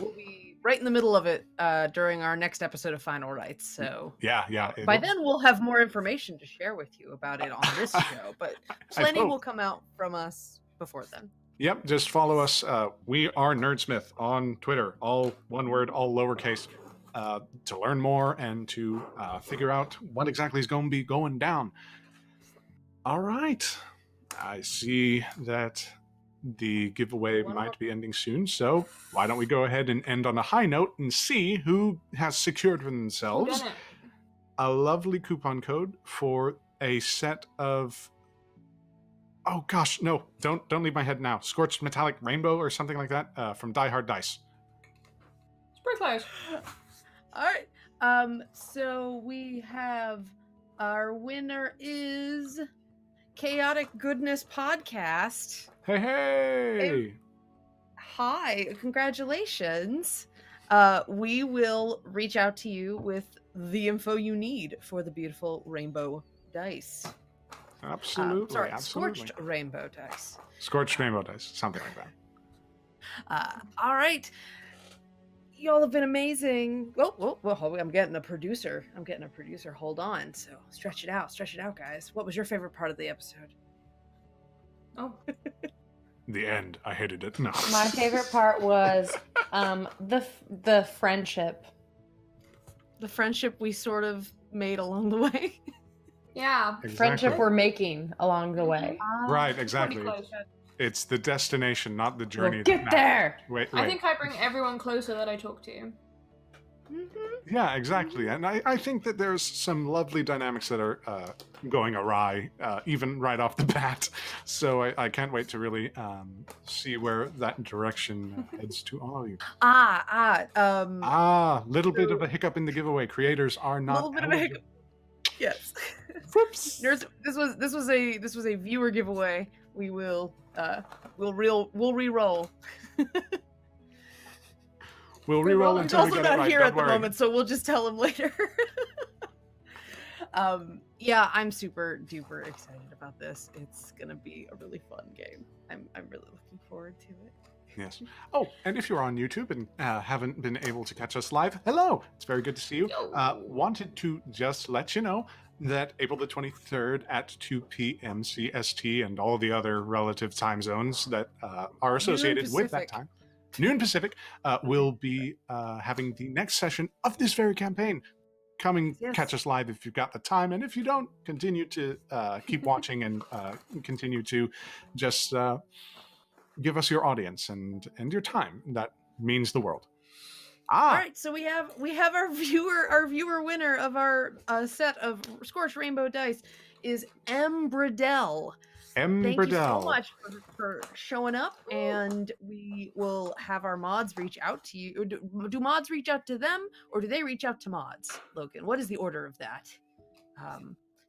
right in the middle of it during our next episode of Final Rites. So yeah. by then we'll have more information to share with you about it on this show, but plenty hope. will come out from us before then. Yep, just follow us. We are Nerdsmith on Twitter, all one word, all lowercase, to learn more and to figure out what exactly is going to be going down. All right. I see that the giveaway might be ending soon, so why don't we go ahead and end on a high note and see who has secured for themselves a lovely coupon code for a set of... Oh gosh, no! Don't leave my head now. Scorched Metallic Rainbow or something like that from Die Hard Dice. It's pretty close. All right. So we have our winner is Chaotic Goodness Podcast. Hey! Hi, congratulations. We will reach out to you with the info you need for the beautiful rainbow dice. Absolutely. Scorched rainbow dice. Scorched Rainbow Dice, something like that. All right. Y'all have been amazing. Whoa, I'm getting a producer. Hold on. So stretch it out, guys. What was your favorite part of the episode? Oh. The end. I hated it. No. My favorite part was the friendship. The friendship we sort of made along the way. Yeah. Exactly. Friendship we're making along the way. Right, exactly. Pretty close. It's the destination, not the journey. We'll that get matters. there. Wait. I think I bring everyone closer that I talk to. Mm-hmm. Yeah, exactly. And I think that there's some lovely dynamics that are going awry, even right off the bat. So I can't wait to really see where that direction heads to all of you. Little bit of a hiccup in the giveaway. Creators are not. Little bit of a hiccup. Yes. Whoops. This was a viewer giveaway. We will we'll re-roll. We'll re-roll He's until we also get it not right. here Don't at the worry. moment, so we'll just tell him later. Yeah, I'm super duper excited about this. It's gonna be a really fun game. I'm really looking forward to it. Yes. Oh, and if you're on YouTube and haven't been able to catch us live, hello. It's very good to see you. Wanted to just let you know that April the 23rd at 2 p.m. CST and all the other relative time zones that are associated with that time, noon Pacific, will be having the next session of this very campaign. Come catch us live if you've got the time, and if you don't, continue to keep watching and continue to just give us your audience and your time. That means the world. All right, so we have our viewer winner of our set of Scorched Rainbow Dice is M. Bradell. Thank you so much for showing up, and we will have our mods reach out to you. Or do mods reach out to them, or do they reach out to mods? Logan, what is the order of that?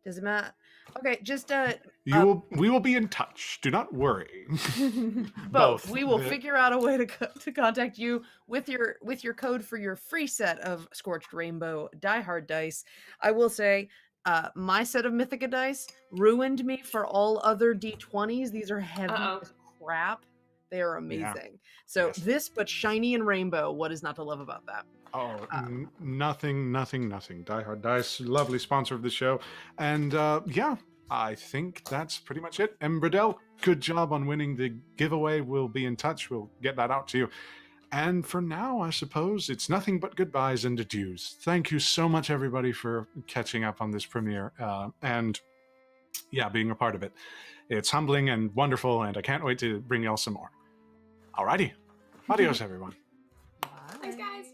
Does it matter? Okay, just we will be in touch. Do not worry. Both. We will figure out a way to contact you with your code for your free set of Scorched Rainbow Die Hard dice. I will say, my set of Mythica dice ruined me for all other D20s. These are heavy as crap. They are amazing. Yeah. So this, but shiny and rainbow. What is not to love about that? Oh, nothing. Die Hard Dice, lovely sponsor of the show. And I think that's pretty much it. Embradell, good job on winning the giveaway. We'll be in touch. We'll get that out to you. And for now, I suppose it's nothing but goodbyes and adieus. Thank you so much, everybody, for catching up on this premiere and being a part of it. It's humbling and wonderful, and I can't wait to bring y'all some more. Alrighty. Adios, everyone. Thanks, guys.